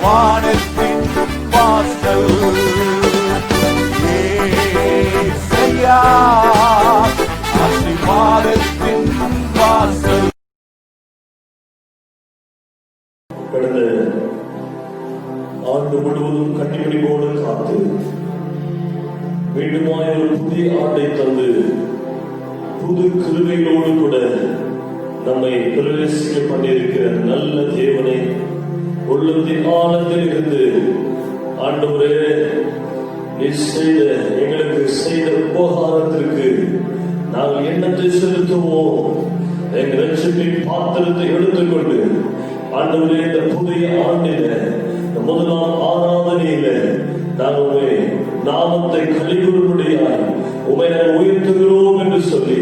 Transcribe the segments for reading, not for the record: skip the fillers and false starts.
வானத்தின் வாசல் ஏசையா ஆசீர்வாதத்தின் வாசல். கடந்த ஆண்டு முழுவதும் கட்டிப்பிடிப்போடு காத்து மீண்டுமாய் ஒரு புதிய ஆண்டை தந்து புது கிருபைகளோடு கூட நம்மை பிரவேசிக்க பண்ணியிருக்கிற நல்ல தேவனை உள்ளத்தின் ஆழத்தில் இருந்து ஆண்டவரே நீர் செய்த எங்களுக்கு செய்த உபகாரத்திற்கு நாங்கள் எண்ணத்தை செலுத்துவோம். எங்கள் ரட்சிப்பின் பாத்திரத்தை எடுத்துக்கொண்டு ஆண்டவரே இந்த புதிய ஆண்டில முதலாம் ஆராதனையில நாங்கள் நாமத்தை கலிகூறும்படியாய் உமை நாங்கள் உயர்த்துகிறோம் என்று சொல்லி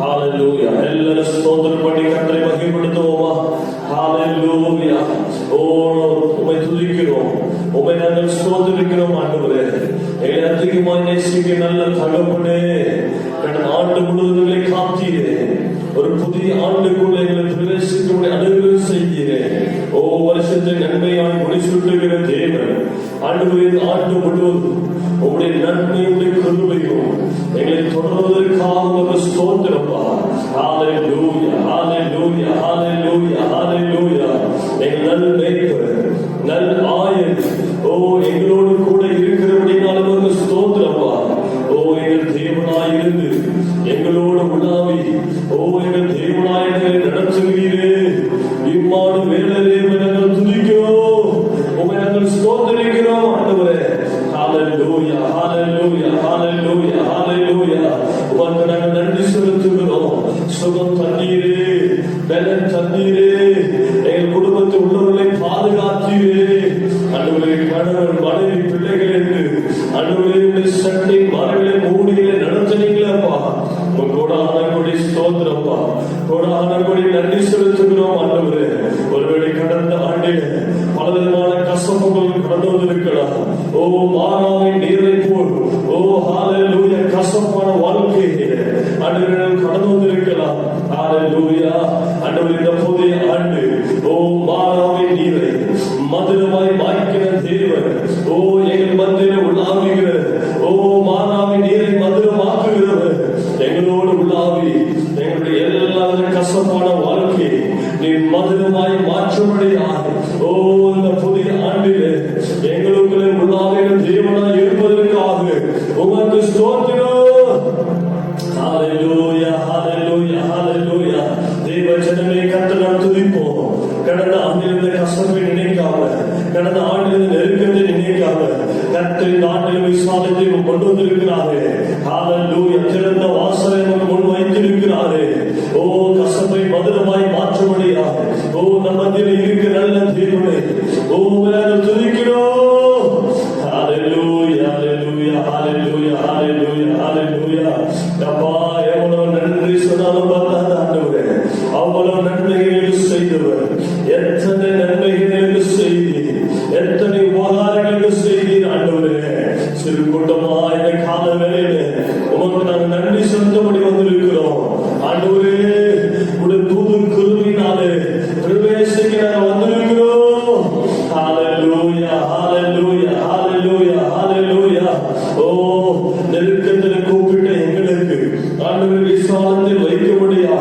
ஹalleluya எல்லாரும் ஸ்தோத்திரம் பண்ணி கர்த்தரை மகிமைப்படுத்துவோமா. ஹalleluya ஓ உமை துதிக்கிறோம், உமை நாங்கள் ஸ்தோத்திரிக்கிறோம். ஆண்டவரே எங்களை அதிகமாய் நேசிக்க நல்ல தகப்பனே, கடந்த ஆண்டு முழுவதும் காத்தீரே, ஒரு புதிய ஆண்டுக்குள்ள எங்களை பிரவேசிக்க அனுகிரகம் செய்கிறேன். ஓ வருஷத்தை நன்மையாய் முடிசூட்டுகிற தேவன் ஆண்டவரே, ஆண்டு முழுவதும் உங்களுடைய நன்மையுடைய கிருபையும் எங்களை தொடர்வதற்காக ஸ்தோத்திரப்பா. ஹalleluya ஹalleluya ஹalleluya ஹalleluya. எங்கள் நல் மேய்ப்பர் நல் ஆயன் ஓ எங்களோடு கூட இருக்கிறபடினால ஸ்தோத்திரப்பா. ஓ எங்கள் தேவனாய் இருந்து எங்களோடு உலாவி ஓ எங்கள் தேவனாய் எங்களை நடத்துகிறீரே. இம்மாடு வேலையே நாங்கள் துதிக்கிறோம், உமை நாங்கள் ஸ்தோத்திரிக்கிறோம். ஆண்டவரே ஹalleluya ஹalleluya ஹalleluya ஹalleluya. உமக்கு நாங்கள் நன்றி செலுத்துகிறோம். சுகம் தண்ணீரே, பலன் தண்ணீரே, எங்கள் குடும்பத்தில் உள்ளவர்களை பாதுகாத்தீரே. ஆண்டவரே கணவன் மனைவி பிள்ளைகள் என்று ஆண்டவரே சட்டை மரங்களை மூடிகளை நடத்தினீங்களப்பா. கோடான கொடி ஸ்தோத்திரப்பா, கோடான கொடி நன்றி செலுத்துகிறோம். ஆண்டவரே ஒருவேளை கடந்த ஆண்டில் பலவிதமான கசப்புகள் கடந்து வந்திருக்கலாம். ஓ மானாவை நீரை போல் ஓ ஹalleluya கசப்பான வாழ்க்கையை ஆண்டவரே கடந்து வந்திருக்கலாம். ஹalleluya ஆண்டவரே இந்த புதிய ஆண்டு ஓ மானாவை நீரை மதுரமாய் மாய்க்கிற தேவன் ஓ எங்கள் மத்தியில் உள்ளாவுகிற ஓ மானாவை நீரை மதுரமாக்குகிறவர் எங்களோடு உள்ளாவி எங்களுடைய எல்லா கசப்பான வாழ்க்கையை நீ மதுரமாய் மாற்றும்படியாக ஓ இந்த புதிய ஆண்டிலே எங்களுக்குள்ளே உள்ளாவின தேவனாய் இருப்பதற்காக உமக்கு ஸ்தோத்திரம். ஹalleluya ஹalleluya ஹalleluya. தேவ ஜனமே கர்த்தரை துதிப்போம். கடந்த ஆண்டிலிருந்த கஷ்டத்தை நினைக்காம, கடந்த ஆண்டிலிருந்த நெருக்கத்தை நினைக்காம கர்த்தரின் ஆண்டில் விசாலத்தை கொண்டு வந்திருக்கிறாரே. ஹalleluya திறந்த வாசலை முன் வைத்திருக்கிறாரே. ஓ கஷ்டத்தை மதுரமாய் மாற்றும்படியாக ஓ நம்ம மத்தியில் இருக்கிற நல்ல தேவனை ஓ நாங்கள் துதிக்கிறோம். ஹalleluya ஹalleluya ஹalleluya ஹalleluya ஹalleluya. அப்பா எவ்வளவு நன்றி சொன்னாலும் பார்த்தாத ஆண்டவரே, அவ்வளவு நன்மைகளுக்கு செய்தவர், எத்தனை நன்மைகளுக்கு செய்தி, எத்தனை உபகாரங்களுக்கு செய்தி ஆண்டவரே. சிறு கூட்டமா இந்த கால வேளையில உமக்கு நாங்கள் நன்றி செலுத்தபடி வந்திருக்கிறோம். ஆண்டவரே உடைய புது கிருபையினாலே பிரவேசிக்க நாங்கள் வந்திருக்கிறோம். ஹalleluya ஹalleluya ஹalleluya ஹalleluya. ஓ நெருக்கத்தில் கூப்பிட்ட எங்களுக்கு ஆண்டவரே விசாலத்தில் வைக்கபடியா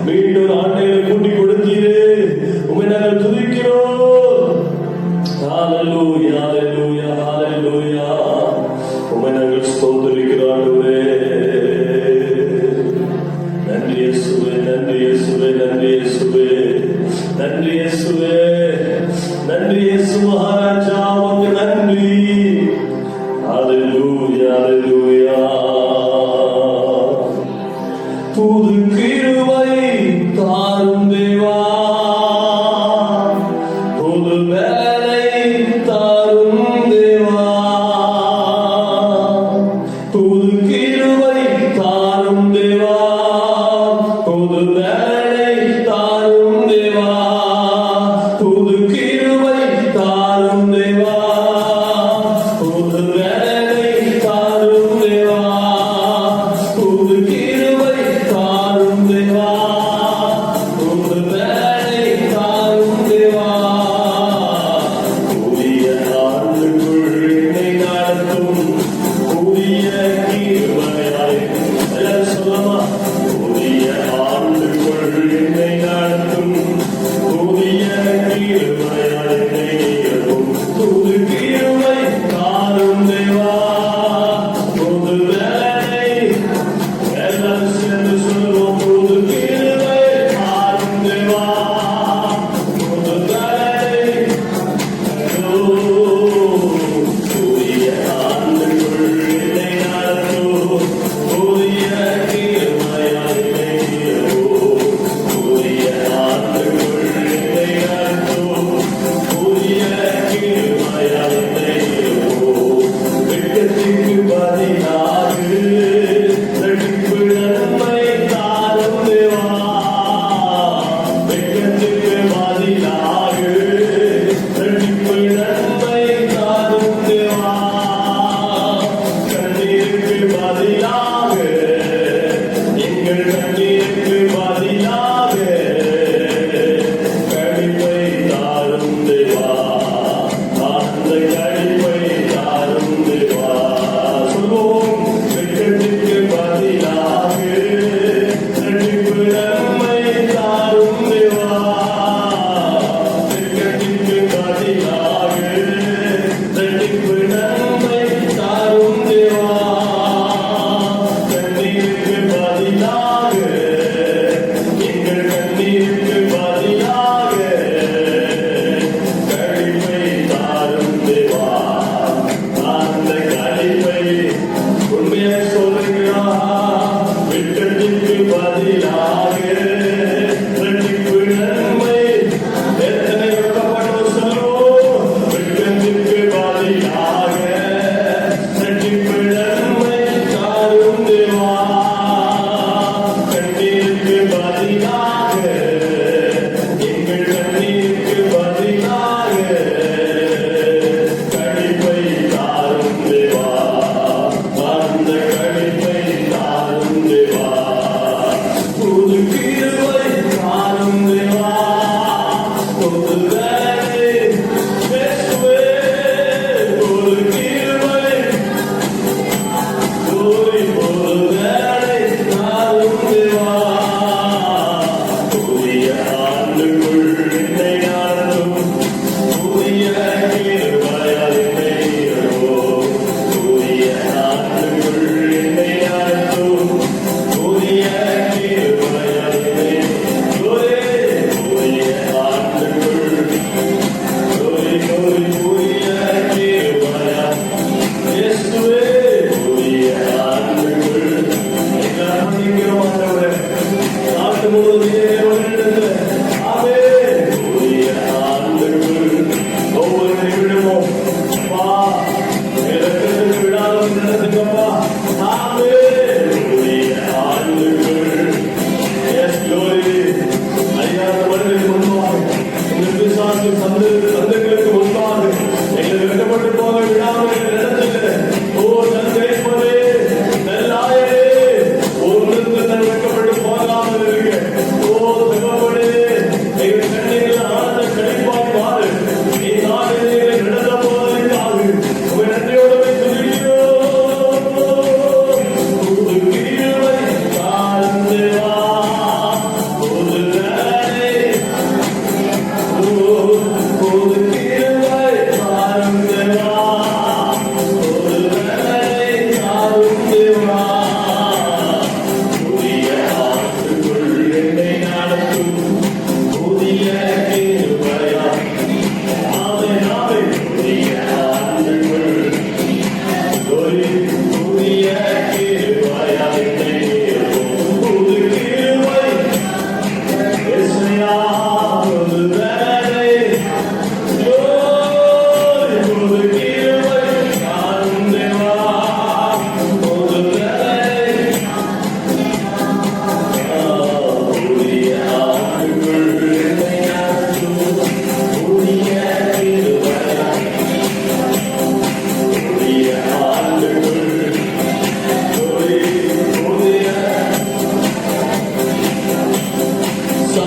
மீண்டும் ஆண்டையை கூட்டி கொடுத்தீரே. உம்மை நாங்கள் துதிக்கிறோம். ஹalleluya ஹalleluya ஹalleluya. உம்மை நாங்கள் ஸ்தோத்திரிக்கிறோம். ஆண்டவரே நன்றி இயேசுவே, நன்றி இயேசுவே, நன்றி இயேசுவே, நன்றி இயேசுவே, நன்றி இயேசு மகாராஜா, உமக்கு நன்றி. ஹalleluya ஹalleluya. புது கிருபை தாரும் தேவா, புது வேலை தாரும் தேவா, புது கிருபை தாரும் தேவா, புது வேலை தாரும் தேவா, புது கிருபை தாரும் தேவா, புது வேலை தாரும் தேவா, புது கிருபை தாரும் தேவா.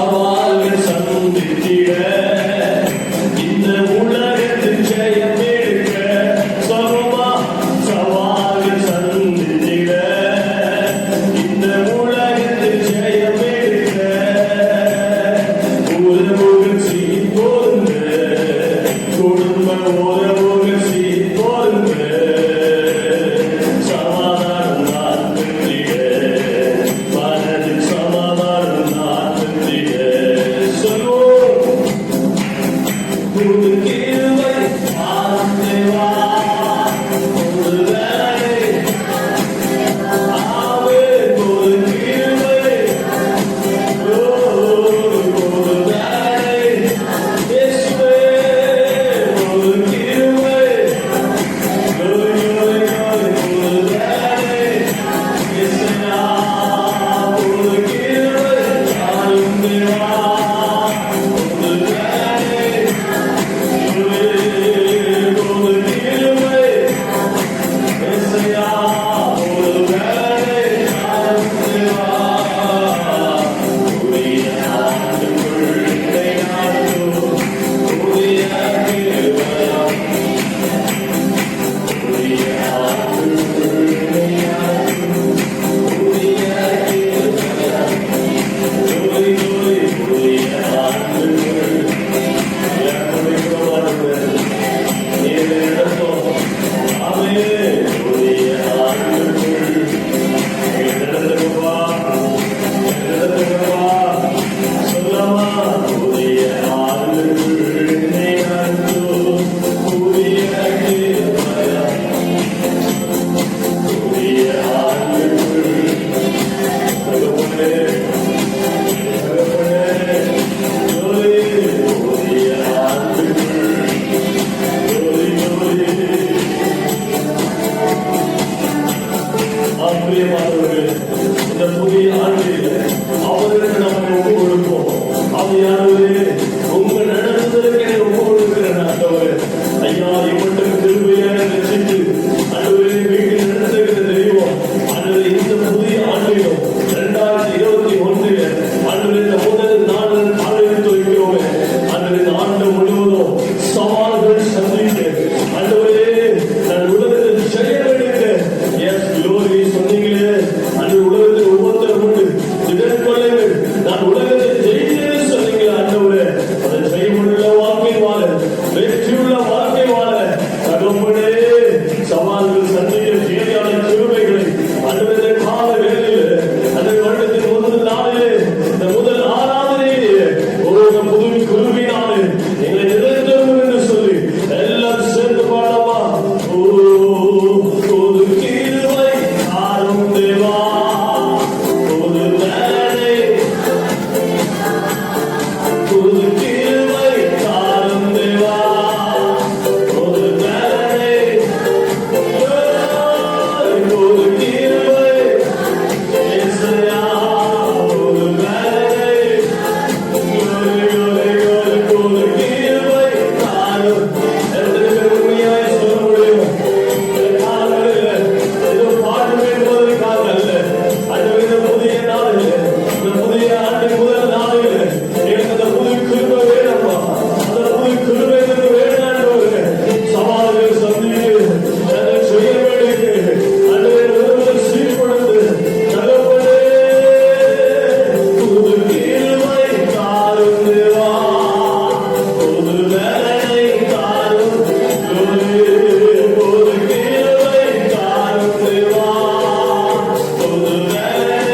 சவால்கள் சந்தித்திட இந்த உலகத்தில் ஜெயம் எடுக்க சொல்லுமா சவால்கள் சந்தித்திட இந்த உலகத்தில் ஜெயம் எடுக்க உறவுகள் சீர்போருங்க குடும்ப உறவுகள் சீர்போருங்க சமாதானம் நான் பெற்றிட மனதில் சமாதானம் நான் பெற்றிட சொல்வோம் புது கிருபை ஆண்டவா புது வேலை ஆவே புது கிருபை புது வேலை இயேசுவே புது கிருபை புது வேலை இயேசுயா புது கிருபை ஆண்டவா புது வேலை ஆசிரியமானவர்கள் இந்த புதிய ஆண்டில் அவர்களுக்கு நம்ம ஒப்பு கொடுப்போம். ஆவியானவரே, உங்க நடத்துதலுக்கு என்னை ஒப்பு கொடுக்கிறேன் ஆண்டவரே. ஐயா, இவற்றுக்கு திரும்பியாக ரட்சித்து ஆண்டவரே வீட்டில் நடத்துகிற தெய்வம் ஆண்டவரே இந்த புதிய ஆண்டிலும் 2021 ஆண்டவரே இந்த முதல் நாள் காலையில் வைக்கிறோம். ஆண்டவரே இந்த ஆண்டு முழுவதும் சவால்கள் சந்திக்க ஆண்டவரே நான் உலகத்தில் செயலெடுக்க எஸ் glory சொன்னீங்களே அன்று உலகத்தில் ஒவ்வொருத்தரும் உண்டு திடன் கொள்ளுங்கள் நான் உலகத்தை ஜெயித்தேன் சொன்னீங்களே ஆண்டவரே அதை செய்யமுள்ள வாழ்க்கை வாழ வெற்றியுள்ள வாழ்க்கை வாழ தகப்பனே சவால்கள் சந்திக்க தேவையான கிருபைகளை அன்றைய கால வேளையில் அந்த வருடத்தின் முதல் நாளிலே இந்த முதல் ஆராதனையிலே ஒரு புது கிருபையினாலே எங்களை நிறைந்தரும் என்று சொல்லி எல்லாம் சேர்ந்து பாடவா. ஓ புது கிருபை ஆரும் தேவா புது வேலை புது கிருபை ஆரும் தேவா புது வேலை புது கிருபை இயேசுயா புது வேலை புது கிருபை ஆரும் எத்தனை உண்மையாய் சொல்ல முடியும். ஏதோ பாட்டு என்பதற்காக அல்ல. ஆண்டவரே, இந்த புதிய நாளில் இந்த புதிய ஆண்டின் முதல் நாளில் எனக்கு அந்த புது கிருபை வேணும்ப்பா. அந்த புது கிருபை எனக்கு வேணும் ஆண்டவரே. சவால்கள் சந்தித்து அதை செய்ய வேண்டிய ஆண்டவரே ஒருவர் சீர்படுத்து தகப்பனே புது கிருபை தாரும் தேவா புது வேலை தாரும் புது கிருபை தாரும் தேவா புது வேலை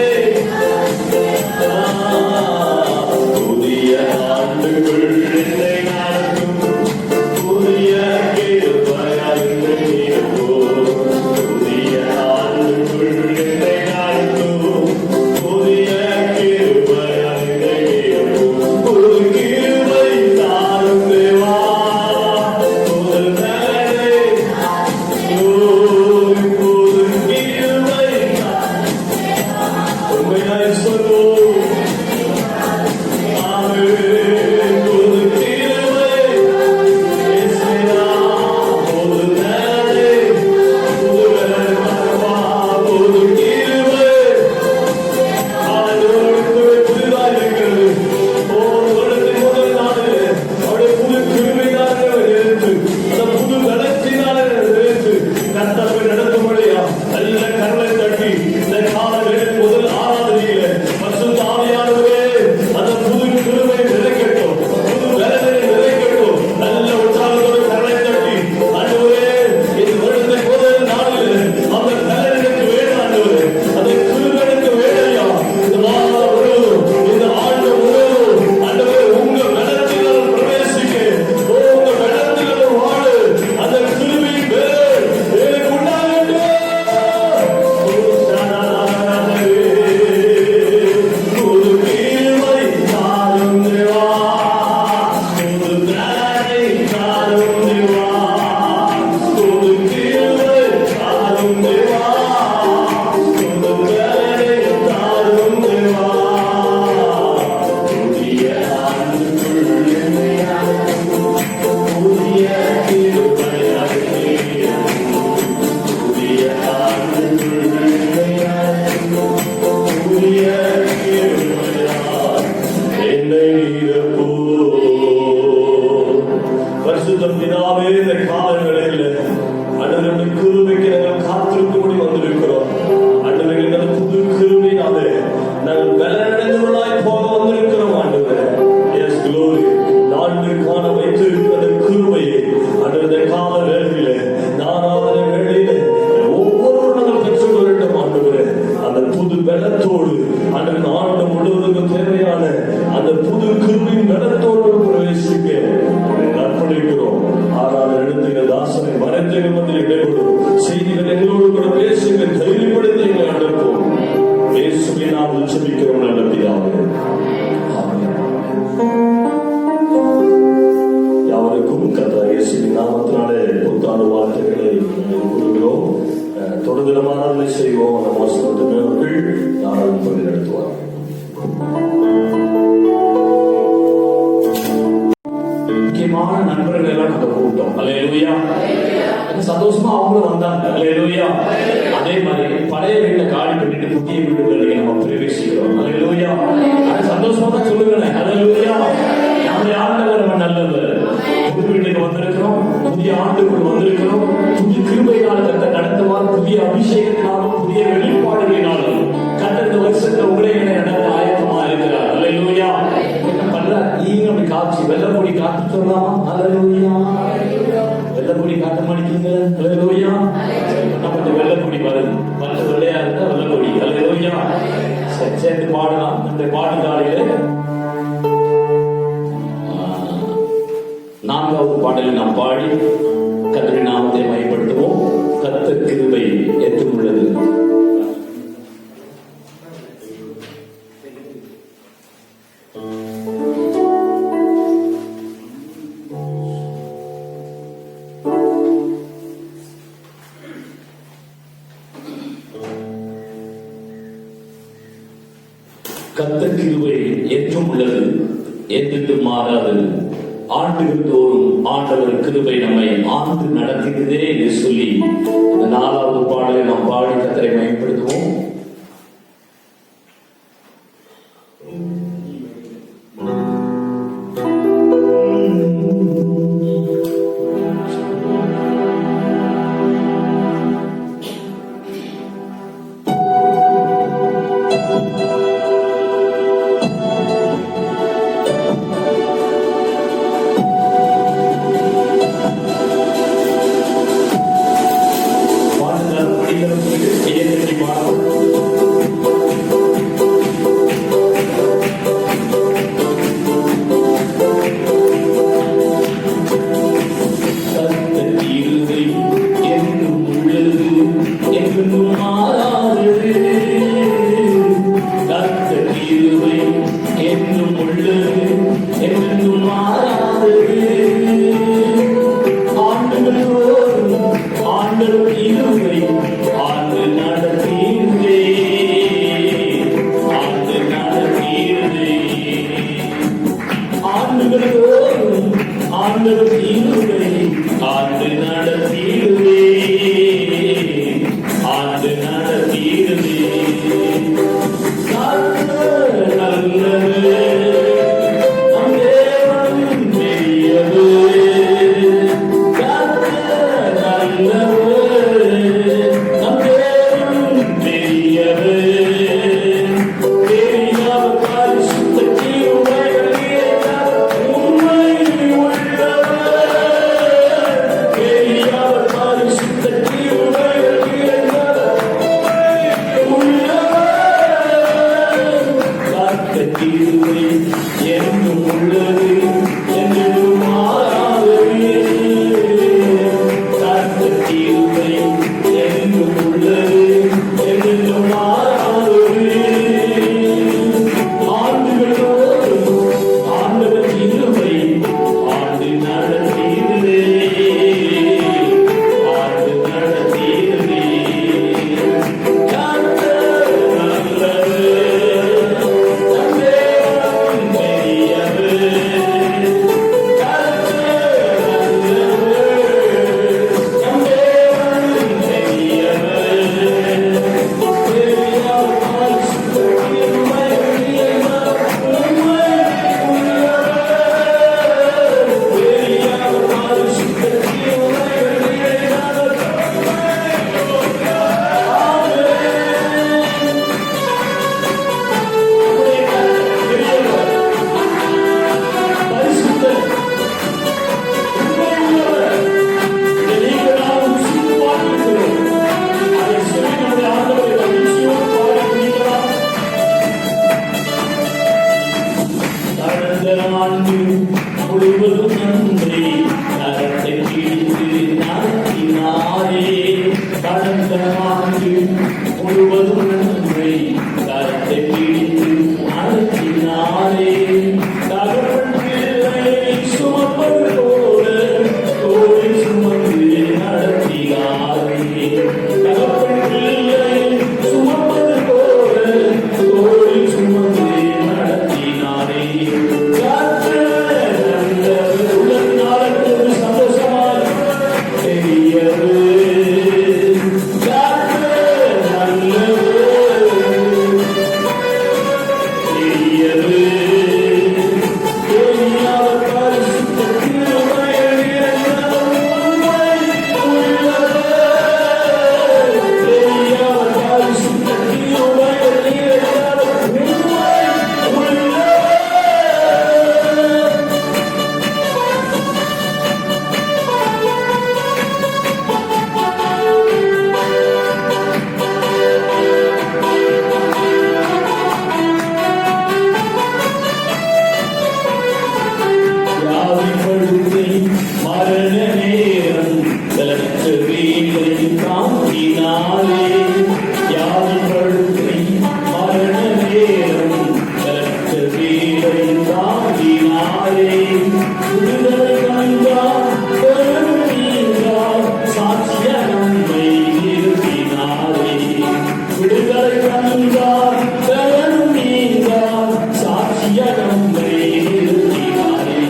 சொல்லலாம். ஹalleluya. வெள்ளப்பொடி காட்ட மாட்டீங்க. ஹalleluya. நம்ம வெள்ளப்பொடி பாருங்க. பல்ல வெள்ளையா இருந்தா வெள்ளப்பொடி. ஹalleluya. சேர்ந்து பாடலாம். இந்த பாடலாளிலே 4வது பாடலை நாம் பாடி கர்த்தரின் நாமத்தை மகிமைப்படுத்துவோம். கர்த்தர் கிருபை என்றும் உள்ளது. கர்த்தர் கிருபை என்றும் உள்ளது, என்றென்றும் மாறாதது. ஆண்டுகள் தோறும் ஆண்டவர் கிருபை நம்மை ஆண்டு நடத்துகிறதே என்று சொல்லி இந்த 4வது பாடலை நாம் பாடி கர்த்தரை மகிமைப்படுத்துவோம். Thank you. விடுதலை கண்டார் பெரும் நீங்கார் சாட்சிய நம்மை நிறுத்தினாரே. விடுதலை கண்டார் பெரும் நீங்கார் சாட்சிய நம்மை நிறுத்தினாரே.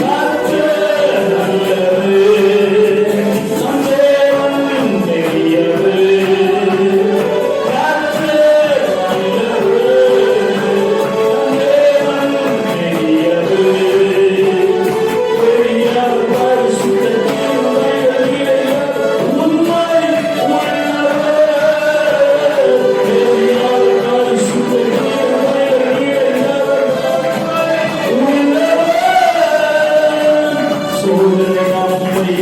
கர்த்தர் நல்லவர், நம் தேவன் பெரியவர். கர்த்தர் நல்லவர், நம் தேவன் பெரியவர். பெரியவர் பரிசுத்த திருவடிகளில் உண்மை உள்ளவர். பெரியவர் பரிசுத்த திருவடிகளில் சோதனை நம்மை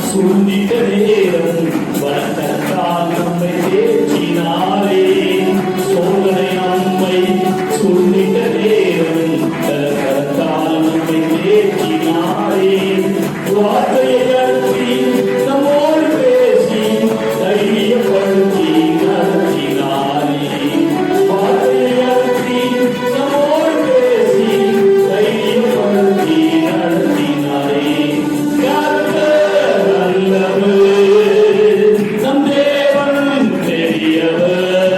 சூழ்ந்திட்ட நேரம் வழக்கத்தால் நம்மை தேற்றினாரே. சோதனை நம்மை சூழ்ந்திட்ட நேரம் வழக்கத்தால் நம்மை தேற்றினாரே. வார்த்தையை அனுப்பி நம்மோடு பேசி தைரியப்படுத்தி நடத்தினாரே. வார்த்தையை அனுப்பி நம்மோடு பேசி தைரியப்படுத்தி நடத்தினாரே. கர்த்தர் நல்லவர், நம் தேவன் பெரியவர்.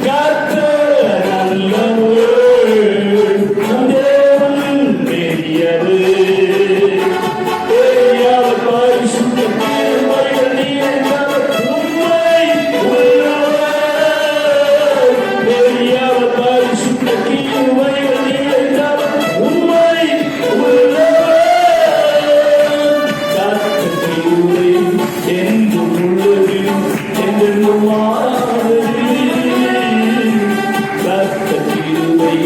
கர்த்தர் நல்லவர், நம் தேவன் பெரியவர். பெரியவர் பரிசுத்த திருவடிகள் நிறைந்தவர், உண்மை உள்ளவர். பெரியவர் பரிசுத்த திருவடிகள் நிறைந்தவர், உண்மை உள்ளவர். கர்த்தர் கிருபை என்றும் உள்ளது, என்றென்றும் மாறாதது. கர்த்தர் கிருபை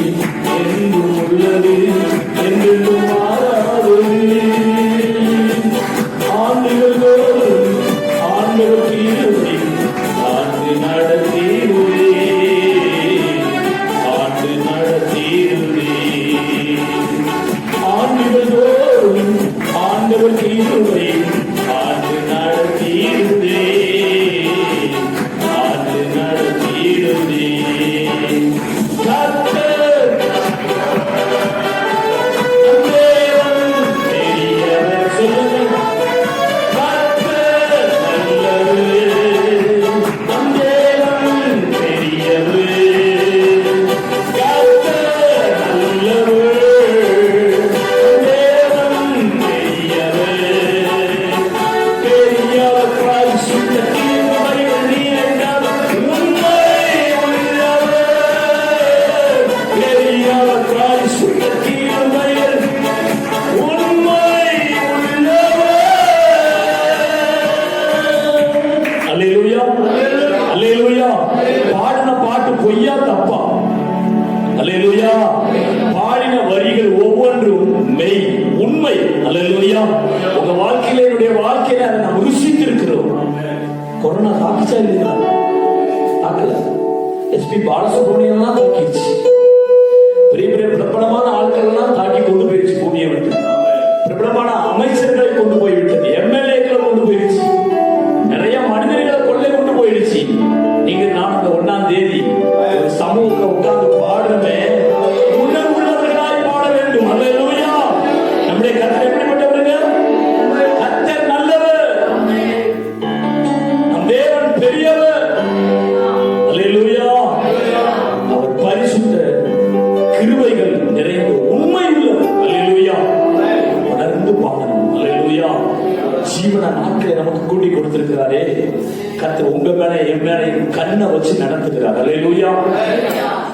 என்றும் உள்ளது, என்றென்றும் மாறாதது. ஆண்டுகள் தோறும் ஆண்டவர் கிருபை ஆண்டு நடத்திடுவே, ஆண்டு நடத்திடுவே. ஆண்டுகள் தோறும் ஆண்டவர் கிருபை ஆண்டு நடத்திடுவே, ஆண்டு நடத்திடுவே. கர்த்தர் நம் தேவன் பெரியவர். சொல்லுங்கள். கர்த்தர் நல்லவர், நம் தேவன் பெரியவர். கர்த்தர் நல்லவர், நம் தேவன் பெரியவர். பெரியவர் பரிசுத்த திருவடிகள் நிறைந்தவர், உண்மை உள்ளவர். பெரியவர் பரிசுத்த திருவடிகள் உண்மை உள்ளவர். அல்லேலூயா, அல்லேலூயா. பாடின பாட்டு பொய்யா தப்பா? அல்லேலூயா. பாடின வரிகள் ஒவ்வொன்றும் மெய், உண்மை. அல்லேலூயா. உங்க வாழ்க்கையில, என்னுடைய வாழ்க்கையில அதை நாம் ருசித்திருக்கிறோம். கொரோனா தாக்கிச்சா இல்லையா? தாக்கல. எஸ்பி பாலசுப்ரமணியம் எல்லாம் தாக்கிடுச்சு. பெரிய பெரிய பிரபலமான ஆட்கள் எல்லாம் தாக்கி கொண்டு போயிடுச்சு பூமியை விட்டு. பிரபலமான அமைச்சர்களை கொண்டு போய்விட்டது, எம்எல்ஏக்களை கொண்டு போயிடுச்சு, நிறைய மனிதர்களை கொள்ளை கொண்டு போயிடுச்சு. நீங்க நான் அந்த 1ஆம் தேதி ஒரு சமூகத்தை உட்கார்ந்து பாடுறமே, உணர்வுள்ளவர்களாய் பாட வேண்டும். அல்லேலூயா. நம்முடைய கர்த்தர் எப்படிப்பட்டவருங்க? கர்த்தர் நல்லவர், நம் தேவன் பெரியவர். அல்லேலூயா. அவர் பரிசுத்த கிருபைகள் நிறைந்த உண்மை உள்ளவர். அல்லேலூயா. உணர்ந்து பாடணும். அல்லேலூயா. ஜீவன நாட்களை நமக்கு கூட்டி கொடுத்திருக்கிறாரே. கர்த்தர் உங்க மேல என் மேல கண்ணை வச்சு நடத்துகிறார். அல்லேலூயா.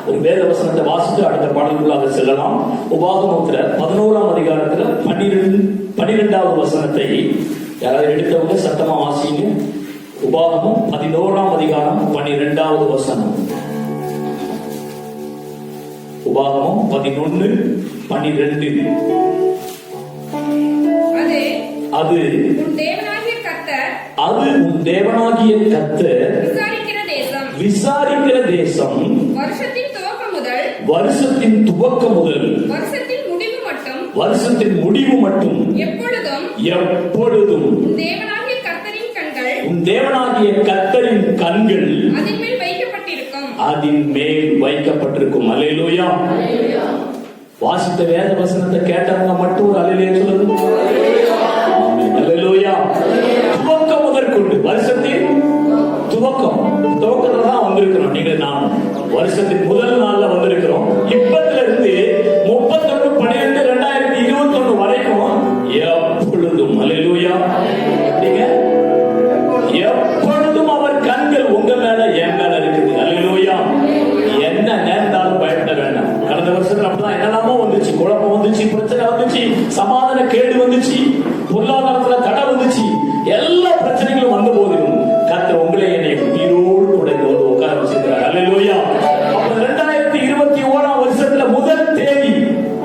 ஒரு வேத வசனத்தை வாசித்து அடுத்த பாடலுக்குள்ளாக செல்லலாம். உபாகமத்துல 11ஆம் அதிகாரத்துல 12வது வசனத்தை யாராவது எடுத்தவங்க சத்தமா வாசிங்க. உபாகமம் 11ஆம் அதிகாரம் 12வது வசனம். உபாகமம் 11:12. அது உன் தேவனாகிய கர்த்தர் விசாரிக்கிற தேசம், வருஷத்தின் துவக்கம் முதல் வருஷத்தின் முடிவு மட்டும் எப்பொழுதும் உன் தேவனாகிய கர்த்தரின் கண்கள் அதின் மேல் வைக்கப்பட்டிருக்கும். அல்லேலூயா. வாசித்த வேத வசனத்தை கேட்டவங்க மட்டும் ஒரு அல்லேலூயா சொல்லுங்க. ஆமென். அல்லேலூயா. துவக்கம் முதற்கொண்டு வருஷத்தின் துவக்கத்துல தான் வந்திருக்கிறோம். நீங்க நான் வருஷத்தின் முதல் நாள்ல வந்திருக்கிறோம். இப்பத்துல இருந்து 31/12/2021 வரைக்கும் எப்பொழுதும் அல்லேலூயா நீங்க எப்பொழுதும் அவர் கண்கள் உங்க மேல என் மேல இருக்குது. அல்லேலூயா. என்ன நேர்ந்தாலும் பயப்பட வேண்டாம். கடந்த வருஷத்துல அப்படிதான் என்னெல்லாமோ வந்துச்சு, குழப்பம் வந்துச்சு, பிரச்சனை வந்துச்சு, சமாதான கேடு வந்துச்சு, பொருளாதாரத்துல தடை வந்துச்சு, எல்லா பிரச்சனைகளும் வந்த போதிலும் கர்த்தர் உங்களை என்னை உயிரோடு கூட உட்கார வச்சிருக்கிறார். அல்லேலூயா. அப்ப 2021 வருஷத்துல முதல் தேதி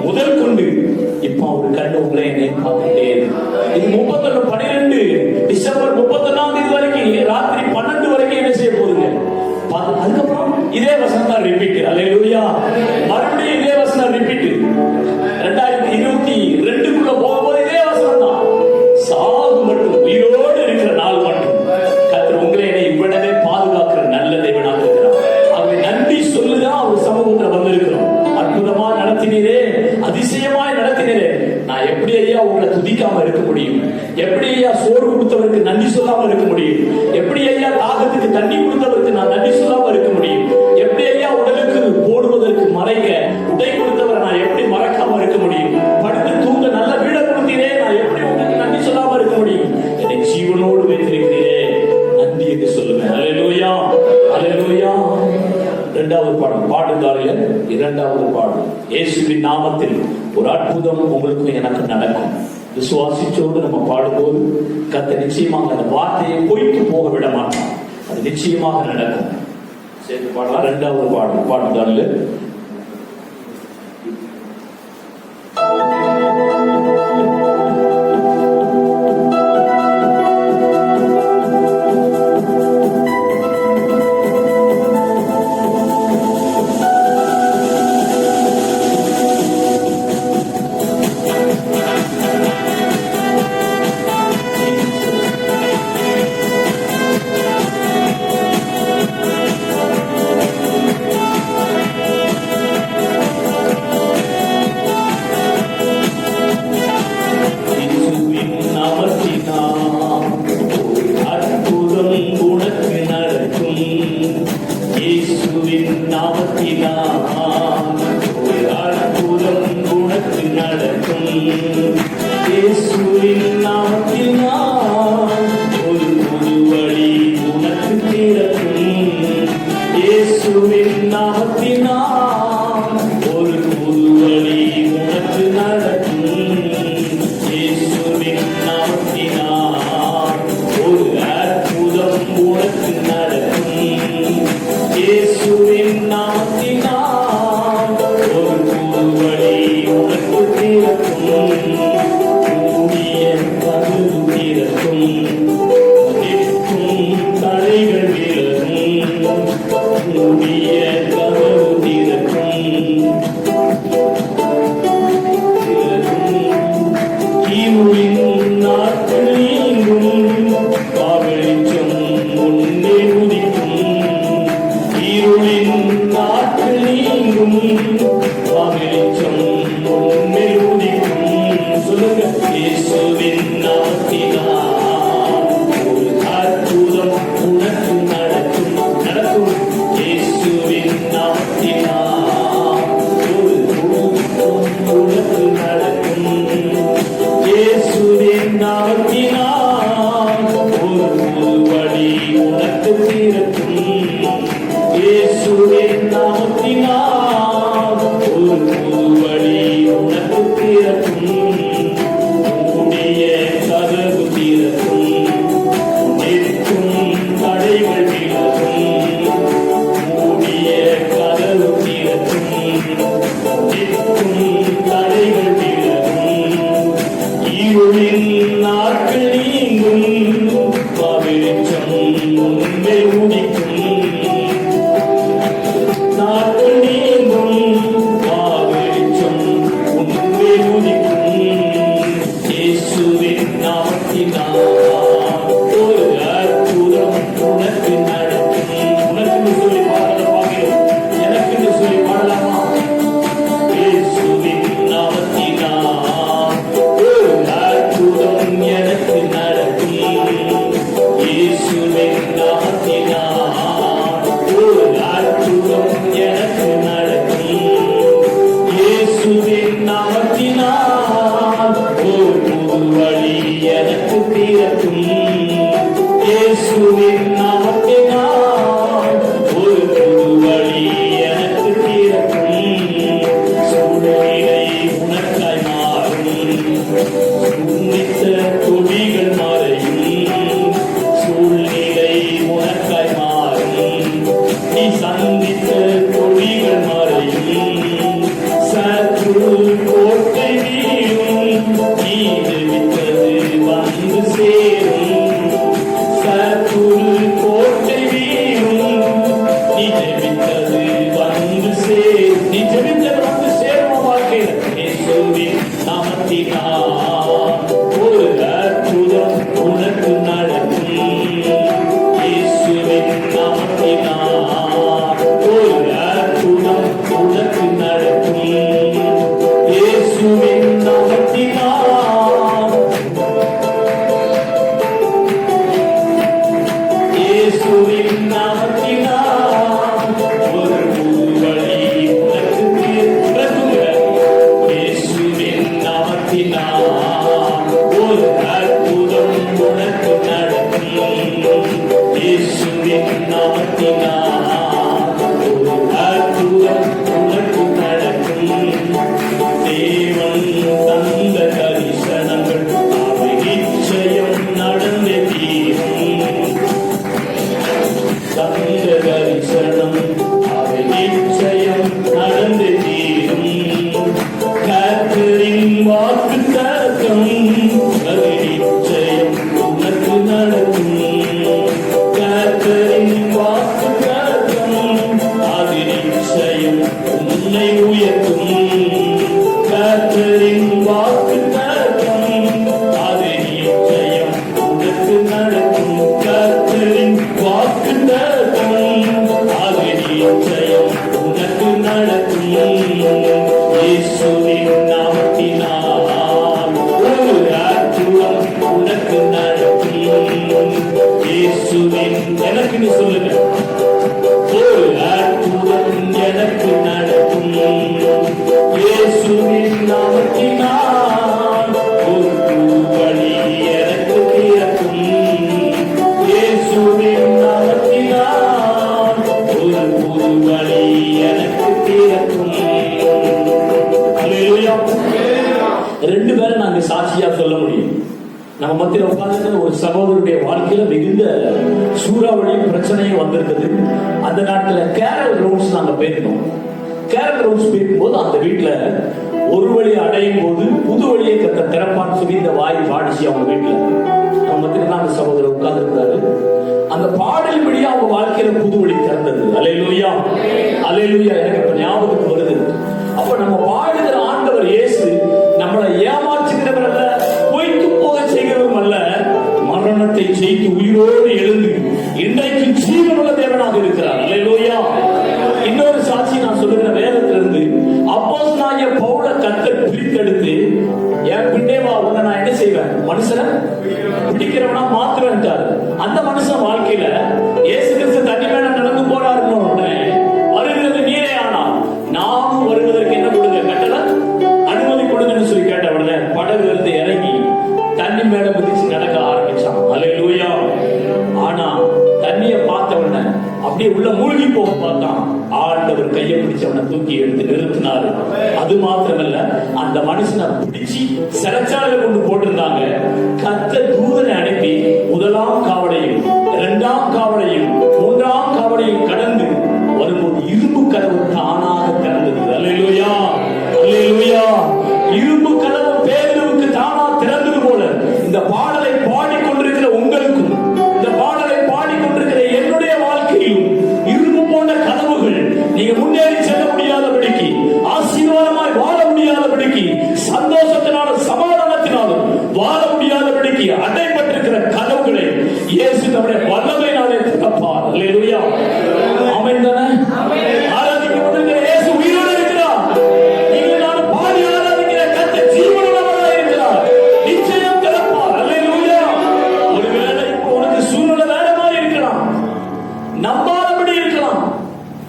முதல் கொண்டு இப்ப அவரு கண்டு உங்களை என்னை பார்த்துட்டே இது 31/12 டிசம்பர் 31 வரைக்கும் ராத்திரி 12 வரைக்கும் என்ன செய்ய போகுதுங்க. அதுக்கப்புறம் இதே வசனம் தான் ரிப்பீட். அல்லேலூயா. மறுபடியும் இதே வசனம் ரிப்பீட். 2022 போகும்போது இதே வசனம் தான். சாகு மட்டும் உயிரோடு இருக்கிற நாள் மட்டும் கர்த்தர் உங்களை என்னை இவ்வளவே பாதுகாக்கிற நல்ல தேவனாக இருக்கிறார். அவரை நன்றி சொல்லுதான் அவர் சமூகத்தில் வந்திருக்கிறோம். அற்புதமா நடத்தினீரே, அதிசயமாய் நடத்தினீரே. நான் எப்படி ஐயா உங்களை துதிக்காம இருக்க முடியும்? எப்படி ஐயா சோறு கொடுத்தவருக்கு நன்றி சொல்லாம இருக்க முடியும்? எப்படி ஐயா தாகத்துக்கு தண்ணி கொடுத்தவருக்கு நான் நன்றி சொல்லாம இருக்க முடியும்? எப்படி ஐயா உடலுக்கு போடுவதற்கு மறைக்க உடை கொடுத்தவரை நான் எப்படி மறக்காம இருக்க முடியும்? படுத்து தூங்க நல்ல வீட கொடுத்தீரே, நான் எப்படி உங்களுக்கு நன்றி சொல்லாம இருக்க முடியும்? என்னை ஜீவனோடு வைத்திருக்கிறீரே, நன்றி என்று சொல்லுவேன். அல்லேலூயா. அல்லேலூயா. இரண்டாவது பாடல், பாட்டுதாரில இரண்டாவது பாடல். இயேசுவின் நாமத்தில் ஒரு அற்புதம் உங்களுக்கு எனக்கு நடக்கும். விசுவாசிச்சோடு நம்ம பாடும்போது கர்த்தர் நிச்சயமாக அந்த வார்த்தையை பொய்க்கு போக விட மாட்டான். அது நிச்சயமாக நடக்கும். சேர்த்து பாடலாம். இரண்டாவது பாடல், பாட்டுதாரில இயேசுவின் நாமத்தினால் ஒரு புது வழி தேவன் தந்த தரிசனங்கள் அவை நிச்சயம் நடந்தே தீரும். தந்த தரிசனம் அவை நிச்சயம் நடந்தே தீரும். கர்த்தரின் வாக்குத்தத்தம் அது நிச்சயம் உனக்கு நடக்கும். கர்த்தரின் வாக்குத்தத்தம் அது நிச்சயம் உன்னை உயர்த்தும். கர்த்தரின் வாக்குத்தத்தம் அது நிச்சயம் உனக்கு நடக்கும். கர்த்தரின் வாக்குத்தத்தம் அது நிச்சயம் உனக்கு நடக்கும். இயேசுவின் நாமத்தினால் ஒரு அற்புதம் உனக்கு நடக்கும். இயேசுவின் எனக்குன்னு சொல்லுங்க, ஒரு அற்புதம் எனக்கு நடக்கும். இயேசுவின் நாமத்தினால் ஒரு புது வழி எனக்கு திறக்கும். இயேசுவின் நாமத்தினால் ஒரு புது வழி எனக்கு திறக்கும். அல்லேலூயா. ரெண்டு பேரும் நாங்க சாட்சியா சொல்ல முடியும். நம்ம மத்தியில் உட்கார்ந்து ஒரு சகோதரருடைய வாழ்க்கையில மிகுந்த சூறாவளியும் பிரச்சனையும் வந்திருக்குது. அந்த நாட்டில் கேரல் ரவுண்ட்ஸ் நாங்க போயிருந்தோம். கேரல் ரவுண்ட்ஸ் போயிருக்கும்போது அந்த வீட்டுல ஒரு வழி அடையும் போது புது வழியை கத்த திறப்பான்னு சொல்லி இந்த வாய் பாடிச்சு அவங்க வீட்டுல. நம்ம மத்தியில் அந்த சகோதரர் உட்கார்ந்து இருந்தாரு. அந்த பாடல் வழியா அவங்க வாழ்க்கையில புது வழி திறந்தது. அல்லேலூயா, அல்லேலூயா. எனக்கு இப்ப ஞாபகத்துக்கு வருது. அப்ப நம்ம பாடுகிற ஆண்டவர் இயேசு நம்மளை ஏமாற்றுகிறவர் அல்ல, பொய்த்து போக செய்கிறவரும் அல்ல, மரணத்தை ஜெயித்து உயிரோடு எழுந்து இன்றைக்கு ஜீவனுள்ள தேவனாக இருக்கிறார். அல்லேலூயா. இன்னொரு சாட்சி நான் சொல்லுகிற வேதத்திலிருந்து அப்போஸ்தலனாகிய பவுல கர்த்தர் பிரித்தெடுத்து என் பின்னே வா, உன்னை நான் என்ன செய்வேன், மனுஷனை பிடிக்கிறவனா மாத்துவேன்ட்டார். அந்த மனுஷன் வாழ்க்கையில இயேசு கிறிஸ்து தண்ணி மேல நடந்து போறாருன்னு உடனே வருகிறது நீரே, ஆனால் நாமும் வருவதற்கு என்ன கொடுங்க, கட்டளை அனுமதி கொடுங்கன்னு சொல்லி கேட்ட உடனே படகுல இருந்து இறங்கி தண்ணி மேல குதிச்சு நடக்க ஆரம்பிச்சான். அல்லேலூயா. ஆனா தண்ணியை பார்த்த உடனே அப்படியே உள்ள மூழ்கி போக பார்த்தான். ஆண்டவர் கையை பிடிச்சு அவனை தூக்கி எடுத்து நிறுத்தினாரு. அது மாத்திரமல்ல, அந்த மனுஷனை பிடிச்சு சிறைச்சாலையில கொண்டு போட்டிருந்தாங்க. கர்த்தர் தூதனை அனுப்பி முதலாம் காவலையும் இரண்டாம் காவலையும் மூன்றாம் காவலையும் கடந்து வரும்போது இரும்பு கதவு தானாக திறந்தது. அல்லேலூயா, அல்லேலூயா. இரும்பு கதவு பேதுருவுக்கு தானா திறந்தது போல இந்த பாடலை பாடிக்கொண்டிருக்கிற உங்களுக்கும், இந்த பாடலை பாடிக்கொண்டிருக்கிற என்னுடைய வாழ்க்கையிலும் இரும்பு போன்ற கதவுகள் நீங்க முன்னேறி செல்ல முடியாதபடிக்கு, ஆசீர்வாதமாய் வாழ முடியாதபடிக்கு, சந்தோஷத்தினாலும் சமாதானத்தினாலும் வாழ முடியாதபடிக்கு அடைபட்டிருக்கிற கதவுகளை இயேசு நம்முடைய வல்லமையினாலே திறப்பார். அல்லேலூயா. ஆமென் தானே? ஆராதிக்கப்படுகிற இயேசு உயிரோடு இருக்கிறார். நீங்கள் நான் பாடி ஆராதிக்கிற கர்த்தர் ஜீவனுள்ளவராக இருக்கிறார். நிச்சயம் திறப்பார். அல்லேலூயா. ஒருவேளை இப்போ உனக்கு சூழ்நிலை வேற மாதிரி இருக்கலாம், நம்பாதபடி இருக்கலாம்.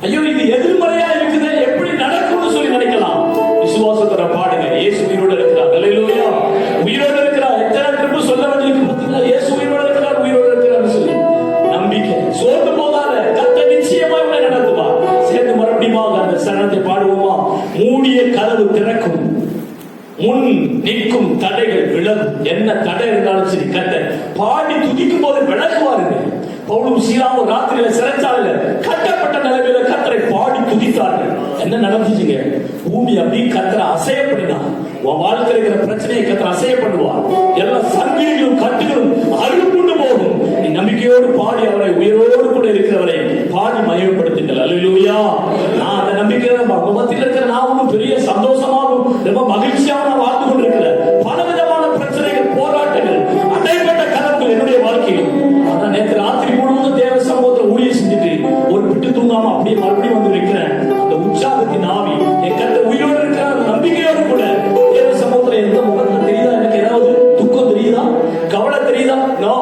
ஐயோ இது எதிர்மறையா இருக்குது, எப்படி நடக்கும்னு சொல்லி நினைக்கலாம். விசுவாசத்தோட பாடுங்க, இயேசு உயிரோடு இருக்கிறார். அல்லேலூயா. உயிரோடு இருக்கிறார். எத்தனை திரும்ப சொல்ல வேண்டியிருக்கு பார்த்தீங்களா? இயேசு உயிரோடு இருக்கிறார், உயிரோடு இருக்கிறார்னு சொல்லி நம்பிக்கை சோர்ந்து போகாத, கர்த்தர் நிச்சயமா உன்னை நடத்துவார். சேர்ந்து மறுபடியும் அந்த சரணத்தை பாடுவோமா? மூடிய கதவு திறக்கும், முன் நிற்கும் தடைகள் விலகும். என்ன தடை இருந்தாலும் சரி கர்த்தர் பாடி துதிக்கும் போது விலகுவாருங்க. பவுலும் சீலாவும் ராத்திரியில சிறைச்சாலையில கட்டப்பட்ட நிலைமையில கர்த்தரை பாடி துதித்தார்கள். என்ன நடந்துச்சுங்க? பூமி அப்படியே கர்த்தரை அசையப்படினார். உன் வாழ்க்கையில் இருக்கிற பிரச்சனையை கர்த்தர் அசையப்படுவார். எல்லா சங்கிலிகளும் கட்டுகளும் அறுப்புண்டு போகும். நீ நம்பிக்கையோடு பாடி அவரை உயிரோடு கூட இருக்கிறவரை பாடி மகிமைப்படுத்துங்கள். அல்லேலூயா. நான் அந்த நம்பிக்கையில மத்தியில் இருக்கிற நான் ஒன்றும் பெரிய சந்தோஷமாகவும் ரொம்ப மகிழ்ச்சியாகவும் வாழ்ந்து கொண்டிருக்கிறேன். பலவிதமான பிரச்சனைகள், போராட்டங்கள், அடைபட்ட கதவுகள் என்னுடைய வாழ்க்கையில். ஆனா நேற்று ராத்திரி முழுவதும் தேவ சமூகத்தில் ஊழியம் செஞ்சுட்டு ஒரு விட்டு தூங்காம அப்படியே மறுபடியும் வந்து வைக்கிறேன். அந்த உற்சாகத்தின் ஆவி என் கர்த்தர் உயிரோடு இருக்கிற நம்பிக்கையோடு கூட தேவ சமூகத்தில் எந்த முகத்துல தெரியுதா? எனக்கு ஏதாவது துக்கம் தெரியுதா? கவலை தெரியுதா? நோ.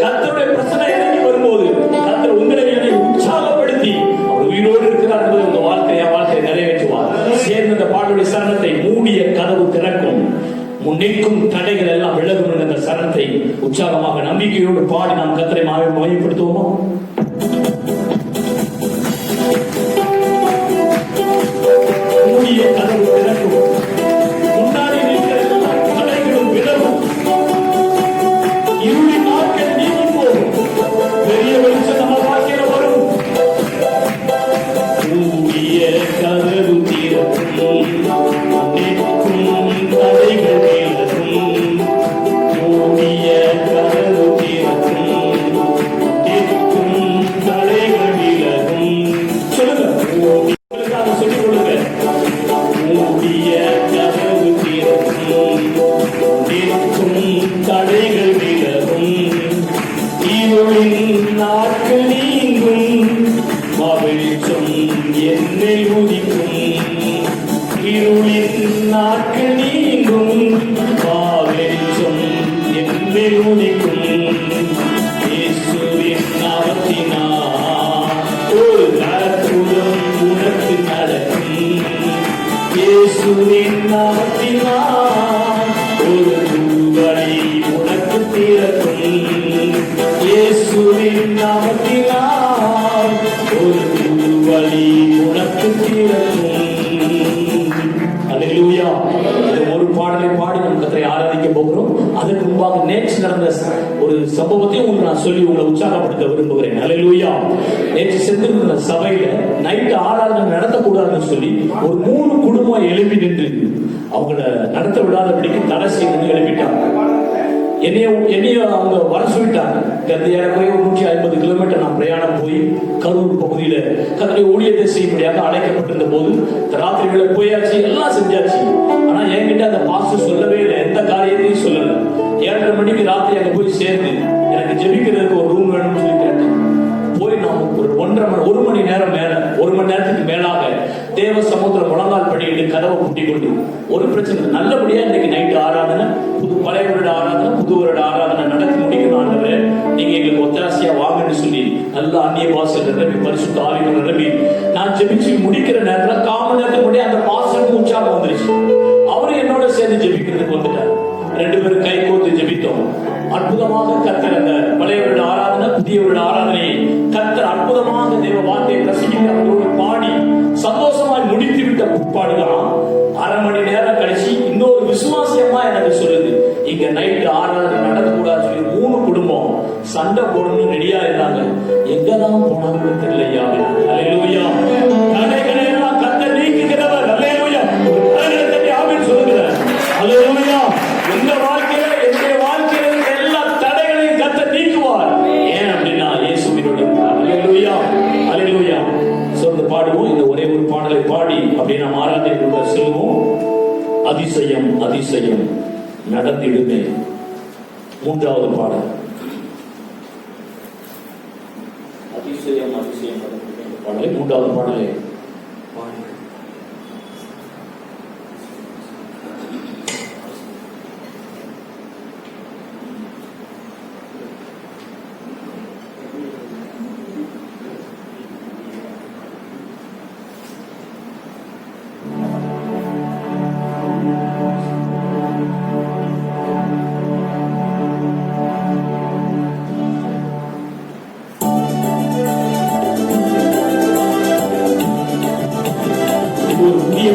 கர்த்தருடைய பிரச்சனை இறங்கி வரும்போது கர்த்தர் உங்களை என்னை உற்சாகப்படுத்தி அவர் உயிரோடு இருக்கிறார் என்பது உங்க வாழ்க்கையை நிறைவேற்றுவார். சேர்ந்த இந்த பாடலுடைய சரணத்தை மூடிய கதவு திறக்கும், முன்னிற்கும் தடைகள் எல்லாம் விலகும் என்ற சரணத்தை உற்சாகமாக நம்பிக்கையோடு பாடி நாம் கர்த்தரை மகிமைப்படுத்துவோமா? மூடிய கதவு திறக்கும், நாட்கள் நீங்கும் பாவென்றும் என்மேல் உதிக்கும் இயேசுவின் நாமத்தினால் ஒரு அற்புதம் உனக்கு நடக்கும் இயேசுவின் நாமத்தினால் ஒரு வழி உனக்கு திறக்கும் இயேசுவின் நாமத்தினால் ஒரு வழி உனக்கு திறக்கும். அல்லேலூயா. இந்த ஒரு பாடலை பாடி நம்ம கர்த்தரை ஆராதிக்க போகிறோம். அதற்கு முன்பாக நேற்று நடந்த ஒரு சம்பவத்தை உங்களுக்கு நான் சொல்லி உங்களை உற்சாகப்படுத்த விரும்புகிறேன். அல்லேலூயா. நேற்று சென்றிருந்த சபையில நைட்டு ஆராதனை நடத்தக்கூடாதுன்னு சொல்லி ஒரு 3 குடும்பம் எழுப்பி நின்று அவங்கள நடத்த விடாதபடிக்கு தடை செய்து எழுப்பிட்டாங்க. என்னைய அவங்க வர சொல்லிட்டாங்க. ஏறக்குறைய 150 கிலோமீட்டர் நான் பிரயாணம் போய் கரூர் பகுதியில கர்த்தருடைய ஊழியத்தை செய்யும்படியாக அழைக்கப்பட்டிருந்த போது ராத்திரி வேளை போயாச்சு, எல்லாம் செஞ்சாச்சு. ஆனா என்கிட்ட அந்த பாஸ்டர் சொல்லவே இல்லை, எந்த காரியத்தையும் சொல்லல. 7:30 மணிக்கு ராத்திரி அங்க போய் சேர்ந்து எனக்கு ஜெபிக்கிறதுக்கு ஒரு ரூம் வேணும்னு சொல்லி கேட்டேன். போய் நான் ஒரு 1 மணி நேரம் மேல 1 மணி நேரத்துக்கு மேலாக தேவ சமுத்திரம் முழங்கால் படியிட்டு கதவை பூட்டி கொண்டு ஒரு பிரச்சனை நல்லபடியா இன்னைக்கு நைட்டு ஆராதனை, பழைய வருட ஆராதனை, புது வருட ஆராதனை நடத்தி முடிக்கணும் ஆண்டவரே, நீங்க எங்களுக்கு ஒத்தாசையா வாங்கன்னு சொல்லி நல்ல அந்நிய பாச நிரம்பி பரிசுத்த ஆவிகள் நிரம்பி நான் ஜெபிச்சு முடிக்கிற நேரத்துல 1/4 மணி நேரத்துக்கு முன்னாடி அந்த பாசனுக்கு உற்சாகம் வந்துருச்சு. அவரு என்னோட சேர்ந்து ஜெபிக்கிறதுக்கு வந்துட்டார். 2 பேரும் கை கோர்த்து ஜெபித்தோம். அற்புதமாக கர்த்தர் அந்த பழைய வருட ஆராதனை, புதிய வருட ஆராதனையை கர்த்தர் அற்புதமாக தேவ வார்த்தையை பிரசங்கித்து அவர்களோடு பாடி சந்தோஷமாய் முடித்து விட்ட பிற்பாடுதான் 1/2 மணி நேரம் கழிச்சு இன்னொரு விசுவாசியமா எனக்கு சொல்லுது, இங்க நைட்டு ஆராதனை நடக்கக்கூடாது சொல்லி 3 குடும்பம் சண்டை போடணும்னு ரெடியா இருந்தாங்க. எங்கதான் போனாங்க தெரியலையா. அல்லேலூயா. தடைகளை எல்லாம் கர்த்தர் நீக்குகிறவர். அல்லேலூயா. ஆமென் சொல்லுங்க. அல்லேலூயா. எங்க வாழ்க்கையில என்னுடைய வாழ்க்கையில எல்லா தடைகளையும் கர்த்தர் நீக்குவார். ஏன் அப்படின்னா இயேசுவினோடு இருக்கிறார். அல்லேலூயா. அல்லேலூயா. சொல்ல பாடுவோம். இந்த ஒரே ஒரு பாடலை பாடி அப்படியே நாம் ஆராதனைக்குள்ள செல்வோம். அதிசயம் அதிசயம் நடந்திடுமே. 3வது பாடல். அதிசயம் அதிசயம் நடந்திடுமே பாடலை 3வது பாடலை பாடி.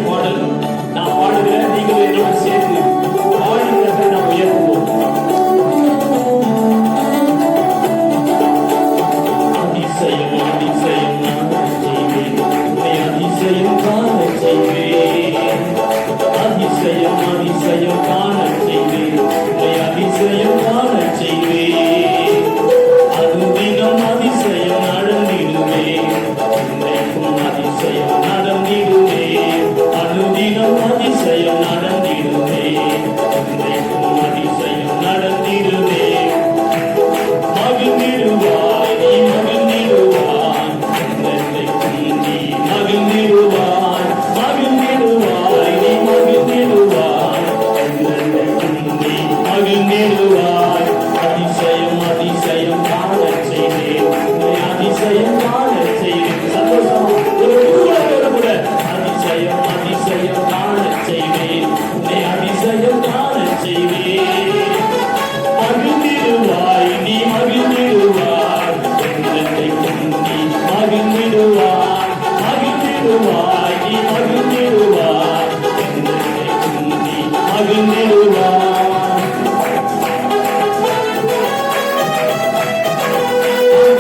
பாடல் நான் பாடுகிறேன், நீங்கள் என்னோடு சேர்ந்து பாடுகிறதை நாம் உயர்த்துவோம். அதிசயம் அதிசயம் நான் செய்வேன், அதிசயம் காண செய்வேன். அதிசயம் அதிசயம் காண செய்வேன், அதிசயம் காண செய்வேன். அது தினம் அதிசயம் நடந்திடுமே, இன்றைக்கும் அதிசயம் நடந்திடுமே. அனுதினம் அதிசயம் நடந்திடுமே, இன்றைக்கும் அதிசயம் நடந்திடுமே. மகிழ்ந்திடுவாய் நீ மகிழ்ந்திடுவாய், இன்றைக்கும் நீ மகிழ்ந்திடுவாய். மகிழ்ந்திடுவாய் நீ மகிழ்ந்திடுவாய், இன்றைக்கும் நீ மகிழ்ந்திடுவாய். அதிசயம் அதிசயம் காண செய்தேன், அதிசயம் காண செய்தேன். சந்தோஷம் ஒரு கூட அதிசயம் அதிசயம் காண செய்வேன், உன்னை அதிசயம் காண செய்வேன். மகிழ்ந்திடுவாய் நீ மகிழ்ந்திடுவாய், என்றைக்கும் நீ மகிழ்ந்திடுவாய். மகிழ்ந்திடுவாய் நீ மகிழ்ந்திடுவாய், என்றைக்கும் நீ மகிழ்ந்திடுவாய்.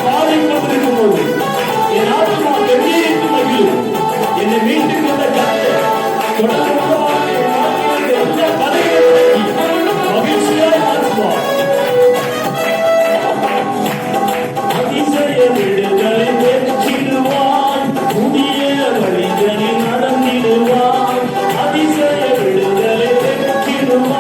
பாடிக்கொண்டிருக்கும் போது என் ஆத்மா வெவ்வேறு மகிழும். என்னை மீண்டும் கொண்ட கர்த்தர் தொடர்ந்து எல்லா தடைகளையும் மகிழ்ச்சியாய் மாற்றுவார். அதிசய விடுதலை பெற்றிடுவாய், புதிய வழிகளில் நடந்திடுவாய். அதிசய விடுதலை பெற்றிடுவாய்.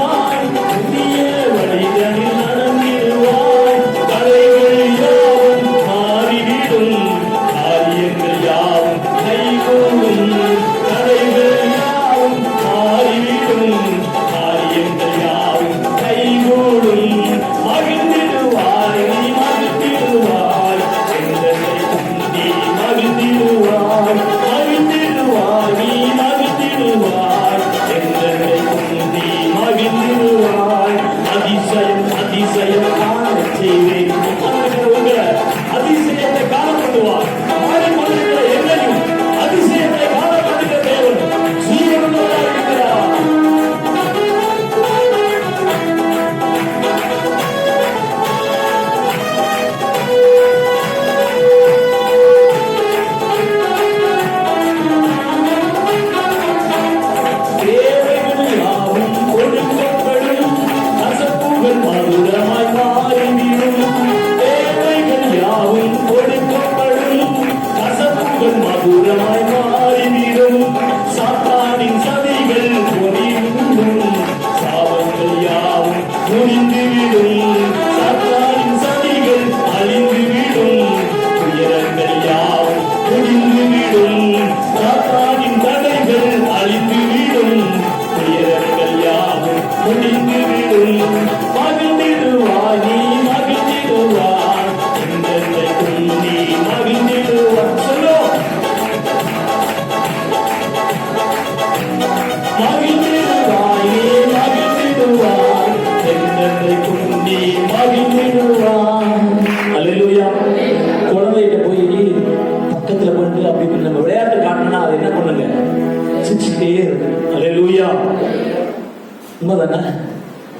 உண்மைதானே?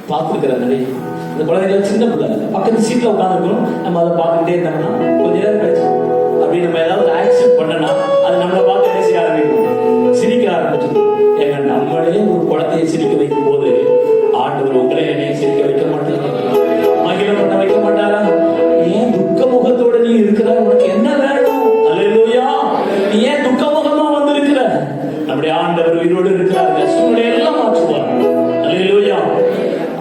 பார்த்துருக்கிற நிறைய இந்த குழந்தைகள் சின்ன பிள்ளை பக்கத்து சீட்ல உட்காந்துருக்கணும். நம்ம அதை பார்த்துக்கிட்டே இருந்தோம்னா கொஞ்ச நேரம் கழிச்சு அப்படி நம்ம ஏதாவது ஆக்செப்ட் பண்ணனா அது நம்மளை பார்த்து என்ன செய்ய ஆரம்பிக்கும்? சிரிக்க ஆரம்பிச்சிடும். ஏங்க நம்மளே ஒரு குழந்தையை சிரிக்க வைக்கும் போது ஆண்டவர் உங்களை என்னையும் சிரிக்க வைக்க மாட்டாரா? மகிழ பண்ண வைக்க மாட்டாரா? ஏன் துக்க முகத்தோட நீ இருக்கிற? உனக்கு என்ன வேணும்? அல்லேலூயா. நீ ஏன் துக்க முகமா வந்திருக்கிற? நம்முடைய ஆண்டவர் உயிரோடு இருக்கிறார்கள். சூழ்நிலை எல்லாம் மாற்றுவார். அல்லேலூயா.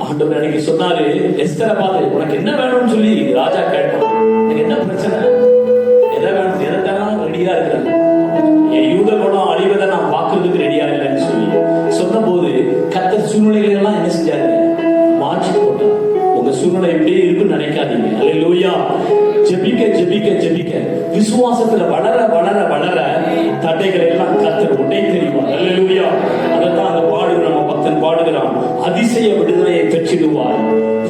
ஆண்டவர் அன்னைக்கு சொன்னாரு, எஸ்தரை பார்த்து உனக்கு என்ன வேணும்னு சொல்லி ராஜா கேட்டான். எனக்கு என்ன பிரச்சனை? எதை வேணும்? எதைத்தான் ரெடியா இருக்கிறாங்க. என் யூத குணம் அழிவதை நான் பார்க்கறதுக்கு ரெடியா இல்லைன்னு சொல்லி சொன்ன போது கர்த்தர் சூழ்நிலைகள் எல்லாம் என்ன செஞ்சாரு? மாற்றி போட்டார். உங்க சூழ்நிலை எப்படியே இருக்குன்னு நினைக்காதீங்க. அல்லேலூயா. ஜெபிக்க ஜெபிக்க ஜெபிக்க விசுவாசத்துல வளர வளர வளர தடைகளை எல்லாம் கர்த்தர் உடை தெரிவார். அல்லேலூயா. அதைத்தான் அந்த பாடுகிற நம்ம பக்தன் பாடுகிறான். அதிசய விடுதலையை பெற்றிடுவார்,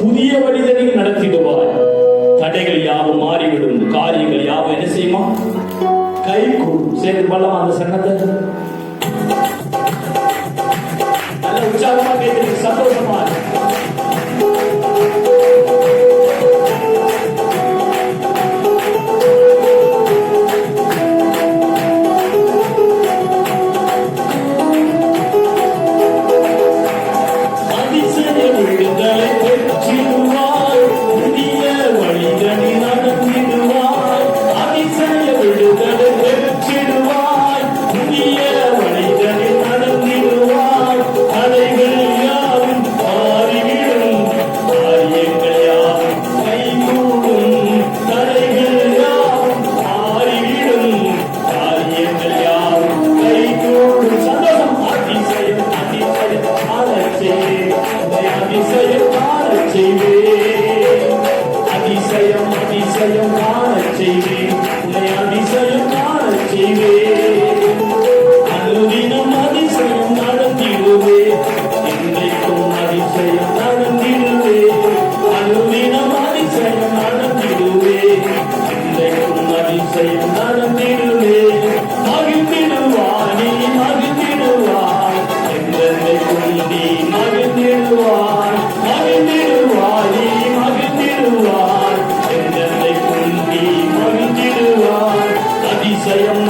புதிய வழிதலையும் நடத்திடுவார். தடைகள் யாவும் மாறிவிடும், காரியங்கள் யாவும் என்ன செய்யுமா? கை கூடும். சேர்ந்து பண்ணலாம் அந்த சன்னத்தை. நல்ல உற்சாகமா கேட்டு சந்தோஷமா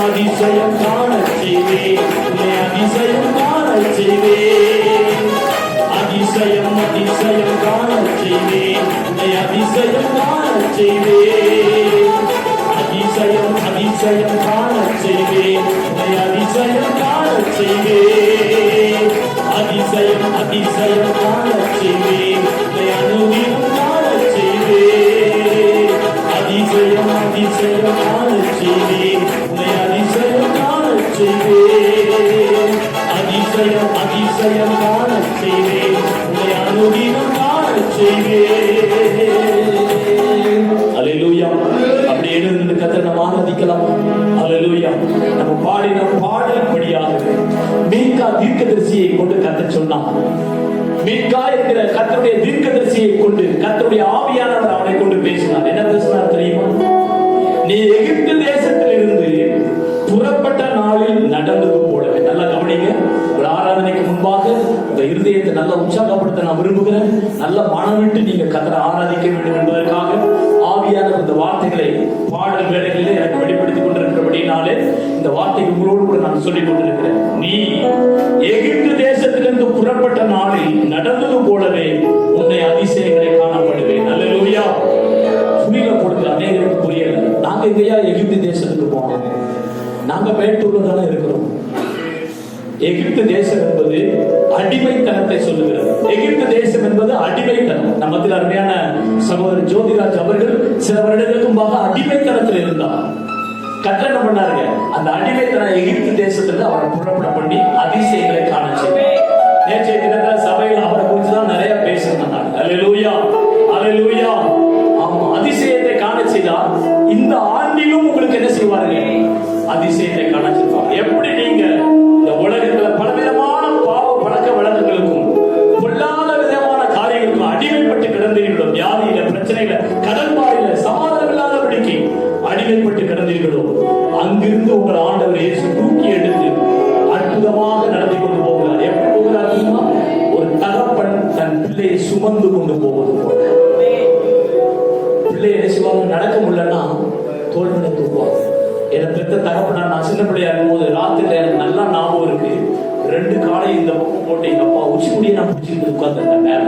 அதிசயம் காணச் செய்வேன், அதிசயம் காணச் செய்வேன், அதிசயம் அதிசயம் காணச் செய்வேன், அதிசயம் காணச் செய்வேன், அதிசயம் அதிசயம் காணச் செய்வேன், அதிசயம் காணச் செய்வேன், அதிசயம் அதிசயம் காணச் செய்வேன், அனுதினம் காணச் செய்வேன், அதிசயம் அதிசயம் காணச் செய்வேன், அதிசயம் காணச் செய்வேன், அதிசயம் அதிசயம் காணச் செய்வேன், அனுதினம் காணச் செய்வேன். அல்லேலூயா. அப்படி எழுந்து கர்த்தரை நாம் ஆராதிக்கலாம். அல்லேலூயா. நம்ம பாடின பாடல் படியாக மீகா தீர்க்கதரிசியை கொண்டு கர்த்தர் சொன்னான். மீகா என்கிற கர்த்தருடைய தீர்க்கதரிசியை கொண்டு கர்த்தருடைய ஆவியானவர் அவனை கொண்டு பேசினார். என்ன பேசினார் தெரியுமா? நீ எகிப்து தேசத்திலிருந்து புறப்பட்ட நாளில் நடந்தது போலவே. நல்லா கவனிங்க. ஒரு ஆராதனைக்கு முன்பாக இந்த இருதயத்தை நல்லா உற்சாகப்படுத்த நான் விரும்புகிறேன். நல்ல மனம் விட்டு நீங்க கர்த்தரை ஆராதிக்க வேண்டும் என்பதற்காக ஆவியான இந்த வார்த்தைகளை பாடல் வேளைகளிலே எனக்கு வெளிப்படுத்திக் கொண்டிருக்கிறபடினாலே இந்த வார்த்தை உங்களோடு கூட நான் சொல்லிக் கொண்டிருக்கிறேன். நீ எகிப்து தேசத்திலிருந்து புறப்பட்ட நாளில் நடந்தது போலவே உன்னை அதிசயங்களை காணப்படுவேன். அல்லேலூயா. புரியல போடுங்க, அநேகருக்கு புரியல. நாங்க எங்கேயா எகிப்து தேசத்துக்கு போனோம்? நாங்க மேட்டூர்ல தானே இருக்கிறோம். எகிப்து தேசம் என்பது அடிமைத்தனத்தை சொல்லுகிறது. எகிப்து தேசம் என்பது அடிமைத்தனம். நம்ம அருமையான சகோதரர் ஜோதிராஜ் அவர்கள் சில வருடங்களுக்கு முன்பாக அடிமைத்தனத்தில் இருந்தார். கர்த்தர் என்ன பண்ணாருங்க? அந்த அடிமைத்தன எகிப்து தேசத்துல அவரை புறப்பட பண்ணி அதிசயங்களை காண செய்தார். நேற்றைய தினத்தில் சபையில் அவரை குறித்துதான் நிறைய பேசினாங்க. அல்லேலூயா, அல்லேலூயா. ஆமா, அதிசயத்தை காண செய்தார். இந்த ஆண்டிலும் உங்களுக்கு என்ன செய்வார்கள்? அதிசயத்தை காண செய்வார். எப்படி நீங்க இந்த உலகத்துல பலவிதமான பாவ பழக்க வழக்கங்களுக்கும் பொல்லாத விதமான காரியங்களுக்கும் அடிமைப்பட்டு கிடந்தீர்களோ, வியாதியில, பிரச்சனையில, கடன்பாடில, சமாதானம் இல்லாதபடிக்கு அடிமைப்பட்டு கிடந்தீர்களோ, அங்கிருந்து உங்கள் ஆண்டவர் இயேசு தூக்கி எடுத்து அற்புதமாக நடத்தி கொண்டு போகிறார். எப்படி போகிறார்? ஒரு பிள்ளையை சுமந்து கொண்டு போவது போல. பிள்ளை என்ன செய்வாங்க, நடக்க முடியலன்னா தோல்வியை தூக்குவாங்க. என்னை பெற்ற தகப்பனா நான் சின்ன பிள்ளையா இருக்கும்போது ராத்திரில எனக்கு நல்லா ஞாபகம் இருக்கு. 2 காலை இந்த பக்கம் போட்டு எங்க அப்பா உச்சி முடியை நான் பிடிச்சிட்டு உட்கார்ந்துட்டேன் மேல.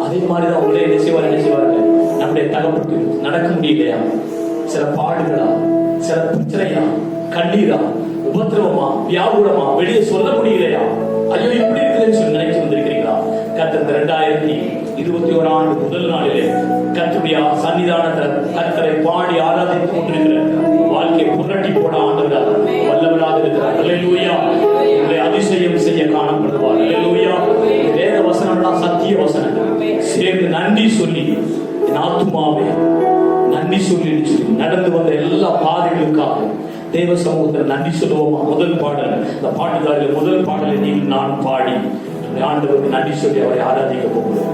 அதே மாதிரிதான் அவங்களே என்ன செய்வாங்க, நம்முடைய தகப்பனுக்கு நடக்க முடியலையா, சில பாடுகளா, சில பிரச்சனையா, கண்ணீரா, உபத்திரவமா, வியாகுலமா, வெளியே சொல்ல முடியலையா, ஐயோ இப்படி இருக்குதுன்னு சொல்லி நினைச்சு வந்திருக்கிறீங்களா? கர்த்தர் 2021 ஆண்டு முதல் நாளிலே கர்த்தருடைய சன்னிதானத்தை கர்த்தரை பாடி ஆராதித்துக் கொண்டிருக்கிற வாழ்க்கையை புரட்டி போட ஆண்டவராக வல்லவராக இருக்கிறார். அல்லேலூயா. உங்களை அதிசயம் செய்ய காணப்படுவார். அல்லேலூயா. வேத வசனம்லாம் சத்திய வசனங்கள். சேர்ந்து நன்றி சொல்லி என் ஆத்துமாவே நன்றி சொல்லி நடந்து வந்த எல்லா பாதைகளுக்காக தேவ சமூகத்தில் நன்றி சொல்லுவோமா? முதல் பாடல், இந்த பாட்டுக்காரில் முதல் பாடலை நீங்கள் நான் பாடி ஆண்டவருக்கு நன்றி சொல்லி அவரை ஆராதிக்க போகிறோம்.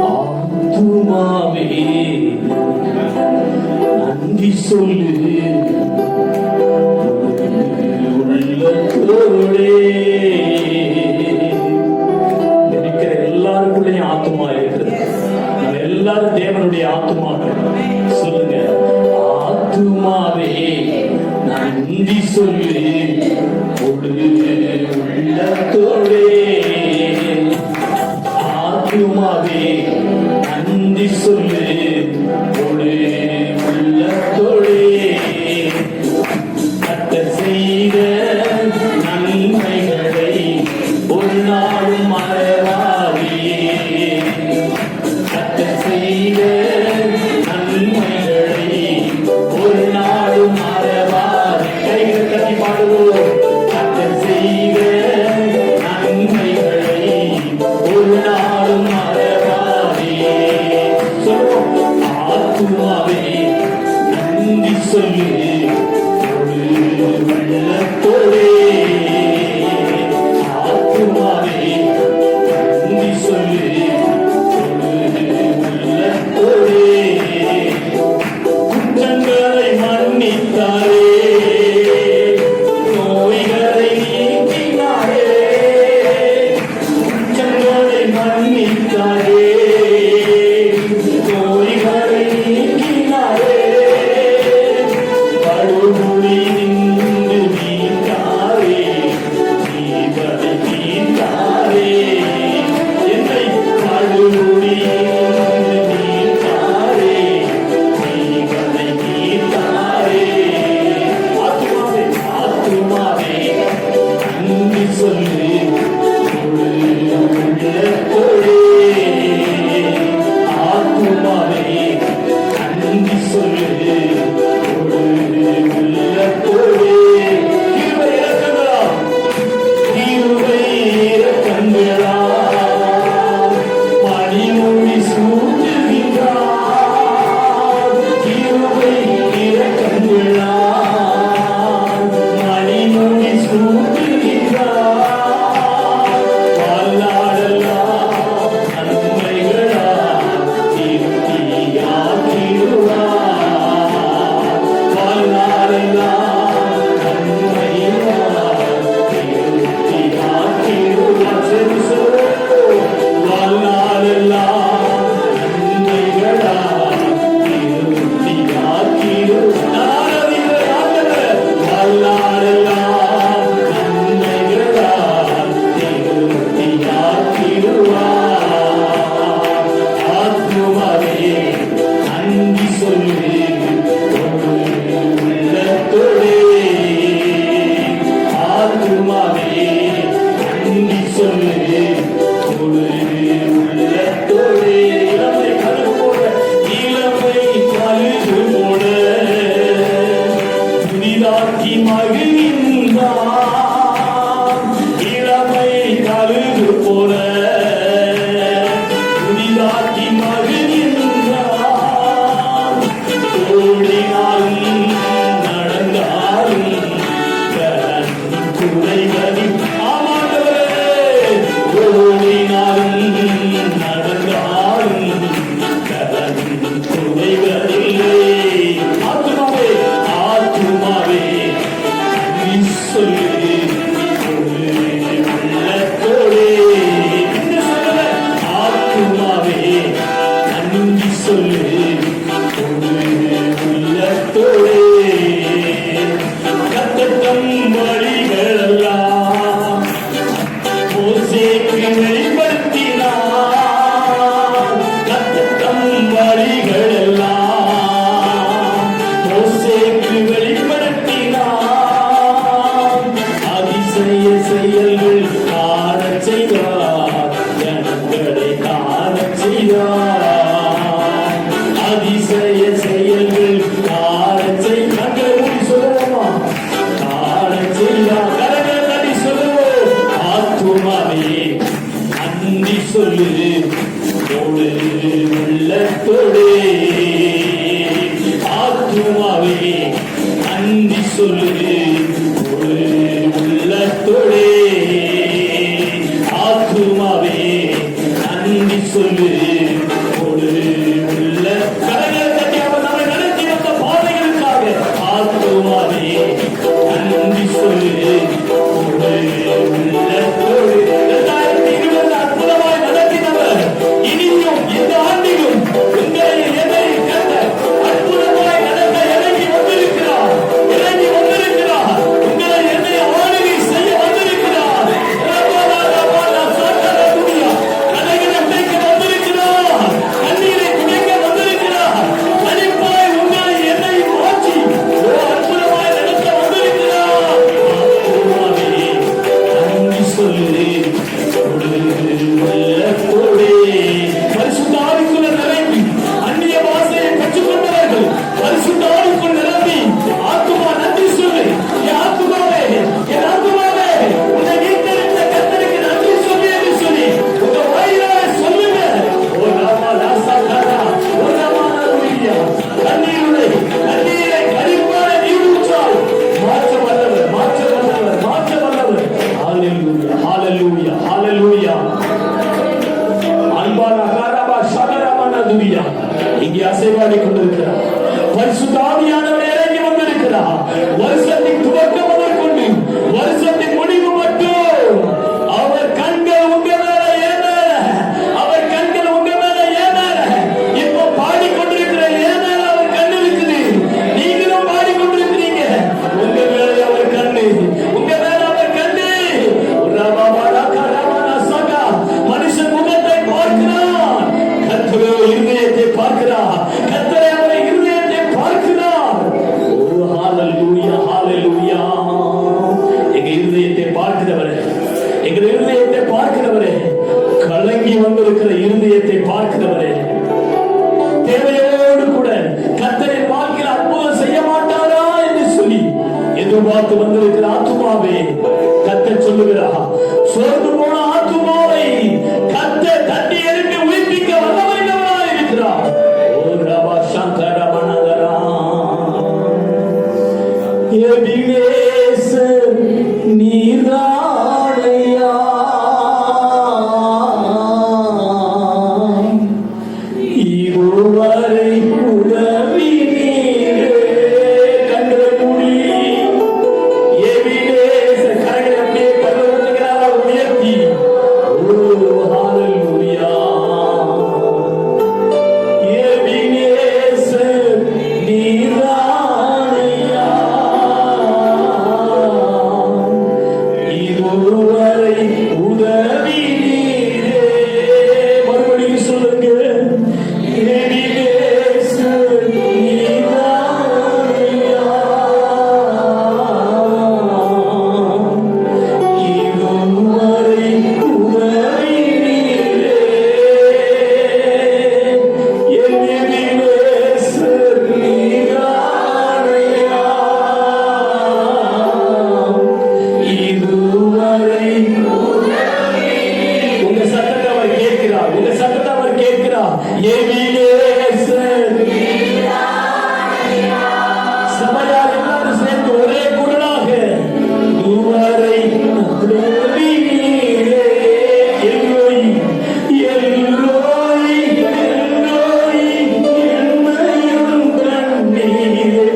ஆத்துமாவே நன்றி சொல்லு உள்ளத்தோடே. இருக்கிற எல்லாருக்குள்ளேயும் ஆத்துமா இருக்கிறது. நம்ம எல்லாரும் தேவனுடைய ஆத்துமாக்கள். சொல்லுங்க, ஆத்துமாவே நன்றி சொல்லு உள்ளத்தோடே. ஆத்துமாவே நன்றி சொல்லு உள்ளத்தோடே. கட்ட செய்த நன்மைகளை ஒரு நாளும் மறவாதே. கட்ட செய்த நன்மைகளை ஒரு நாளும் மறவாதே. கைகள் தட்டி பாடுவோம். கட்ட செய்த நன்மைகளை ஒரு நாளும் மறவாதே. சொல்லுவோம், ஆத்துமாவே நன்றி சொல்லு உள்ளத்தோடே. ஆத்துமாவே நன்றி சொல்லு உள்ளத்தோடே. குற்றங்களை மன்னித்தாரே, நோய்களை நீக்கினாரே. குற்றங்களை மன்னித்தாரே, நோய்களை நீக்கினாரே. படுகொலை நின்று நீத்தாரே, நீதலை நீத்தாரே. என்னை படுகொலை நின்று நீத்தாரே, நீதலை நீத்தாரே. ஆத்துமாவே ஆத்துமாவே நன்றி சொல்லு உள்ளத்தோடே. ஆத்துமாவே நன்றி சொல்லு உள்ளத்தோடே. கிருபை இரக்கங்களா, கிருபை இரக்கங்களா, மணிமொழி சூட்டுகின்றார். கிருபை இரக்கங்களா, மணிமொழி சூட்டுகின்றார். வாழாடலாம் நன்மைகளா திருப்தியாக்கிடுவார். வாழாடலாம் நன்மைகளா திருப்தியாக்கிடுவார். சரி சொல்லுவோம். வாழாடலாம் நன்மைகளா திருப்தியாக்கிடுவார். வாழாடலாம் நன்மைகளா திருப்தியாக்கிடுவார். ஆத்துமாவே நன்றி சொல்லு உள்ளத்தோடே. ஆத்துமாவே நன்றி சொல்லு உள்ளத்தோடே. இளமை கழுகு போல, இளமை கழுகு போல புதிதாக்கி மகிழ்ந்தார். இளமை கழுகு போல புதிதாக்கி மகிழ்ந்தார். ஓடினாலும் நடந்தாலும் கரண் குறைவதில். ஆமாண்டவரே, ஓடினாலும் நடந்தாலும் கரண் குறைவதில்லை. ஆத்துமாவே ஆத்துமாவே சொல்லு ஒரு உள்ளத்தோடே. ஆத்துமாவே நன்றி சொல்லு ஒரு உள்ளத்தோடே. ஆத்துமாவே நன்றி சொல்லு ஒரு உள்ள கலைஞர் தட்டி அவர் நம்மை நடத்தி வந்த பாதைகளுக்காக. ஆத்துமாவே நன்றி சொல்லு ஒரு உள்ளத்தோடு. 2020 அற்புதமாய் நடத்தினவர் இனியும் இந்த ஆண்டிலும் உங்களை எதை கண்ட அற்புதமாய் நடத்த இறங்கி வந்திருக்கிறார். இறங்கி வந்திருக்கிறார். உங்களை என்னை ஆளுகை செய்ய வந்திருக்கிறார். கலைகளை உடைக்க வந்திருக்கிறார். கண்ணீரை துடைக்க வந்திருக்கிறார். கழிப்பாய் உங்களை என்னை மாற்றி அற்புதமாய் நடத்த வந்திருக்கிறார். நன்றி சொல்லு பரிசுத்த ஆவிக்குள்ள நிரம்பி அந்நிய பாஷையை கற்றுக்கொண்டவர்கள் பரிசுத்த ஆவிக்குள் நிரம்பி ஆத்துமா நன்றி சொல்லு. என் ஆத்துமாவே, என் ஆத்துமாவே உன்னை மீட்டெடுத்த கர்த்தருக்கு நன்றி சொல்லு என்று சொல்லி உங்க வாயிலாக சொல்லுங்க. ஓ ராமா ராசா காரா, ஓ ராமா நருவியா. கண்ணீரை கழிப்பான நீர் ஊற்றால் மாற்ற வல்லவர், மாற்ற வல்லவர், மாற்ற வல்லவர். ஹalleluya, ஹalleluya, ஹalleluya. அன்பான காரபா சகரமனதுரியா இங்கே அசைவாடி கொண்டிருக்கிறார். பரிசுத்த ஆவியானவர் இறங்கி வந்திருக்கிறார். வருஷத்தின் துவக்கம் முதற்கொண்டு வருஷத்தின் முடிவு மட்டும் அவர் கண்கள் உங்க மேல ஏன் மேல, அவர் கண்கள் உங்க மேல ஏன் மேல. இப்போ பாடிக்கொண்டிருக்கிற ஏன் மேல அவர் கண் இருக்குது. நீங்களும் பாடிக்கொண்டிருக்கிறீங்க. உங்க மேல அவர் கண்ணு, உங்க மேல அவர் கண்ணு. மனுஷன் முகத்தை பார்க்கிறான், கர்த்தரோ இருதயத்தை பார்க்கிறார். கர்த்தரே அவரை இருதயத்தை பார்க்கிறார். ஓ ஹalleluya, ஹalleluya. எங்க இருதயத்தை பார்க்கிறவரே, எங்க இருதயத்தை பார்க்கிறவரே, கலங்கி வந்திருக்கிற இருதயத்தை பார்க்கிறவரே, தேவையோடு கூட கர்த்தரை பார்க்கிற அற்புதம் செய்ய மாட்டாரா என்று சொல்லி எதிர்பார்த்து வந்திருக்கிற ஆத்துமாவே கர்த்தர் சொல்லுகிறார். சோர்ந்து போன ஆத்துமாவை கர்த்தர் தட்டி எழுப்பி உயிர்ப்பிக்க வல்லவராய் இருக்கிறார். ஓ ரபா சங்கர மனகரா எபினேசர் நீராடையா. இதுவரை உதவி நீரே. கண்களை மூடி எபினேசர் கரங்களை அப்படியே பரவத்துகிறார் உயர்த்தி. ஓ ஹalleluya. எபினேசர் நீராடையா. இதுவரை உதவி நீரே. மறுபடியும் சொல்லுங்க. எபினேசர் நீராடையா. இதுவரை உதவி நீரே. எபினேசர் நீராடையா. இதுவரை உங்க சத்தத்தை அவர் கேட்கிறார். உங்க சத்தத்தை அவர் கேட்கிறார். எபினேசர் சபையார் எல்லாரும் சேர்ந்து ஒரே குரலாக இதுவரை உதவி நீரே. எல்லோய், எல்லோய், எல்லோய், என்னையும் கண்டீரே.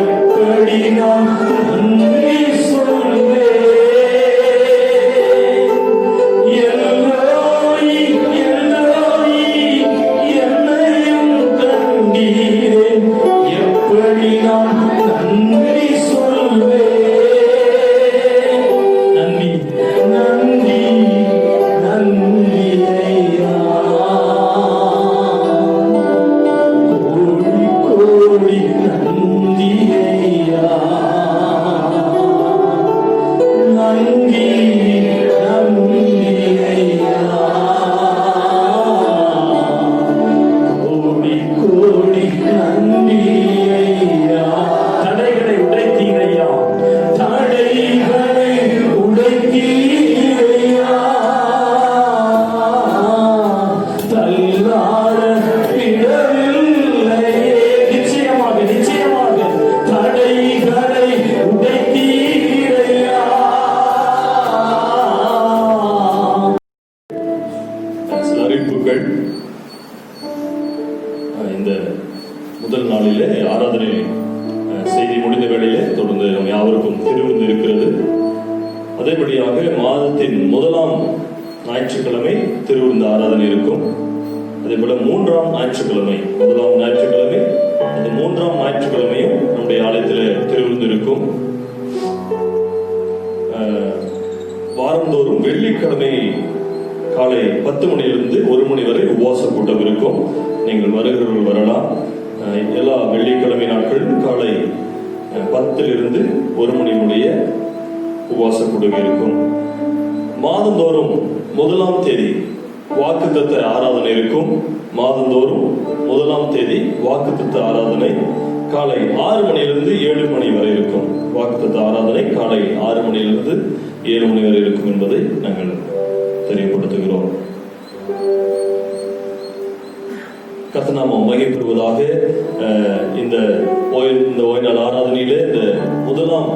எப்படி நான் நன்றி சொல்வேன். எல்லோய், எல்லோய், என்னையும் கண்டீரே. எப்படி நான் நன்றி சொல்வேன். நன்றி, நன்றி, நன்றி ஐயா. கோடி கோடி நன்றி ஐயா. முதலாம் ஞாயிற்றுக்கிழமை திருவிருந்து ஆராதனை இருக்கும். அதே போல மூன்றாம் ஞாயிற்றுக்கிழமை, முதலாம் ஞாயிற்றுக்கிழமை, அது மூன்றாம் ஞாயிற்றுக்கிழமையும் நம்முடைய ஆலயத்தில் திருவிருந்து இருக்கும். வாரந்தோறும் வெள்ளிக்கிழமை காலை 10 மணியிலிருந்து 1 மணி வரை உபவாச கூட்டம் இருக்கும். நீங்கள் வருகிறவர்கள் வரலாம். எல்லா வெள்ளிக்கிழமை நாட்களும் காலை 10 to 1 மணியுடைய உபவாச கூட்டம் இருக்கும். மாதந்தோறும் 1ஆம் தேதி வாக்குத்தத்த ஆராதனை இருக்கும். மாதந்தோறும் 1ஆம் தேதி வாக்குத்தத்த ஆராதனை காலை 6 மணியிலிருந்து 7 மணி வரை இருக்கும். வாக்குத்தத்த ஆராதனை காலை 6 மணியிலிருந்து 7 மணி வரை இருக்கும் என்பதை நாங்கள் தெரியப்படுத்துகிறோம். கர்த்தநாமம் மகிமைப்படுவதாக. இந்த ஓய்வு நாள் ஆராதனையிலே இந்த முதலாம்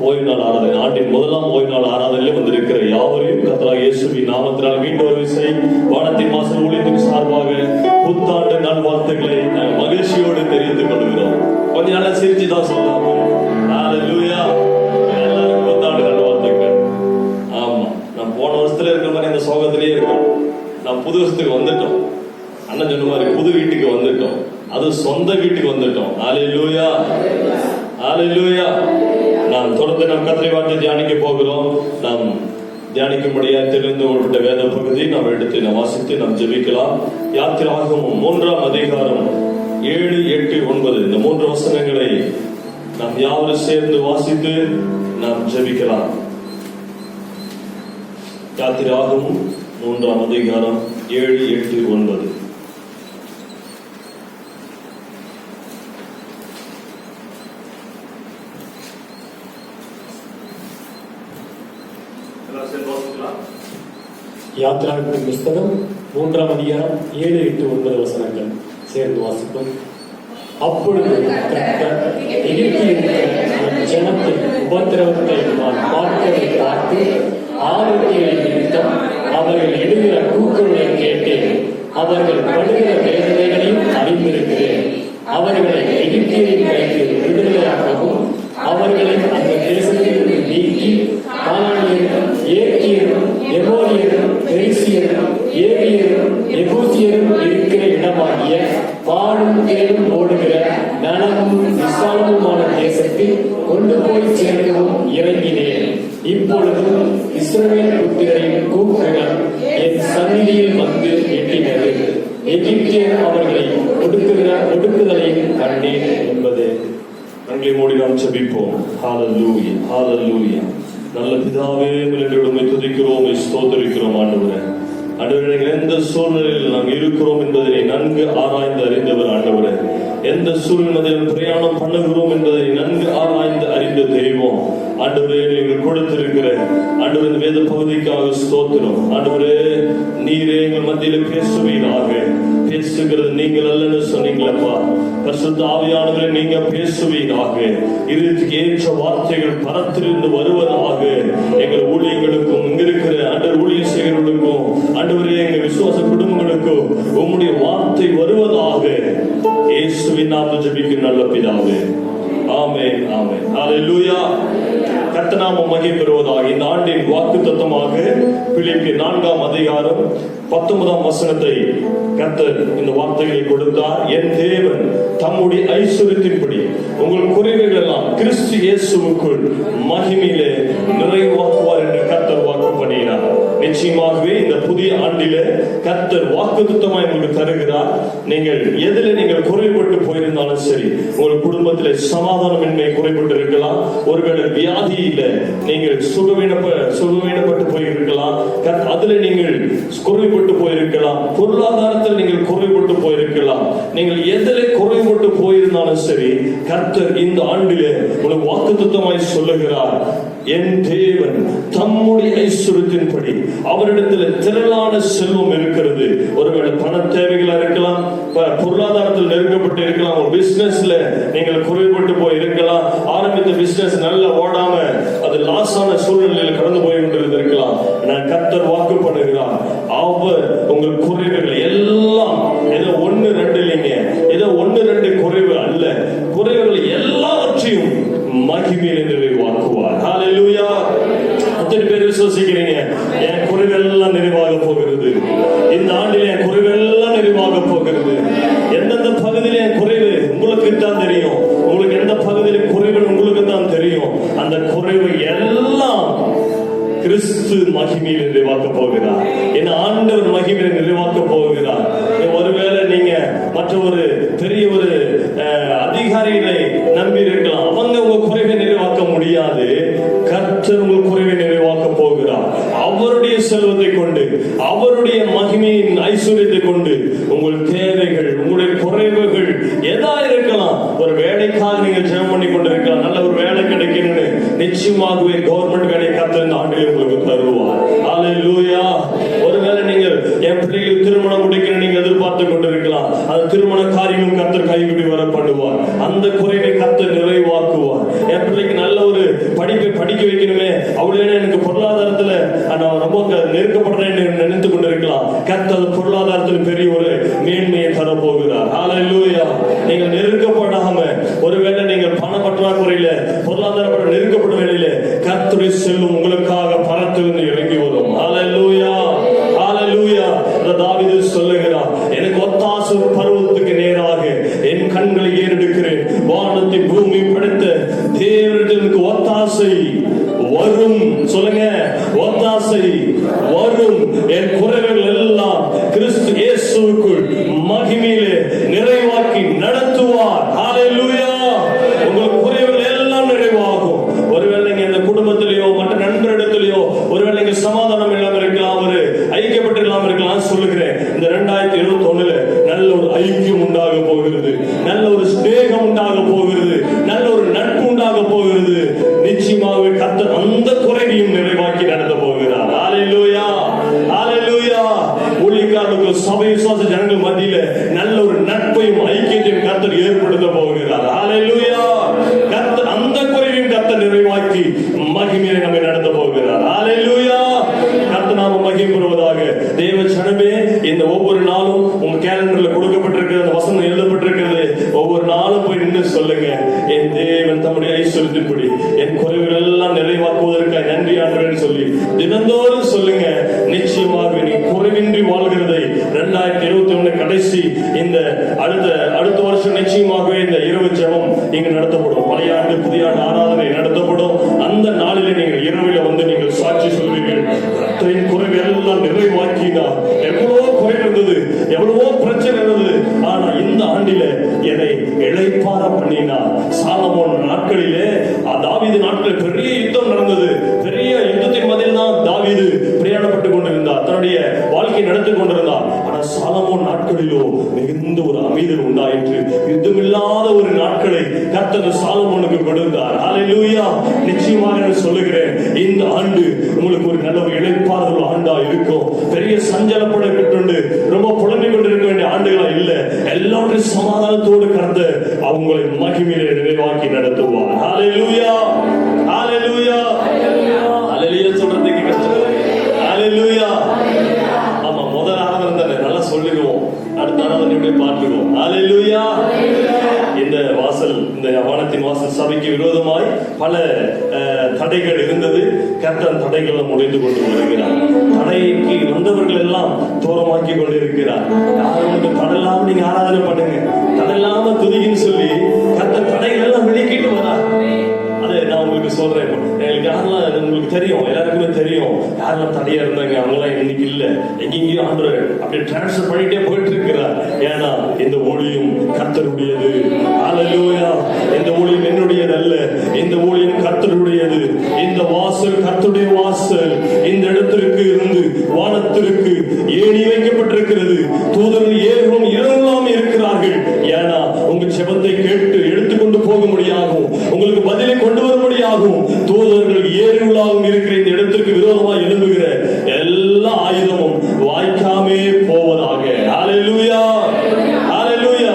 ஓய்வு நாள் ஆராதனை, ஆண்டின் முதலாம் ஓய்வு நாள் ஆராதனையிலே வந்திருக்கிற யாவரையும் கர்த்தராகிய இயேசுவின் நாமத்தினால் மீண்டும் ஒரு விசை வானத்தின் வாசல் ஊழியத்தின் சார்பாக புத்தாண்டு நல்வாழ்த்துக்களை நாங்கள் மகிழ்ச்சியோடு தெரிவித்துக் கொள்கிறோம். கொஞ்ச நாள சிரிச்சுதான் சொல்லலாம். ஹல்லேலூயா. எல்லாரும் புத்தாண்டு நல்வாழ்த்துக்கள். ஆமா, நான் போன வருஷத்துல இருக்கிற மாதிரி இந்த சோகத்திலேயே இருக்கோம். நான் புது வருஷத்துக்கு வந்துட்டோம். அண்ணன் சொன்ன மாதிரி புது வீட்டுக்கு வந்துட்டோம். அது சொந்த வீட்டுக்கு வந்துட்டோம். ஹல்லேலூயா, ஹல்லேலூயா. நாம் தொடர்ந்து நம் கர்த்தருடைய வார்த்தை தியானிக்க போகிறோம். நாம் தியானிக்கும்படியா தெரிந்து கொள்ளப்பட்ட வேத பகுதி நாம் எடுத்து நாம் வாசித்து நாம் ஜெபிக்கலாம். யாத்திராகமம் 3ஆம் அதிகாரம் 7, 8, 9 இந்த 3 வசனங்களை நாம் யாவரும் சேர்ந்து வாசித்து நாம் ஜெபிக்கலாம். யாத்திராகமம் 3ஆம் அதிகாரம் 7, 8, 9. யாத்திராகமத்தின் புஸ்தகம் 3ஆம் அதிகாரம் 7, 8, 9 வசனங்கள் சேர்ந்து வாசிப்போம். அப்பொழுது கர்த்தர் எகிப்தில் இருக்கிற ஜனத்தின் உபத்திரவத்தை நான் பார்க்கவே பார்த்து ஆரோக்கியம் நிமித்தம் அவர்கள் எழுகிற கூக்குரலை கேட்டேன். அவர்கள் படுகிற வேதனைகளையும் அறிந்திருக்கிறேன். அவர்களை எகிப்தியரின் கைக்கு விடுதலையாக்கவும் அவர்களை அந்த தேசத்திலிருந்து நீக்கி கானானியரும் ஏத்தியரும் எமோரியரும் பெரிசியரும் ஏவியரும் எபூசியரும் இருக்கிற இடமாகிய பாலும் தேனும் ஓடுகிற நலமும் விசாலமுமான தேசத்தில் கொண்டு போய் சேர்க்கவும் இறங்கினேன். இப்பொழுதும் இஸ்ரவேல் புத்திரரின் கூக்குகள் என் சந்நிதியில் வந்து எட்டினது. எகிப்தியர் அவர்களை ஒடுக்குதலையும் கண்டேன் என்பது. நன்றி மூடி நாம் ஜெபிப்போம். ஹல்லேலூயா, ஹல்லேலூயா. நல்ல பிதாவே, உம்மை துதிக்கிறோம், ஸ்தோத்திரிக்கிறோம். ஆண்டவரே, ஆண்டவரே, எந்த சூழ்நிலையில் நாம் இருக்கிறோம் என்பதை நன்கு ஆராய்ந்து அறிந்தவர். ஆண்டவரே, எந்த சூழ்நிலையில் பிரயாணம் பண்ணுகிறோம் என்பதை நன்கு ஆராய்ந்து அறிந்த தெய்வம். ஆண்டவரே, நீங்கள் கொடுத்திருக்கிற ஆண்டவரே இந்த வேத பகுதிக்காக ஸ்தோத்திரம். ஆண்டவரே, நீரே எங்கள் மத்தியில் பேசுவீராக. பேசுகிறது நீங்கள் அல்லன்னு சொன்னீங்களப்பா. பரிசுத்த ஆவியானவரே, நீங்க பேசுவீராக. இதற்கு ஏற்ற வார்த்தைகள் பரத்திலிருந்து வருவதாக. எங்கள் ஊழியர்களுக்கும் இங்க இருக்கிற ஆண்டவர் ஊழியர் செய்கிறவர்களுக்கும் ஆண்டவரே எங்கள் விசுவாச குடும்பங்களுக்கும் உம்முடைய வார்த்தை வருவதாக. இயேசுவின் நாமத்தில் ஜெபிக்கிறேன் நல்ல பிதாவே. ஆமென், ஆமென். ஹல்லேலூயா. கர்த்தநாமம் மகிமைப்படுவதாக. இந்த ஆண்டின் வாக்குத்தத்தமாக பிலிப்பியர் 4ஆம் அதிகாரம் 19ஆம் வசனத்தை கர்த்தர் இந்த வார்த்தைகளை கொடுத்தார். என் தேவன் தம்முடைய ஐஸ்வரியத்தின்படி உங்கள் குறைவுகள் எல்லாம் கிறிஸ்து இயேசுவுக்குள் மகிமையிலே நிறைவாக்குவார் என்று கர்த்தர் வாக்கு பண்ணினார். நிச்சயமாகவே இந்த புதிய ஆண்டிலே கர்த்தர் வாக்குத்தத்தமாய் உங்களுக்கு தருகிறார். நீங்கள் எதிலே நீங்கள் குறைபட்டு போயிருந்தாலும் சரி, உங்கள் குடும்பத்திலே சமாதானமின்மை குறைபட்டு இருக்கலாம். ஒருவேளை வியாதியில நீங்கள் சுகவீனப்பட்டு போயிருக்கலாம். அதுல நீங்கள் குறைபட்டு போயிருக்கலாம். பொருளாதாரத்தில் நீங்கள் குறைபட்டு போயிருக்கலாம். நீங்கள் எதிலே குறைபட்டு போயிருந்தாலும் சரி, கர்த்தர் இந்த ஆண்டிலே உங்களுக்கு வாக்குத்தத்தமாய் சொல்லுகிறார். என் தேவன் தம்முடைய ஐஸ்வரியத்தின்படி அவரிடத்தில் திரளான செல்வம் இருக்கிறது. ஒருவேளை பண தேவைகளா இருக்கலாம், பொருளாதாரத்தில் நெருக்கப்பட்டு இருக்கலாம், ஒரு பிசினஸ்ல நீங்கள் குறைபட்டு போய் இருக்கலாம். ஆரம்பித்த பிசினஸ் நல்ல ஓடாம அது லாஸான சூழ்நிலையில் கடந்து போய் கொண்டிருந்திருக்கலாம். நான் கர்த்தர் வாக்கு பண்ணுகிறார், அவர் உங்கள் குறைவுகள் எல்லாம் ஏதோ 1-2 இல்லைங்க, ஏதோ 1-2 குறைவு அல்ல, குறைவுகள் எல்லாவற்றையும் மகிமையிலே நிறைவாக்குவார். ஹல்லேலூயா. அத்தனை பேர் பேர் விசுவாசிக்கிறீங்க? என் குறைவெல்லாம் நிறைவாக போகிறது. இந்த ஆண்டில் என் குறைவெல்லாம் நிறைவாக போகிறது. எந்தெந்த பகுதியில் என் குறைவு உங்களுக்கு தான் தெரியும். உங்களுக்கு எந்த பகுதியில் குறைவு உங்களுக்கு தான் தெரியும். அந்த குறைவு எல்லாம் கிறிஸ்து மகிமையில் நிறைவாக்க போகிறார். என் ஆண்டவர் மகிமையை நிறைவாக்க போகிறார். ஒருவேளை நீங்க மற்ற ஒரு பெரிய ஒரு அதிகாரிகளை நம்பி இருக்கலாம். அவங்க உங்க குறைவை நிறைவாக்க முடியாது. கர்த்தர் உங்கள் குறைவை நிறைவாக்க போகிறார். அவருடைய செல்வத்தை கொண்டு, அவருடைய மகிமையின் ஐஸ்வர்யத்தை கொண்டு உங்கள் தேவைகள், உங்களுடைய குறைவுகள் எதா இருக்கலாம். ஒரு வேலைக்காக நீங்க ஜெபம் பண்ணி கொண்டிருக்கலாம். நல்ல ஒரு வேலை கிடைக்கணும்னு நிச்சயமாகவே கவர்மெண்ட் வேலையை கர்த்தர் இந்த ஆண்டில் உங்களுக்கு தருவார். அல்லேலூயா. ஒருவேளை நீங்கள் என் பிள்ளைகளுக்கு திருமணம் முடிக்கணும் நீங்க எதிர்பார்த்து கொண்டிருக்கலாம். அந்த திருமண காரியங்களும் கர்த்தர் கைவிடி வர பண்ணுவார். அந்த குறைவை கர்த்தர் நிறைவாக்குவார். என் பிள்ளைக்கு நல்ல ஒரு படிப்பை படிக்க வைக்கணுமே, அவ்வளவு எனக்கு பொருளாதாரத்துல நான் ரொம்ப நெருக்கப்படுறேன்னு நினைத்து கொண்டிருக்கலாம். கர்த்தர் பொருளாதாரத்தில் பெரிய ஒரு மேன்மையை தர போகிறார். அல்லேலூயா. நீங்கள் நெருக்கப்படாம, ஒருவேளை நீங்கள் பண பற்றாக்குறையில பொருளாதார நெருக்கப்பட்ட வேளையில கர்த்தருடைய செல்வம் உங்களுக்காக பரத்திலிருந்து இறங்கி வரும். அல்லேலூயா. அல்லேலூயா. தாவீது சொல்லுகிறார், எனக்கு ஒத்தாசை பருவத்துக்கு நேராக என் கண்களை ஏறெடுக்கிறேன். வானத்தை பூமி படைத்த தேவனுக்கு ஒத்தாசை வரும். சொல்லுங்க, ஒத்தாசை வரும். என் குறைகள் எல்லாம் கிறிஸ்து இயேசுவுக்குள் மகிமையிலே நிறைவாக்கி நடத்துவார். அல்லேலூயா. உங்களுக்கு குறைகள் எல்லாம் நிறைவாகும். ஒருவேளை நீங்க இந்த குடும்பத்திலேயோ மற்ற நண்பரிடத்திலேயோ ஒருவேளை நீங்க சமாதானம் இல்லாம இருக்கலாம், ஒரு ஐக்கியப்பட்டு இல்லாம இருக்கலாம். சொல்லுகிறேன், இந்த 2021 நல்ல ஒரு ஐக்கியம் உண்டாக போகிறது. நல்ல ஒரு ஸ்நேகம் உண்டாக போகிறது. நல்ல ஒரு நட்பு உண்டாக போகிறது. நிச்சயமாக கர்த்தர் அந்த குறைவையும் நிறைவாக்கி நடத்த போகிறார். அல்லேலூயா. அல்லேலூயா. ஊழியக்காரர்கள், சபை விசுவாச ஜனங்கள் மத்தியில நல்ல ஒரு நட்பையும் ஐக்கியத்தையும் கர்த்தர் ஏற்படுத்த போகிறார். அல்லேலூயா. கர்த்தர் அந்த குறைவையும் கர்த்தர் நிறைவாக்கி மகிமையை நம்மை நடத்த போகிறார். அல்லேலூயா. கர்த்தர் நாம மகிமை பெறுவதாக. தேவ ஜனமே, இந்த ஒவ்வொரு நாளும் உங்க கேலண்டர்ல கொடுக்கப்பட்டிருக்கிறது, அந்த வசனம் எழுதப்பட்டிருக்கிறது. ஒவ்வொரு நாளும் போய் நின்று சொல்லுங்க, என் தேவன் தம்முடைய ஐஸ்வர்யத்தின்படி என் குறைவுகள் எல்லாம் நிறைவாக்குவதற்காக நன்றி ஆண்டவரே சொல்லி தினந்தோறும் சொல்லுங்க. நிச்சயமாக நீ குறைவின்றி வாழ்கிறதை 2021 கடைசி இந்த அடுத்த வருஷம் நிச்சயமாகவே இந்த இரவு ஜெபம் இங்கு நடத்தப்படும். பழைய ஆண்டு புதிய ஆண்டு ஆராதனை நடத்தப்படும். அந்த நாளிலே நீங்கள் இரவில வந்து நீங்கள் சாட்சி சொல்வீர்கள். கர்த்தரின் குறைவு எல்லாம் நிறைவாக்கினார். எவ்வளவோ குறை இருந்தது, எவ்வளவோ பிரச்சனை இருந்தது, ஆனா இந்த ஆண்டில என்னை இளைப்பாற பண்ணினார். சாலமோன் நாட்களிலே, தாவீது நாட்களில் பெரிய யுத்தம் நடந்தது. பெரிய யுத்தத்தின் மத்தியில் தான் தாவீது பிரயாணப்பட்டுக் கொண்டிருந்தார், தன்னுடைய வாழ்க்கை நடத்தி கொண்டிருந்தார். ஆனா சாலமோன் நாட்களிலோ மிகுந்த ஒரு அமைதி உண்டாயிற்று. யுத்தமில்லாத ஒரு நாட்களை கர்த்தர் சாலமோனுக்கு கொடுத்தார். அல்லேலூயா. நிச்சயமாக நான் சொல்லுகிறேன், இந்த ஆண்டு உங்களுக்கு ஒரு நல்ல ஒரு இளைப்பாறுதல் ஆண்டா இருக்கும். பெரிய சஞ்சலப்பட்டு ரொம்ப புலம்பிக் கொண்டிருக்க வேண்டிய ஆண்டுகளா இல்ல. எல்லாரும் சமாதானத்தோடு கர்த்த அவங்களை மகிமையிலே நிறைவாக்கி நடத்துவார். அல்லேலூயா. அல்லேலூயா. அல்லேலூயா சொல்றதுக்கு கஷ்டம். அல்லேலூயா. ஆமா, முதல் ஆராதனை தானே, நல்லா சொல்லிடுவோம். அடுத்த ஆராதனை பார்த்துக்குவோம். அல்லேலூயா. இந்த வாசல், இந்த வானத்தின் வாசல் சபைக்கு விரோதமாய் பல தடைகள் இருந்தது. கர்த்தர் தடைகள் முடிந்து கொண்டு வருகிறார். தடைக்கு வந்தவர்கள் எல்லாம் தூரமாக்கி கொண்டிருக்கிறார். யாரும் தடையில்லாம நீங்க ஆராதனை பண்ணுங்க, தடையில்லாம துதிக்குன்னு சொல்லி கர்த்தர் தடைகள் எல்லாம் விலக்கிட்டு வரார். அதை நான் உங்களுக்கு சொல்றேன். யாரெல்லாம் உங்களுக்கு தெரியும், எல்லாருக்குமே தெரியும் யாரெல்லாம் தடையா இருந்தாங்க. அவங்களாம் இன்னைக்கு இல்ல, எங்கெங்கயோ ஆண்டவர் அப்படியே டிரான்ஸ்ஃபர் பண்ணிட்டே போயிட்டு இருக்கிறார். ஏன்னா இந்த ஊழியம் கர்த்தருடையது. அல்லேலூயா. இந்த ஊழியம் என்னுடையது அல்ல, இந்த ஊழியம் கர்த்தருடையது. இந்த வாசல் கர்த்தருடைய வாசல். இந்த இடத்திற்கு இருந்து வானத்திற்கு ஏணி வைக்கப்பட்டிருக்கிறது. தூதர்கள் ஏறும் இரவெல்லாம் இருக்கிறார்கள். ஏன்னா உங்க செபத்தை கேட்டு எடுத்துக்கொண்டு போக முடியாகும், உங்களுக்கு பதிலை கொண்டு வர முடியாகும். தூதர்கள் ஏறுகளாகவும் இருக்கிற இந்த இடத்திற்கு விரோதமாக எழும்புகிற எல்லா ஆயுதமும் வாய்க்காமே போவதாக. அல்லேலூயா. அல்லேலூயா.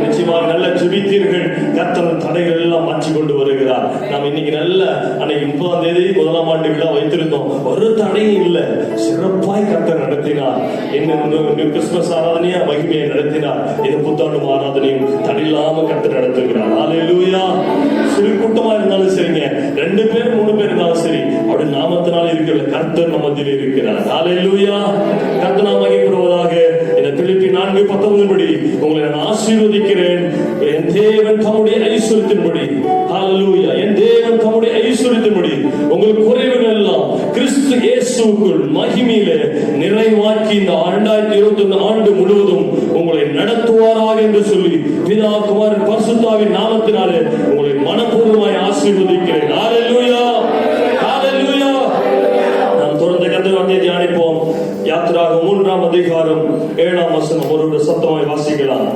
நிச்சயமாக நல்ல ஜெபித்தீர்கள். கர்த்தர் தடைகள் எல்லாம் மாற்றி கொண்டு வருகிறார். செய்கிறார். நாம் இன்னைக்கு நல்ல அன்னைக்கு 30ஆம் தேதி 1ஆம் ஆண்டு விழா வைத்திருந்தோம். ஒரு தடையும் இல்லை, சிறப்பாய் கர்த்தர் நடத்தினார். இன்னும் கிறிஸ்துமஸ் ஆராதனையா மகிமையை நடத்தினார். இது புத்தாண்டு ஆராதனையும் தடையில்லாம கர்த்தர் நடத்துகிறார். ஹல்லேலூயா. சிறு கூட்டமா இருந்தாலும் சரிங்க, 2 பேர் 3 பேர் இருந்தாலும் சரி, அப்படி நாமத்தினால இருக்கிற கர்த்தர் நம்ம மத்தியில் இருக்கிறார். ஹல்லேலூயா. கர்த்தர் நாம மகிமைப்படுவதாக. இந்த பிலிப்பி 4:19 படி உங்களை நான் ஆசீர்வதிக்கிறேன், என் தேவன் தம்முடைய ஐஸ்வரியத்தின்படி. ஹல்லேலூயா. என் தேவன் தம்முடைய ஐஸ்வரியத்தின்படி உங்கள் குறைவுகள் எல்லாம் கிறிஸ்து இயேசுவுக்குள் மகிமையிலே நிறைவாக்கி இந்த 2021 ஆண்டு முழுவதும் உங்களை நடத்துவாராக என்று சொல்லி பிதா குமாரன் பரிசுத்தாவின் நாமத்தினாலே உங்களை மனப்பூர்வமாய் ஆசீர்வதிக்கிறேன். ஹல்லேலூயா. ஹல்லேலூயா. நாம் தொடர்ந்து கர்த்தருடைய வார்த்தையை தியானிப்போம். யாத்திராகமம் 3ஆம் அதிகாரம் 7ஆம் வசனம் ஒருவர் சத்தமாய் வாசிக்கலாம்.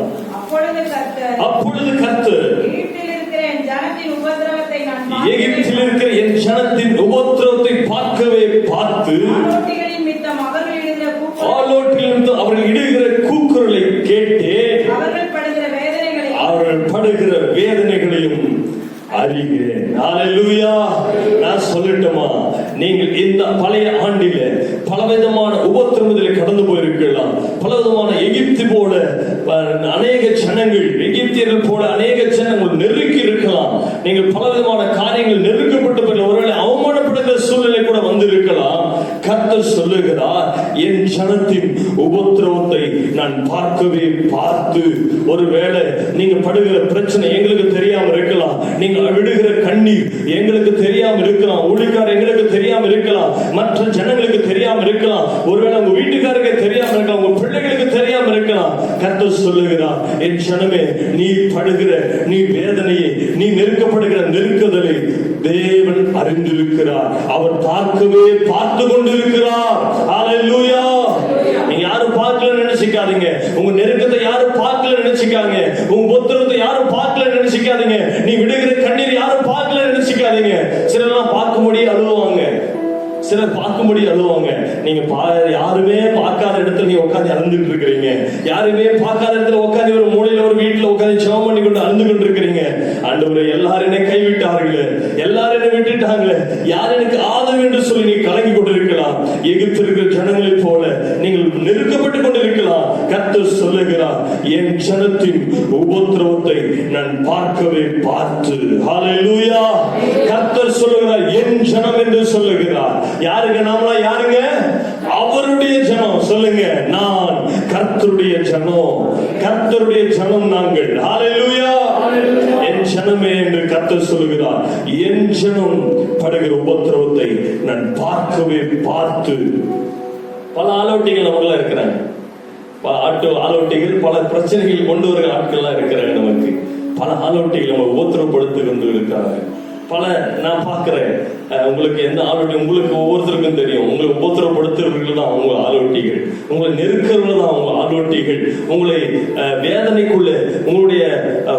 அப்பொழுது கர்த்தர் எகிப்தில் இருக்கிற என் ஜனத்தின் உபத்திரவத்தை பார்க்கவே பார்த்து ஆலோட்டிலிருந்து அவர்கள் இடுகிற கூக்குரலை கேட்டே அவர்கள் படுகிற வேதனைகளையும் அறிகிறேன். ஹல்லேலூயா. நான் சொல்லட்டுமா, நீங்கள் இந்த பழைய ஆண்டில பலவிதமான உபத்திரவத்தில் கடந்து போயிருக்கலாம். பலவிதமான எகிப்து போல அநேக ஜனங்கள், எகிப்தியர்கள் போல அநேக ஜனங்கள் நெருக்கி இருக்கலாம். நீங்கள் பலவிதமான காரியங்கள் நெருக்கப்பட்டு ஒருவேளை அவமானப்படுகிற சூழ்நிலை கூட வந்திருக்கலாம். கர்த்தர் சொல்லுகிறார், என் ஜனத்தின் உபத்திரவத்தை நான் பார்க்கவே பார்த்து. ஒருவேளை நீங்க படுகிற பிரச்சனை எங்களுக்கு தெரியாம இருக்கலாம், நீங்க விடுகிற கண்ணீர் எங்களுக்கு தெரியாம இருக்கலாம், ஊழியக்காரர் எங்களுக்கு தெரியாம இருக்கலாம், மற்ற ஜனங்களுக்கு தெரியாம இருக்கலாம், ஒருவேளை உங்க வீட்டுக்காரருக்கு தெரியாம இருக்கலாம், உங்க பிள்ளைகளுக்கு தெரியாம இருக்கலாம். கர்த்தர் சொல்லுகிறார், என் ஜனமே, நீ படுகிற நீ வேதனையை, நீ நெருக்கப்படுகிற நெருக்குதலை தேவன் அறிந்திருக்கிறார். அவர் பார்க்கவே பார்த்து கொண்டிருக்கிறார். ஹல்லேலூயா. நீங்க யாரும் பார்க்கல நினைச்சுக்காதீங்க. உங்க நெருக்கத்தை யாரும் பார்க்கல நினைச்சுக்காங்க. உங்க உபத்திரவத்தை யாரும் பார்க்கல நினைச்சுக்காதீங்க. நீ விடுகிற கண்ணீர் யாரும் பார்க்கல நினைச்சுக்காதீங்க. சிலர்லாம் பார்க்கும்படி அழுவாங்க, சிலர் பார்க்கும்படி அழுவாங்க. நீங்க யாருமே பார்க்காத இடத்துல நீங்க உட்காந்து அழுந்துட்டு இருக்கிறீங்க. யாருமே பார்க்காத இடத்துல உட்காந்து ஒரு மூலையில ஒரு வீட்டுல உட்காந்து ஜெபம் பண்ணி கொண்டு அழுந்து கொண்டு இருக்கிறீங்க. ஆண்டவரே, எல்லாரும் என்னை கைவிட்டார்கள், எல்லாரும் என்னை விட்டுட்டாங்க, யார் எனக்கு ஆதரவு என்று சொல்லி நீ கலங்கி கொண்டிருக்கலாம். எகிப்து இருக்கிற ஜனங்களைப் போல நீங்கள் நெருக்கப்பட்டு கொண்டிருக்கலாம். கர்த்தர் சொல்லுகிறார், என் ஜனத்தின் உபத்திரவத்தை நான் பார்க்கவே பார்த்து. ஹல்லேலூயா. கர்த்தர் சொல்லுகிறார், என் ஜனம் என்று சொல்லுகிறார். யாருங்க? நாமளா யாருங்க? அவருடைய ஜனம். சொல்லுங்க, நான் கர்த்தருடைய ஜனம். கர்த்தருடைய ஜனம் நாங்கள். ஹல்லேலூயா. என் ஜனமே என்று கர்த்தர் சொல்லுகிறார். என் ஜனம் படுகிற உபத்திரவத்தை நான் பார்க்கவே பார்த்து. பல ஆலோட்டிகள் அவங்களா இருக்கிறாங்க, பல ஆலோட்டிகள் பல பிரச்சனைகள் கொண்டு வருகிற ஆட்கள்லாம் இருக்கிறாங்க. நமக்கு பல ஆலோட்டிகள் நம்ம உபத்திரப்படுத்தி கொண்டு இருக்காங்க. பல நான் பார்க்கிறேன். உங்களுக்கு எந்த ஆலோட்டி, உங்களுக்கு ஒவ்வொருத்தருக்கும் தெரியும். உங்களை உபத்திரப்படுத்துறவர்கள் தான் அவங்க ஆலோட்டிகள், உங்களை நெருக்கிறவர்கள் தான் அவங்க ஆலோட்டிகள். உங்களை வேதனைக்குள்ள, உங்களுடைய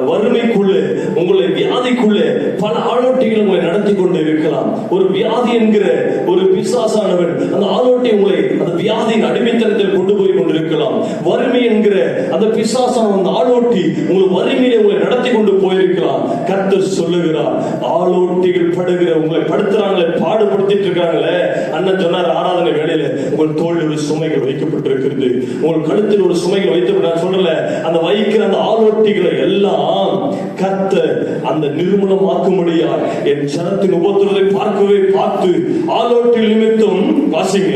வறுமைக்குள்ள, உங்களை வியாதிக்குள்ள பல ஆலோட்டிகள் உங்களை நடத்தி கொண்டு இருக்கலாம். ஒரு வியாதி என்கிற ஒரு பிசாசானவன் அந்த ஆலோட்டி உங்களை அந்த வியாதியின் அடிமைத்தனத்தில் கொண்டு போய் கொண்டிருக்கலாம். வறுமை என்கிற அந்த பிசாசான அந்த ஆலோட்டி உங்களை வறுமையிலே உங்களை நடத்தி கொண்டு போயிருக்கலாம். கர்த்தர் சொல்லுகிறார், ஆலோட்டிகள் படுகிற உங்களை படுத்துறாங்களே, பாடுபடுத்திட்டு இருக்காங்களே. அண்ணன் சொன்னார், ஆராதனை வேளையில உங்கள் தோளில் ஒரு சுமைகள் வைக்கப்பட்டிருக்கிறது, உங்கள் கழுத்தில் ஒரு சுமைகள் வைத்து நான் சொல்லல, அந்த வைக்கிற அந்த ஆலோட்டிகளை எல்லாம் கர்த்தர் அந்த நிர்மூலமாக்கும்படியா என் ஜனத்தின் உபத்திரவத்தை பார்க்கவே பார்த்து. ஆலோட்டி நிமித்தம் வாசிங்க,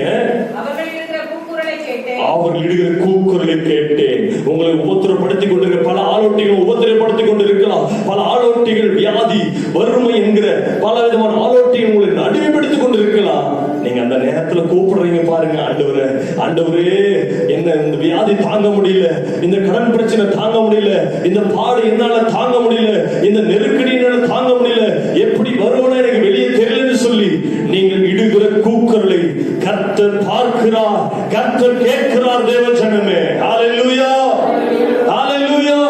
அவர்கள் இடுகிற கூக்குரலை கேட்டேன். உங்களை உபத்திரப்படுத்திக் கொண்டிருக்கிற பல ஆலோட்டிகள் உபத்திரப்படுத்திக் கொண்டிருக்கலாம். பல ஆலோட்டிகள் வியாதி, வறுமை என்கிற பல விதமான ஆலோட்டிகள் உங்களை அடிமைப்படுத்திக் கொண்டிருக்கலாம். நீங்க அந்த நேரத்துல கூப்பிடுறீங்க பாருங்க, ஆண்டவரே, ஆண்டவரே, என்ன இந்த வியாதி தாங்க முடியல, இந்த கடன் பிரச்சனை தாங்க முடியல, இந்த பாடு என்னால தாங்க முடியல, இந்த நெருக்கடி என்னால தாங்க முடியல, எப்படி வருவனா எனக்கு வெளியே தெரியலன்னு சொல்லி நீங்கள் இடுகிற கூக்குரலை கர்த்தர் பார்க்கிறார், கர்த்தர் கேட்கிறார். தேவ ஜனமே, ஹல்லேலூயா, ஹல்லேலூயா.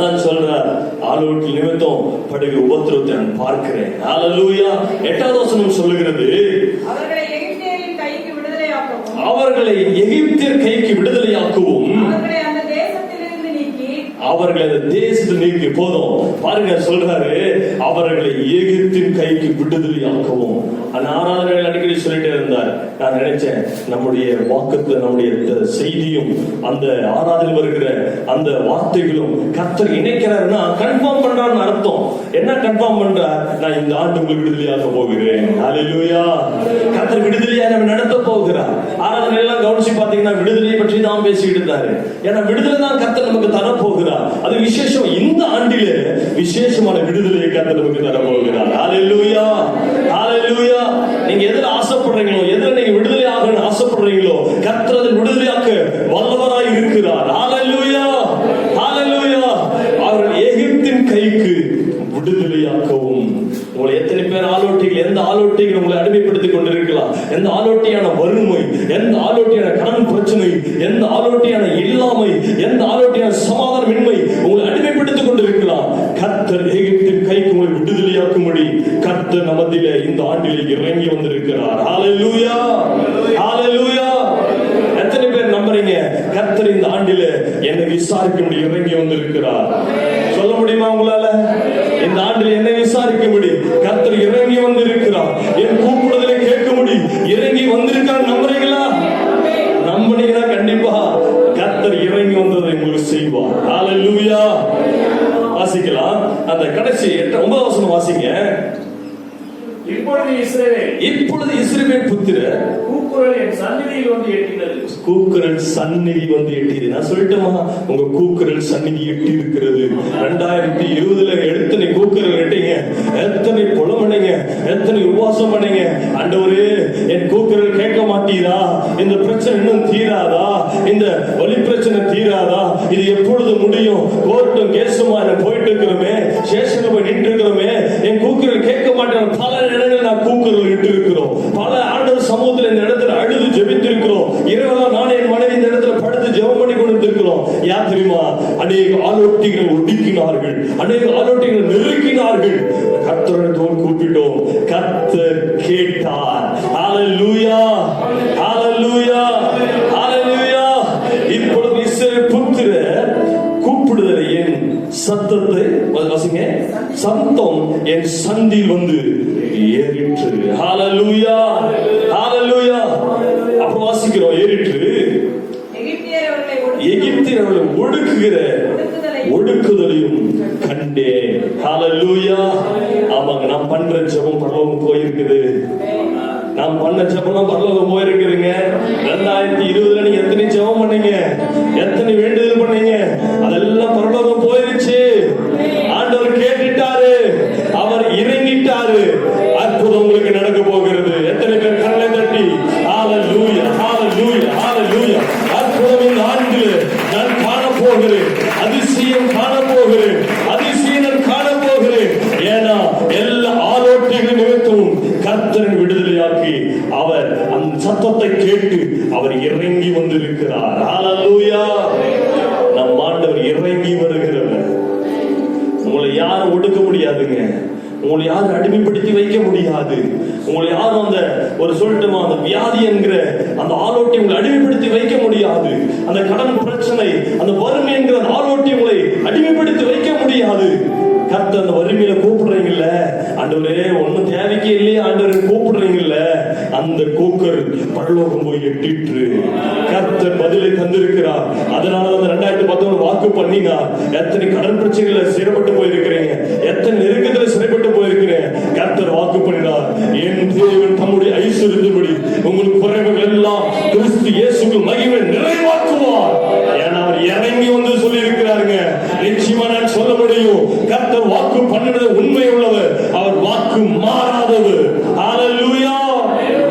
நான் சொல்றேன், ஆலோட்டி நிமித்தம் படுகிற உபத்திரவத்தை நான் பார்க்கிறேன். ஹல்லேலூயா. 8வது வசனம் சொல்லுகிறது, அவர்களை எகிப்தியர் கைக்கு விடுதலையாக்கவும் அவர்களை அந்த தேசத்தில் நீக்கி போதும் பாருங்க சொல்றாரு, அவர்களை எகிப்தின் கைக்கு விடுதலையாக்கவும். அந்த ஆராதனைகள் அடிக்கடி சொல்லிட்டே இருந்தார். நான் நினைச்சேன் நம்முடைய வாக்குத்த நம்முடைய செய்தியும் அந்த ஆராதனை வருகிற அந்த வார்த்தைகளும் கர்த்தர் இணைக்கிறாருன்னா கன்ஃபார்ம் பண்றாருன்னு அர்த்தம். என்ன கன்ஃபார்ம் பண்றார்? நான் இந்த ஆண்டு உங்களுக்கு விடுதலையாக போகிறேன். ஹல்லேலூயா. கர்த்தர் விடுதலையா நம்ம நடத்த போகிறார். ஆராதனை எல்லாம் கவனிச்சு பாத்தீங்கன்னா விடுதலையை பற்றி தான் பேசிட்டு இருந்தாரு. ஏன்னா விடுதலை தான் கர்த்தர் நமக்கு தர போகிறார். அது விசேஷம். இந்த ஆண்டிலே விசேஷமான விடுதலையை கர்த்தர் நமக்கு தர போகிறார். ஹல்லேலூயா, ஹல்லேலூயா. நீங்க எதுல ஆசைப்படுறீங்களோ, எதுல நீங்க விடுதலை ஆகணும்னு ஆசைப்படுறீங்களோ, கர்த்தர் அதில் விடுதலையாக்க வல்லவராய் இருக்கிறார். ஹல்லேலூயா, ஹல்லேலூயா. அவர்கள் எகிப்தின் கைக்கு விடுதலையாக்கவும். உங்களை எத்தனை பேர் ஆலோட்டிகள், எந்த ஆலோட்டிகள் உங்களை அடிமைப்படுத்திக் கொண்டிருக்கலாம், எந்த ஆலோட்டியான வறுமை, எந்த ஆலோட்டியான கடன் பிரச்சனை, எந்த ஆலோட்டியான இல்லாமை, எந்த ஆலோட்டியான சமாதானமின்மை உங்களை அடிமைப்படுத்திக் கொண்டிருக்கலாம். கர்த்தர் எகிப்தின் கைக்கு உங்களை விடுதலையாக்கும்படி கர்த்தர் நமதிலே இந்த ஆண்டிலே இறங்கி வந்திருக்கிறார். ஹல்லேலூயா, ஹல்லேலூயா. எத்தனை பேர் நம்புறீங்க கர்த்தர் இந்த ஆண்டிலே என்னை விசாரிக்கும்படி இறங்கி வந்திருக்கிறார்? சொல்ல முடியுமா உங்களால? இந்த ஆண்டில் என்னை விசாரிக்கும்படி கர்த்தர் இறங்கி வந்திருக்கிறார். என் கூப்பிடுதலை கேட்கும்படி இறங்கி வந்திருக்கார். நம்புறீங்களா? நம்புனீங்கன்னா கண்டிப்பா கர்த்தர் இறங்கி வந்ததை உங்களுக்கு செய்வார். ஹல்லேலூயா. வாசிக்கலாம் அந்த கடைசி 9 வசனம் வாசிங்க. இப்பொழுது இஸ்ரவேல் புத்திரர் கூக்குரல் என் சந்நிதியில் வந்து எட்டினது. கூக்குரல் சந்நிதி வந்து எட்டியது. நான் சொல்லட்டுமா, உங்க கூக்குரல் சந்நிதி எட்டி இருக்கிறது. 2020 எத்தனை கூக்குரல் எட்டீங்க, எத்தனை புலமனைங்க, எத்தனை உபவாசம் பண்ணீங்க. ஆண்டவரே என் கூக்குரல் கேட்க மாட்டீரா, இந்த பிரச்சனை இன்னும் தீராதா, இந்த வலி பிரச்சனை தீராதா, இது எப்பொழுது முடியும், கோர்ட்டும் கேசுமா போயிட்டு இருக்கிறோமே, ஸ்டேஷன்ல போய் நின்று இருக்கிறோமே, என் கூக்குரல் கேட்க மாட்டேன். பல இடங்கள் நான் கூக்குரல் இட்டு இருக்கிறோம். பல ஆண்டவர் சமூகத்தில் இந்த இடத்துல அழுது ஜெபித்திருக்கிறோம். இரவெல்லாம் நான் என் மனைவி இந்த இடத்துல படுத்து ஜெபம் பண்ணி கொண்டிருக்கிறோம். யார் தெரியுமா? அநேக ஆலோட்டிகள் ஒடுக்கினார்கள், அநேக ஆலோட்டிகள் நெருக்கினார்கள். கர்த்தரிடத்தோடு கூப்பிட்டோம், கர்த்தர் கேட்டார். ஹல்லேலூயா, ஹல்லேலூயா, ஹல்லேலூயா. இப்பொழுது இஸ்ரவேல் புத்திரர் கூப்பிடுதலை என் சத்தத்தை வாசிங்க, சத்தம் என் சந்தியில் வந்து ஏறிற்று. ஹல்லேலூயா, ஹல்லேலூயா. அப்புறம் வாசிக்கிறோம், ஏறிற்று. எகிப்தியர் அவர்களை ஒடுக்குகிற ஒடுக்குதலையும் கண்டே. ஹல்லேலூயா. ஆமாங்க, நாம் பண்ற ஜெபம் பரலோகம் போயிருக்குது. நாம் பண்ண ஜெபம் பரலோகம் போயிருக்குதுங்க. 2020 நீங்க எத்தனை ஜெபம் பண்ணீங்க, எத்தனை வேண்டுதல் பண்ணீங்க, அதெல்லாம் பரலோகம் போயிருச்சு. ஆண்டவர் கேட்டுட்டாரு, அவர் இறங்கிட்டாரு. அற்புதம் உங்களுக்கு நடக்க போகிறது. எத்தனை பேர் கரலை தட்டி ஹல்லேலூயா, ஹல்லேலூயா, ஹல்லேலூயா. அற்புதம் இந்த ஆண்டில் நான் காண போகிறேன், அதிசயம் காண போகிறேன், அதிசயம் நான் காண போகிறேன். ஏன்னா எல்லா ஆலோசனைகள் நிமித்தமும் கர்த்தரின் விடுதலையாக்கி அவர் அந்த சத்தத்தை கேட்டு அவர் இறங்கி வந்திருக்கிறார். ஹல்லேலூயா. நம் ஆண்டவர் இறங்கி வருகிறவர். உங்களை யாரும் ஒடுக்க முடியாதுங்க, உங்களை யாரும் அடிமைப்படுத்தி வைக்க முடியாது. உங்களை யாரும் அந்த ஒரு சொல்லட்டுமா, அந்த வியாதி என்கிற அந்த ஆலோட்டி உங்களை அடிமைப்படுத்தி வைக்க முடியாது. அந்த கடன் பிரச்சனை, அந்த வறுமை என்கிற ஆலோட்டி உங்களை அடிமைப்படுத்தி வைக்க முடியாது. கர்த்தர் அந்த வறுமையில கூப்பிடுறீங்கல்ல, ஆண்டவரே ஒன்னும் தேவைக்கே இல்லையே ஆண்டவர் கூப்பிடுறீங்கல்ல, அந்த கூக்கர் பரலோகம் போய் எட்டிற்று. கர்த்தர் பதிலை தந்திருக்கிறார். அதனால அந்த 2019 வாக்கு பண்ணினா, எத்தனை கடன் பிரச்சனைகளை சிறைப்பட்டு போயிருக்கிறீங்க, எத்தனை நெருக்கத்துல சிறைப்பட்டு போயிருக்கிறேன். கர்த்தர் வாக்கு பண்ணினார், என் தேவன் தம்முடைய ஐஸ்வர்யத்தின்படி உங்களுக்கு குறைவுகள் எல்லாம் கிறிஸ்து இயேசுவுக்குள் மகிமை நிறைவாக்குவார். ஏன்னா அவர் இறங்கி வந்து சொல்லி இருக்கிறாருங்க. நிச்சயமா நான் சொல்ல முடியும், கர்த்தர் வாக்கு பண்ணினது உண்மை உள்ளவர், அவர் வாக்கு மாறாதவர். ஹல்லேலூயா,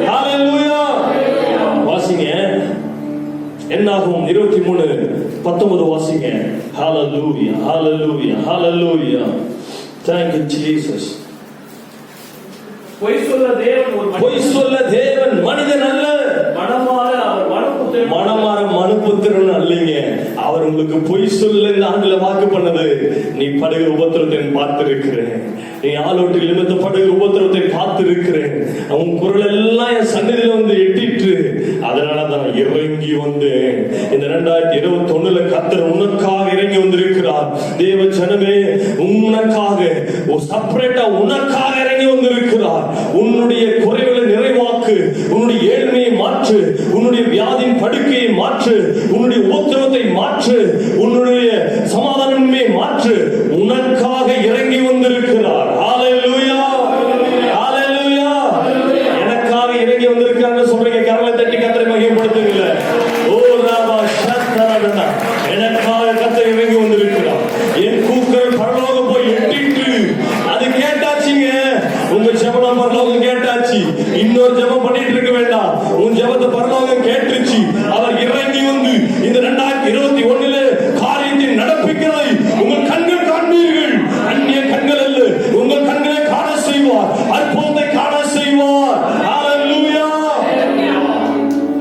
ஹல்லேலூயா. வாசிங்க என்னாகும் 23:19 வாசிங்க. ஹல்லேலூயா, ஹல்லேலூயா, ஹல்லேலூயா. Thank you Jesus. பொய் சொல்ல தேவன் மனிதன் அல்ல, மனமாற மனுபுத்திரன் அல்லீங்க. அவர் உங்களுக்கு பொய் சொல்ல இந்த ஆண்டுல வாக்கு பண்ணது, நீ படுகிற உபத்திரத்தை பார்த்திருக்கிறேன், நீ ஆளோட்டில் இருந்து படுகிற உபத்திரத்தை பார்த்திருக்கிறேன், உன் குரல் எல்லாம் என் சன்னதியில வந்து எட்டிட்டு, அதனாலதான் இறங்கி வந்து இந்த 2021 கர்த்தர் உனக்காக இறங்கி வந்திருக்கிறார். தேவ ஜனமே, உனக்காக செப்பரேட்டா உனக்காக இறங்கி வந்திருக்கிறார். உன்னுடைய குறைகளை நிறைவாக்கு, உன்னுடைய ஏழ்மையை மாற்று, உன்னுடைய வியாதியின் படுக்கையை மாற்று, உன்னுடைய உபத்திரவத்தை மாற்று, உன்னுடைய சமாதானமே மாற்று. உனக்காக இறங்கி வந்திருக்கிறார். ஹல்லேலூயா, ஹல்லேலூயா. எனக்காக இறங்கி வந்திருக்காங்க சொல்றீங்க, கரங்களை தட்டி கர்த்தரை மகிமைப்படுத்துங்க. ஓ ராபா ஷத்தரடா, எனக்காக கர்த்தர் இறங்கி வந்திருக்கிறார். என் கூக்குரல் பரலோகம் போய் எட்டிட்டு அது கேட்டாச்சுங்க. உங்க ஜெபம் பரலோகம் கேட்டாச்சு. இன்னொரு ஜெபம் பண்ணிட்டு இருக்க வேண்டாம். உன் ஜெபத்தை பரலோகம் கேட்டுச்சு. அவர் இறங்கி வந்து இந்த 2021 காரியத்தை நடப்பிக்கிறதை உங்கள் கண்கள் காண்பீர்கள். அந்நிய கண்கள் அல்ல, உங்கள் கண்களை காண செய்வார், அற்புதத்தை காண செய்வார். ஹல்லேலூயா.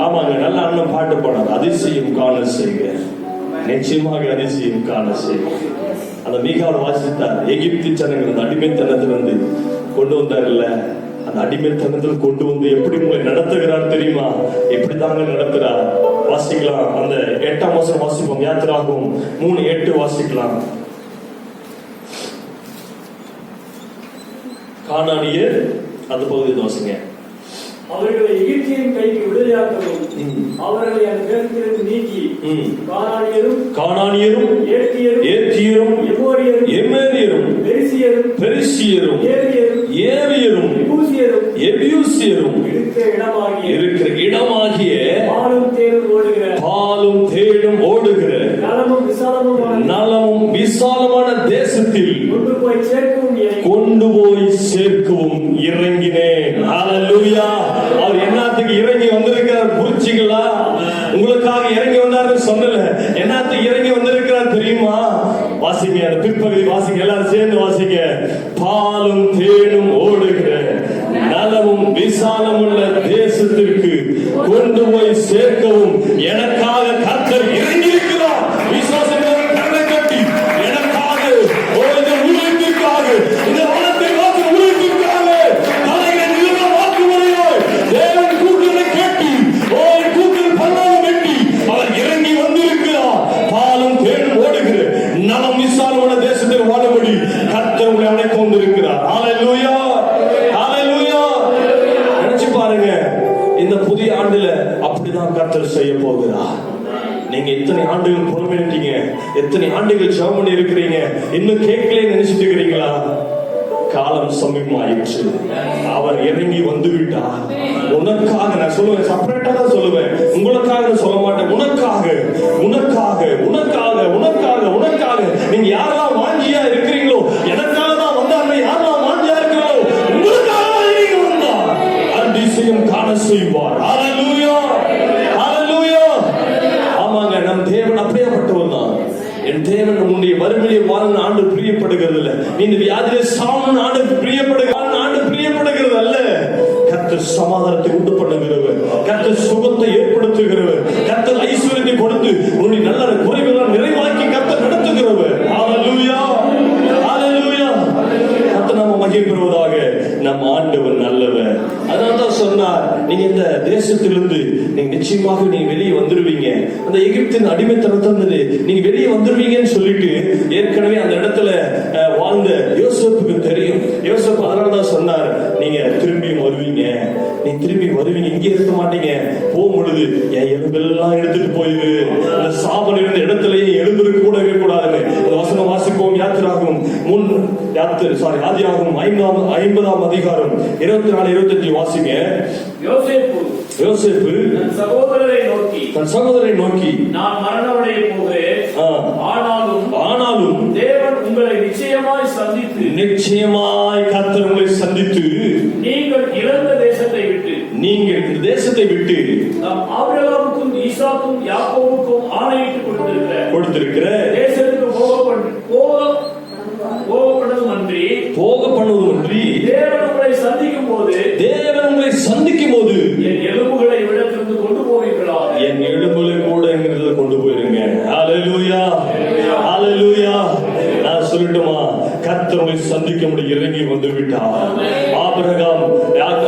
ஆமாங்க, நல்ல அண்ணன் பாட்டு பாடாது, அதிசயம் காண செய்க, நிச்சயமாக அதிசயம் காண செய்க. அந்த மீகாவில் வாசித்தார், எகிப்து ஜனங்கள் அந்த அடிமைத்தனத்திலிருந்து கொண்டு வந்தார்ல, அந்த அடிமைத்தனத்தில் கொண்டு வந்து எப்படி உங்களை நடத்துகிறார் தெரியுமா? எப்படிதாங்க நடத்துறார் வாசிக்கலாம். அந்த 8ஆம் வசனம் வாசிப்போம். யாத்திராகும் 3:8 வாசிக்கலாம். கானானியர் அந்த பகுதியை வாசிங்க. அவர்களை எகிப்தியரின் கைக்கு விடுதலையாக்கவும் அவர்களை அந்த தேசத்திலிருந்து நீக்கி கானானியரும் ஏத்தியரும் எமோரியரும் பெரிசியரும் ஏவியரும் எபியூசியரும் இருக்கிற இடமாகிய பாலும் தேடும் ஓடுகிற நலமும் விசாலமான தேசத்தில் கொண்டு போய் சேர்க்கவும் இறங்கினேன். ஹல்லேலூயா. அவர் என்னத்துக்கு இறங்கி வந்திருக்கிறார் புரிச்சிங்களா? உங்களுக்காக இறங்கி வந்தார் சொல்லல, என்னத்துக்கு இறங்கி வந்திருக்கிறார் தெரியுமா? வாசிங்க, அந்த பிற்பகுதி வாசிங்க, எல்லாரும் சேர்ந்து வாசிங்க. பாலும் தேனும் ஓடுகிற நலமும் விசாலமுள்ள தேசத்திற்கு கொண்டு போய் சேர்க்கவும் எனக்காக கர்த்தர் இறங்கி இருக்கிறார். விசுவாசத்தோடு கண்ணை கட்டி எனக்காக இந்த ஊழியத்திற்காக, இந்த வானத்தை வாக்கு ஊழியத்திற்காக தலைகளை நிறுவ வாக்கு முறையோய் தேவன் கூக்குரலை கேட்டு கூக்குரல் பரலோகம் வெட்டி அவர் இறங்கி வந்திருக்கிறார். பாலும் தேனும் ஓடுகிற நலம் விசாலமான தேசத்தில் வாழும்படி கர்த்தர் உங்களை அழைத்து வந்திருக்கிறார். ஹல்லேலூயா, ஹல்லேலூயா. நினைச்சு பாருங்க, இந்த புதிய ஆண்டுல அப்படிதான் கர்த்தர் செய்ய போகிறார். நீங்க எத்தனை ஆண்டுகள் புறமேட்டீங்க, எத்தனை ஆண்டுகள் ஜெபம் பண்ணி இருக்கிறீங்க, இன்னும் கேட்கலே நினைச்சிட்டு இருக்கிறீங்களா? காலம் சமீபமாயிற்று. அவர் இறங்கி வந்து விட்டார். உனக்காக நான் சொல்லுவேன், செப்பரேட்டா தான் சொல்லுவேன், உங்களுக்காக சொல்ல மாட்டேன். உனக்காக உனக்காக உனக்காக உனக்காக உனக்காக நீங்க யாரெல்லாம் வாஞ்சியா இருக்கிறீங்களோ, எனக்காக தான் வந்தாங்க. யாரெல்லாம் வாஞ்சியா இருக்கிறீங்களோ, உங்களுக்காக இறங்கி வந்தார். அதிசயம் காண செய்வார். ஹல்லேலூயா, ஹல்லேலூயா. ஆமாங்க, நம் தேவன் அப்படியேப்பட்டவர் தான். என் தேவன் உன்னுடைய வறுமையை வாழ ஆண்டு பிரியப்படுகிறது இல்ல, நீ இந்த வியாதியில சாமன் ஆண்டு பிரியப்படுகிறது அல்ல. கர்த்தர் சமாதானத்தை உண்டு பண்ணுகிறவர், கர்த்தர் சுகத்தை ஏற்படுத்துகிறவர், கர்த்தர் ஐஸ்வர்யத்தை கொடுத்து உன்னுடைய நல்ல குறைவுகள் நிறைவாக்கி கர்த்தர் நடத்துகிறவர். ஹல்லேலூயா, ஹல்லேலூயா. கர்த்தர் நாம மகிமை பெறுவதாக. நம் ஆண்டவர் நல்லவர். அதனால்தான் சொன்னார், நீங்க இந்த தேசத்திலிருந்து நீங்க நிச்சயமாக நீங்க வெளியே வந்துருவீங்க. அந்த எகிப்தின் அடிமைத்தனத்திலிருந்து நீங்க வெளியே வந்துருவீங்கன்னு சொல்லிட்டு ஏற்கனவே அந்த இடத்துல வாழ்ந்த யோசேப்புக்கு தெரியும். யோசேப்பு அதனாலதான் சொன்னார், நீங்க திரும்பியும் வருவீங்க, நீ திரும்பி வருவீங்க, இங்கே இருக்க மாட்டீங்க. போகும்பொழுது என் எலும்பெல்லாம் எடுத்துட்டு போயிரு, அந்த சாபல் இருந்த இடத்துலயே எலும்பு கூட இருக்கக்கூடாது. வசனம் வாசிப்போம். யாத்திராகும் ஆதியாகும் 50ஆம் அதிகாரம் 24-25 வாசிங்க. யோசேப்பு தன் சகோதரரை நோக்கி நான் மரணமடைய போகிறேன், ஆனாலும் தேவன் உங்களை நிச்சயமாய் கர்த்தர் உங்களை சந்தித்து நீங்கள் இழந்த தேசத்தை விட்டு நாம் ஆபிரகாமுக்கும் ஈசாக்கும் யாக்கோபுக்கும் ஆணையிட்டு கொடுத்திருக்கிற தேசத்துக்கு போக பண்ணுவதுமன்றி தேவன் உங்களை சந்திக்கும் போது என் எலும்புகளை இவ்விடத்திலிருந்து கொண்டு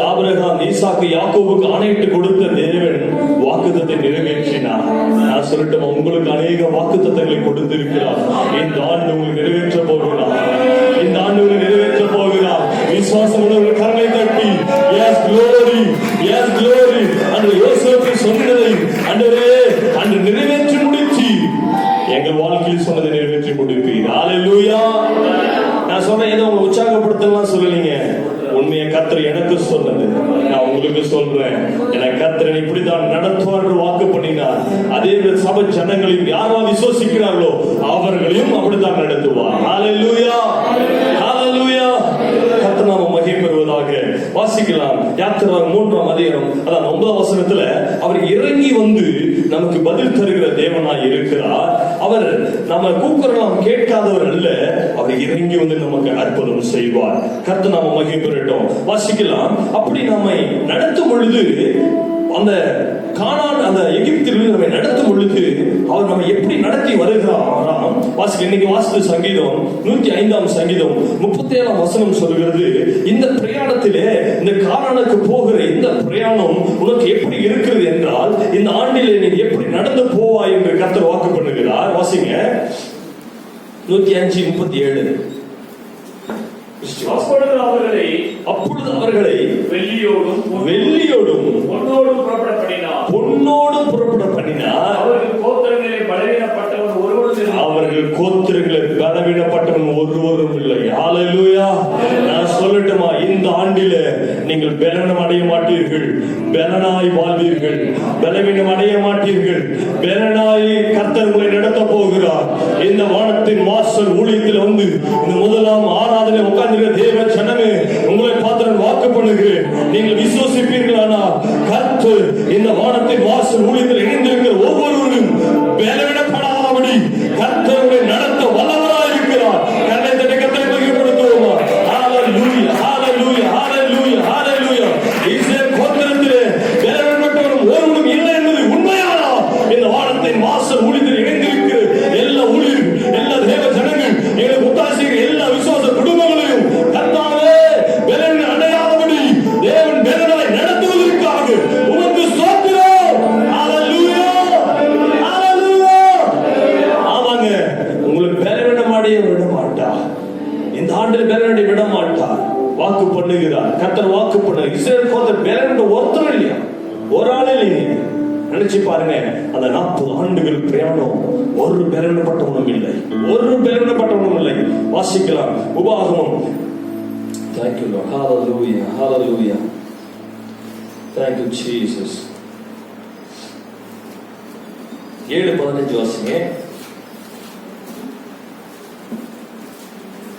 ஆபிரகாம் ஈசாக்கு யாக்கோபுக்கு ஆணையிட்டு கொடுத்த தேவன் வாக்குத்தத்தை நிறைவேற்றினார். நான் சொல்லட்டும், உங்களுக்கு அநேக வாக்குத்தத்தங்களை கொடுத்திருக்கிறார். இந்த ஆண்டு உங்களுக்கு நிறைவேற்ற போகிறார். இந்த ஆண்டு உங்களுக்கு நிறைவேற்ற போகிறார். விசுவாசம் உள்ளவர்கள் கரங்களை தட்டி எஸ் க்ளோரி, எஸ் க்ளோரி என்று யோசேப்பு சொன்னதை ஆண்டவரே அன்று நிறைவேற்றி முடிச்சு எங்கள் வாழ்க்கையில் சொன்னதை நிறைவேற்றி முடிப்பீர். ஹல்லேலூயா. நான் சொன்னேன், ஏதோ உங்களை உற்சாகப்படுத்தலாம் சொல்லலீங்க. உண்மையை கர்த்தர் எனக்கு சொன்னது நான் உங்களுக்கு சொல்றேன். எனக்கு கர்த்தர் இப்படித்தான் நடத்துவார் என்று வாக்கு பண்ணினார். அதே சபை ஜனங்களையும் யாரெல்லாம் விசுவாசிக்கிறார்களோ அவர்களையும் அப்படித்தான் நடத்துவார். ஹல்லேலூயா, ஹல்லேலூயா. கர்த்தர் நாம மகிமை பெறுவதாக. வாசிக்கலாம் யாத்திராகமம் 3ஆம் அதிகாரம் அதான் 9ஆம் வசனத்துல அவர் இறங்கி வந்து நமக்கு பதில் தருகிற தேவனாய் இருக்கிறார். அவர் நம்ம கூக்குரலாம் கேட்காதவர் அல்ல, அவர் இறங்கி வந்து நமக்கு அற்புதம் செய்வார். கர்த்தர் நாம மகிமை பெறட்டும். வாசிக்கலாம். அப்படி நம்மை நடத்தும் பொழுது அந்த கானான் அந்த எகிப்தில் நம்மை நடத்தும் பொழுது அவர் நம்ம எப்படி நடத்தி வருகிறாராம். இன்னைக்கு வாசித்த சங்கீதம் 105ஆம் சங்கீதம் 37ஆம் வசனம் சொல்கிறது, இந்த பிரயாணத்திலே இந்த கானானுக்கு போகிற இந்த பிரயாணம் உனக்கு எப்படி இருக்கிறது என்றால் இந்த ஆண்டிலே நீ எப்படி நடந்து போவாய் என்று கர்த்தர் வாக்கு பண்ணுகிறார். வாசிங்க 105:37. அப்பொழுது அவர்களை வெள்ளியோடும் பொன்னோடும் புறப்பட பண்ணினார். அவர்கள் கோத்திரங்களை பலவீனப்பட்டவன் ஒருவரும் இல்லை. ஹல்லேலூயா. நான் சொல்லட்டுமா, இந்த ஆண்டில நீங்கள் பலவீனம் அடைய மாட்டீர்கள், பலனாய் வாழ்வீர்கள். பலவீனம் அடைய மாட்டீர்கள், பலனாய் கர்த்தர் உங்களை நடத்த போகிறார். இந்த வானத்தின் வாசல் ஊழியத்தில் வந்து இந்த முதலாம் ஆராதனை உட்கார்ந்திருக்கிற தேவ ஜனமே, உங்களை பார்த்து வாக்கு பண்ணுகிறேன். நீங்கள் விசுவாசிப்பீர்களானால் கர்த்தர் இந்த வானத்தின் வாசல் ஊழியத்தில் இணைந்திருக்கிற ஒவ்வொருவரும் பலவீனப்படாதபடி கர்த்தர் உங்களை நடத்த வல்லவராய் இருக்கிறார். கர்த்தரை கர்த்தரை மகிமைப்படுத்துவோமா? ஹல்லேலூயா, ஹல்லேலூயா, ஹல்லேலூயா, ஹல்லேலூயா. இஸ்ரவேல் கோத்திரத்திலே பலவீனப்பட்டவரும் ஒருவரும் இல்லை என்பது உண்மையானால் இந்த வானத்தின் வாசல் ஊழியத்தில் இணைந்திருக்கிற எல்லா ஊழியர்கள், எல்லா தேவ ஜனங்கள், எங்களுக்கு ஒத்தாசைகள், எல்லா விசுவாச குடும்பங்களையும் கர்த்தாவே பலவீனம் அடையாதபடி தேவன் பலனாய் நடத்துவதற்காக உமக்கு ஸ்தோத்திரம். ஹல்லேலூயா, ஹல்லேலூயா. ஆமாங்க, உங்களுக்கு பலவீனம் அடைய விட மாட்டார். இந்த ஆண்டில் பலவீனம் விட மாட்டார். வாக்கு பண்ணுகிறார் கர்த்தர், வாக்கு பண்ணுகிறார். இஸ்ரவேல் கோத்திரம் பலவீனம் ஒருத்தரும் இல்லையா, ஒரு ஆளே இல்லைங்க. நினைச்சு பாருங்க, அந்த 40 ஆண்டுகள் பிரயாணம் ஒரு பலவீனப்பட்டவனும் இல்லை, ஒரு பலவீனப்பட்டவனும் இல்லை. வாசிக்கலாம் உபாகமம். Thank you Lord. Hallelujah, hallelujah. Thank you Jesus. 7:15 வாசிங்க.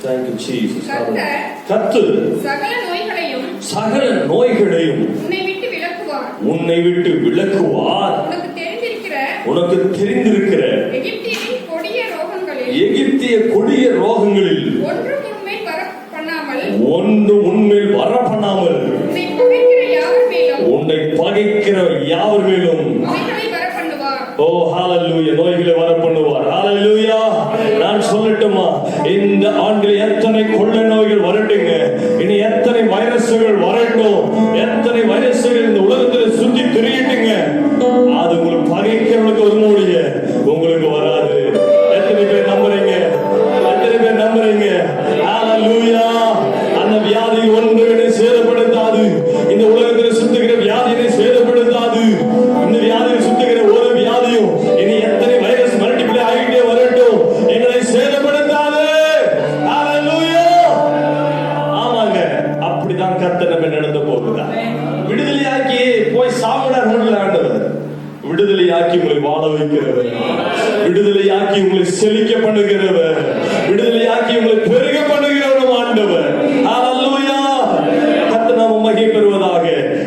Thank you Jesus. கர்த்தர் சகல நோய்களையும் உன்னை விட்டு விலக்குவார். உனக்கு தெரிந்திருக்கிற எகிப்திய கொடிய ரோகங்களில் ஒன்று உன்மேல் வர பண்ணாமல் உன்னை பகைக்கிற யாவர் மேலும் ஓ ஹல்லேலூயா நோய்களை வர பண்ணுவார். ஹல்லேலூயா. நான் சொல்லட்டுமா, இந்த ஆண்டில் எத்தனை கொள்ளை நோய்கள் வரட்டுங்க, இனி எத்தனை வைரஸ்கள் வரட்டும், எத்தனை வைரஸ்கள் இந்த உலகத்தில் சுற்றி திரியட்டுங்க, அது உங்களுக்கு பகைக்கிறவனுக்கு ஒரு மூடிய உங்களுக்கு வராது. எத்தனை பேர் நம்புறீங்க? எத்தனை பேர் நம்புறீங்க? ஹல்லேலூயா. அந்த வியாதி ஒன்றுகளை சேதப்படுத்தாது. இந்த உலகத்தில் சுத்துகிற வியாதியை சேதப்படுத்தாது. இந்த வியாதியை சுத்துகிற ஒரு வியாதியும் இனி எத்தனை வைரஸ் மல்டிப்ளை ஆகிட்டே வரட்டும், எங்களை சேதப்படுத்தாது. ஹல்லேலூயா. ஆமாங்க, அப்படிதான் கர்த்தர் நம்ம நடந்து போகிறார். விடுதலையாக்கி போய் சாப்பிடாத ஆண்டவர், விடுதலையாக்கி உங்களை வாழ வைக்கிறவர், விடுதலையாக்கி உங்களை செழிக்க பண்ணுகிறவர், விடுதலையாக்கி உங்களை பெருக பண்ணுகிறவர் ஆண்டவர். ஹல்லேலூயா. கர்த்தர் நாம மகிமை பெறுவதாக.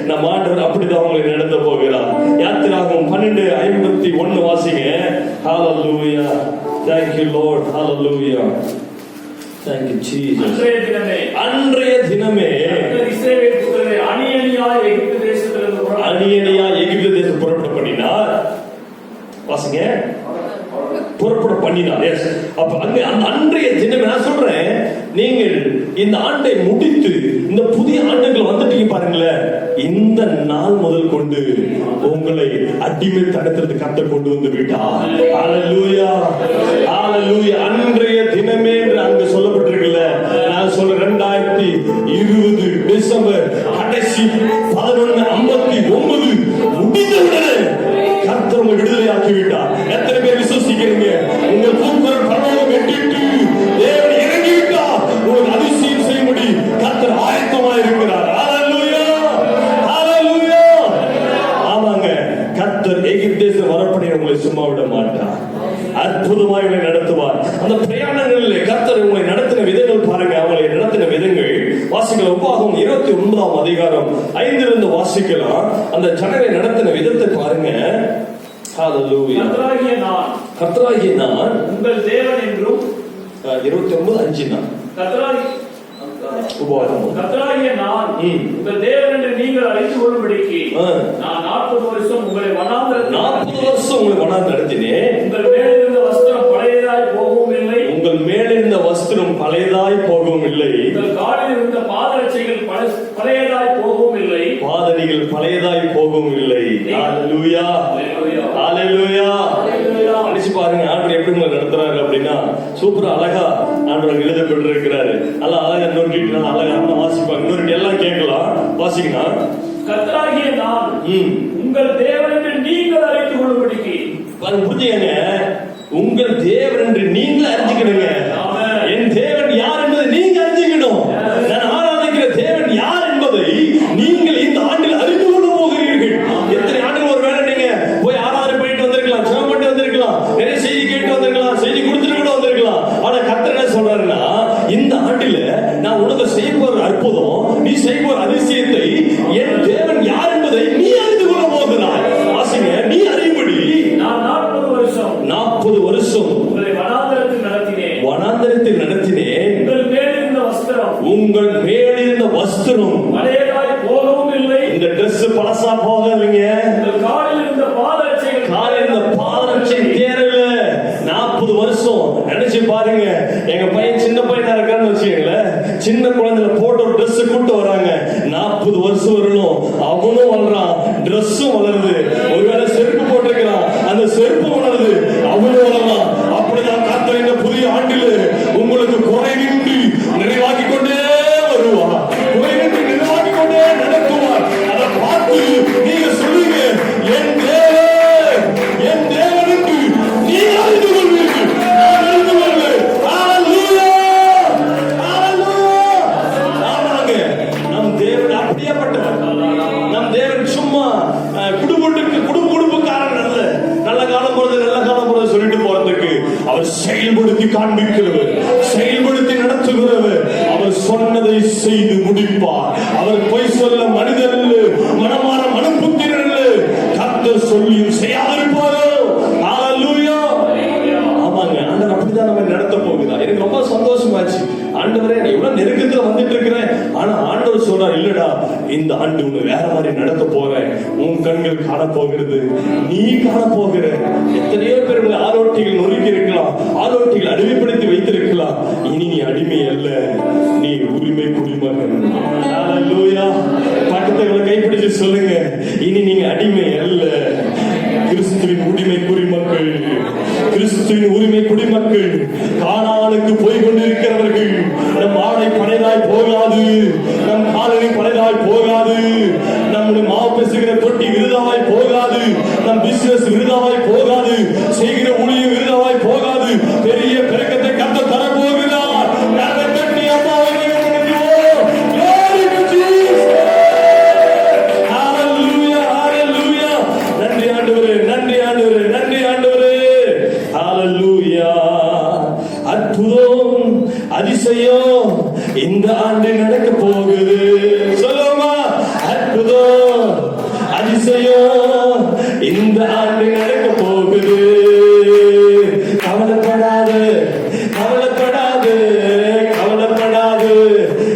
நம் ஆண்டவர் அப்படிதான் உங்களை நடத்த போகிறார். யாத்திராகமம் 12:51 வாசிங்க. ஹல்லேலூயா. Thank you Lord. Hallelujah. Thank you Jesus. அன்றைய தினமே இஸ்ரவேல் புத்திரரை அணியணியாய் எகிப்து தேசத்திலிருந்து புறப்பட பண்ணினார். வாசிங்க. புறப்பட பண்ணினார். அப்ப அங்க அந்த அன்றைய தினம் நான் சொல்றேன், நீங்கள் இந்த ஆண்டை முடித்து இந்த பாருங்களேன், இந்த நாள் முதல் கொண்டு உங்களை அடிமை தடத்திற்கு கர்த்தர் கொண்டு வந்து விட்டார். ஹalleluya, ஹalleluya. அன்றைய தினமே என்று அங்கு சொல்லப்பட்டிருக்கல. நான் சொல்றேன் 2020 டிசம்பர் கடைசி 11:59 முடிந்தவுடனே கர்த்தர் உங்களை விடுதலை ஆக்கி விட்டார். எத்தனை பேர் விசுவசிக்கிறீங்க? உங்கள் தூக்குறல் பரலோகம் எட்டிட்டு தேவன் இறங்கி விட்டார். உங்களுக்கு அதிசயம் செய்யும்படி கர்த்தர் ஆயத்தமாக இருக்கிறார். ஹalleluya, ஹalleluya. ஆமாங்க, கர்த்தர் எகிப்து தேசம் வரப்படி உங்களை சும்மா விட மாட்டார். அற்புதமாய் உங்களை நடத்துவார். அந்த பிரயாணங்களிலே கர்த்தர் உங்களை நடத்தின விதங்கள் பாருங்க. அவங்களை நடத்தின விதங்கள் வாசிக்கலாம். உபாகமம் 29ஆம் அதிகாரம் 5 வாசிக்கலாம். அந்த ஜனங்களை நடத்தின விதத்தை பாருங்க. ஹalleluya. கர்த்தராகிய நான் உங்கள் தேவன் என்றும் 29:5 தான் கர்த்தராகிய நான் உங்கள் தேவன் என்று நீங்கள் அறிந்து கொள்ளும்படிக்கு நான் 40 வருஷம் உங்களை வனாந்தரத்தில் 40 வருஷம் உங்களை வனாந்தரத்தில் நடத்தினேன். உங்கள் மேலிருந்த வஸ்திரம் பழையதாய் போகவும் இல்லை. உங்கள் மேலிருந்த வஸ்திரம் பழையதாய் போகவும் இல்லை. உங்கள் காலில் இருந்த பாதரட்சைகள் பழையதாய் போகவும் இல்லை. பாதடிகள் பழையதாய் போகவும் இல்லை. ஹalleluya, ஹalleluya. நினைச்சு பாருங்க, ஆண்டவர் எப்படி உங்களை நடத்துறாரு அப்படின்னா சூப்பரா அழகா ஆண்டவர் எழுதப்பட்டிருக்கிறாரு. நல்லா அழகா இன்னொரு அழகா வாசிப்பாங்க. இன்னொரு எல்லாம் கேட்கலாம், வாசிக்கலாம். கர்த்தராகிய நான் உங்கள் தேவன் என்று நீங்கள் அறிந்து கொள்ளும்படிக்கு புரிஞ்சுங்க. உங்கள் தேவன் என்று நீங்கள் அறிஞ்சுக்கணுங்க. என் தேவன் யார் என்பதை நீங்க அறிஞ்சுக்கணும். நான் ஆராதிக்கிற தேவன் யார் என்பதை நீங்கள் இந்த ஆண்டில் அறிந்து கொண்டு போகிறீர்கள். எத்தனை ஆண்டுகள் ஒருவேளை நீங்க போய் ஆராதனை பண்ணிட்டு வந்திருக்கலாம், ஜெபம் பண்ணிட்டு வந்திருக்கலாம், நிறைய செய்தி கேட்டு வந்திருக்கலாம், செய்தி கொடுத்துட்டு கூட வந்திருக்கலாம். ஆனா கர்த்தர் என்ன சொல்றாருன்னா, இந்த ஆண்டில நான் உனக்கு செய்ய போற அற்புதம், நீ செய்ய போற அதிசயத்தை என் தேவன் யார் என்பதை நீ அறிந்து கொள்ள போகிறாய். வாசிங்க, நீ அறியும்படி நான் 40 வருஷம் உங்களை வனாந்தரத்தில் நடத்தினேன். உங்கள் மேலிருந்த வஸ்திரம் பழையதாய் போகவும் இல்லை. இந்த Dress பழசா போகலைங்க. உங்கள் காலில் இருந்த பாதரட்சை தேரல. 40 வருஷம் நினைச்சு பாருங்க. எங்க பையன் சின்ன பையனா இருக்கான்னு வச்சுக்கங்களேன், சின்ன குழந்தைல போட்ட ஒரு Dress கூட்டு வராங்க. 40 வருஷம் வரணும், அவனும் வளர்றான், Dressம் வளருது. ஒருவேளை செருப்பு போட்டிருக்கிறான், அந்த செருப்பு வளருது, அவனும் வளரலாம். அப்படிதான் கர்த்தர் இந்த புதிய ஆண்டில் உங்களுக்கு குறைவின்றி நிறைவாக்கி கொண்டே வருவார். குறைவின்றி நிறைவாக்கி கொண்டே நடத்துவார். அதை பார்த்து நீங்க சொல்லுங்க, என் தேவனுக்கு நீ அறிந்து கொள்வீர்கள், நான் அறிந்து கொள்வேன். ஹalleluya, ஹalleluya. ஆமாங்க, நம் தேவன் அப்படியேப்பட்டவர். நம் தேவன் சும்மா குடும்பக்காரன் அல்ல. நல்ல காலம் போறது நல்ல காலம் போறது சொல்லிட்டு போறதுக்கு அவர் செயல்படுத்தி காண்பிக்கிறவர், செயல்படுத்தி நடத்துகிறவர். அவர் சொன்னதை செய்து முடிப்பார். அவர் பொய் சொல்ல மனிதர் அல்ல, மனமாற மனப்புத்திரர் அல்ல. கர்த்தர் சொல்லியும் செய்யாதிருப்பாரோ. ஹalleluya. ஆமாங்க, ஆண்டவர் அப்படிதான் நம்ம நடத்த போகிறார். எனக்கு ரொம்ப சந்தோஷமாச்சு. ஆண்டவரே, நீ இவ்வளவு நெருக்கத்துல வந்துட்டு இருக்கிறேன், ஆனா ஆண்டவர் சொல்றார், இல்லடா இந்த ஆண்டு உன்னை வேற மாதிரி நடத்த போறேன். உன் கண்கள் காண போகிறது, நீ காண போகிற. எத்தனையோ பேர் உங்களை ஆரோட்டிகள் நொறுக்கி இருக்கலாம், ஆரோட்டிகள் அடிமைப்படுத்தி வைத்திருக்கலாம். இனி நீ அடிமை அல்ல, நீ உரிமை குடிமகன். ஹalleluya. பக்கத்துல கைப்பிடிச்சு சொல்லுங்க, இனி நீங்க அடிமை அல்ல, கிறிஸ்துவின் உரிமை குடிமக்கள். கிறிஸ்துவின் உரிமை குடிமக்கள். கானானுக்கு போய் கொண்டிருக்கிறவர்கள். நம் ஆடை பழையதாய் போகாது, நம் காலனி பழையதாய் போகாது, நம்முடைய மாவு பேசுகிற தொட்டி விருதாவாய் போகாது, நம் பிசினஸ் விருதாவாய் போகாது, செய்கிற ஊழியம் விருதாவாய் போகாது. பெரிய பெருக்கத்தை கர்த்தர் தர போகிறார். நன்றி ஆண்டவரே, நன்றி ஆண்டவரே, நன்றி ஆண்டவரே. ஹalleluya. அற்புதம், அதிசயம் இந்த ஆண்டு நடக்க போகுது. சொல்லுமா, அற்புதம், அதிசயம் இந்த ஆண்டு நடக்க போகுது. கவலைப்படாது, கவலைப்படாது, கவலைப்படாது,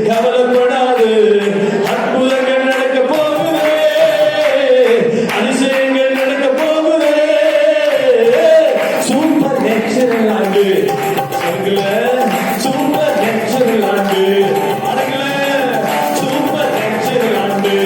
கவலைப்படாது. அற்புதங்கள் நடக்க போகுது, அதிசயங்கள் நடக்க போகுது. சூப்பர் நேச்சுரல் ஆண்டு, சூப்பர் நேச்சுரல் ஆண்டு, சூப்பர் நேச்சுரல் ஆண்டு.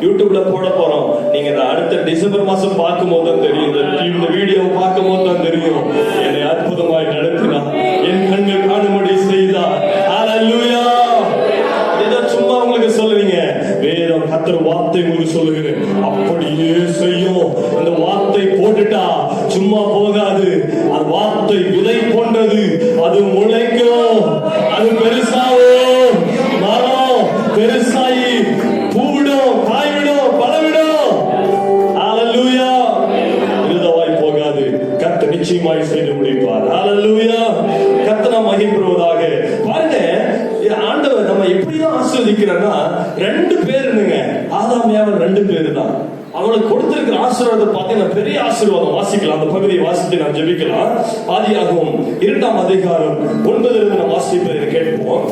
யூடியூப்ல போட போறோம். நீங்க அடுத்த டிசம்பர் மாசம் பார்க்கும் போது தான் தெரியும், இந்த வீடியோ பார்க்கும் போது தான் தெரியும். என்னை அற்புதமாய் நடத்தினார், என் கண்கள் காணும்படி செய்தார். ஹalleluya. ஏதோ சும்மா உங்களுக்கு சொல்லுவீங்க, வேதம் கர்த்தர் வார்த்தை உங்களுக்கு சொல்லுகிறேன், அப்படியே செய்யும். அந்த வார்த்தை போட்டுட்டா சும்மா போகாது. அந்த வார்த்தை விதை போன்றது, அது முளைக்கும், அது பெருசாகும், மரம் பெருசாகி பூவிடும், காய்விடும், பழவிடும். ஹalleluya. விருதவாய் போகாது, கர்த்தர் நிச்சயமாய் செய்து முடிப்பார். ஹalleluya. கர்த்தர் நாம் மகிமைப்படுவதாக. பாருங்க, ஆண்டவர் நம்ம எப்படிதான் ஆசீர்வதிக்கிறார்னா, 2 பேர் இருந்துங்க, ஆதாம் ஏவாள் 2 பேர் தான். அவங்களுக்கு கொடுத்திருக்கிற ஆசீர்வாதம் பார்த்தீங்கன்னா பெரிய ஆசீர்வாதம். வாசிக்கலாம், அந்த பகுதியை வாசித்து நாம் ஜெபிக்கலாம். ஆதியாகமம் 2ஆம் அதிகாரம் 9 நாம் வாசிப்பதை கேட்போம்.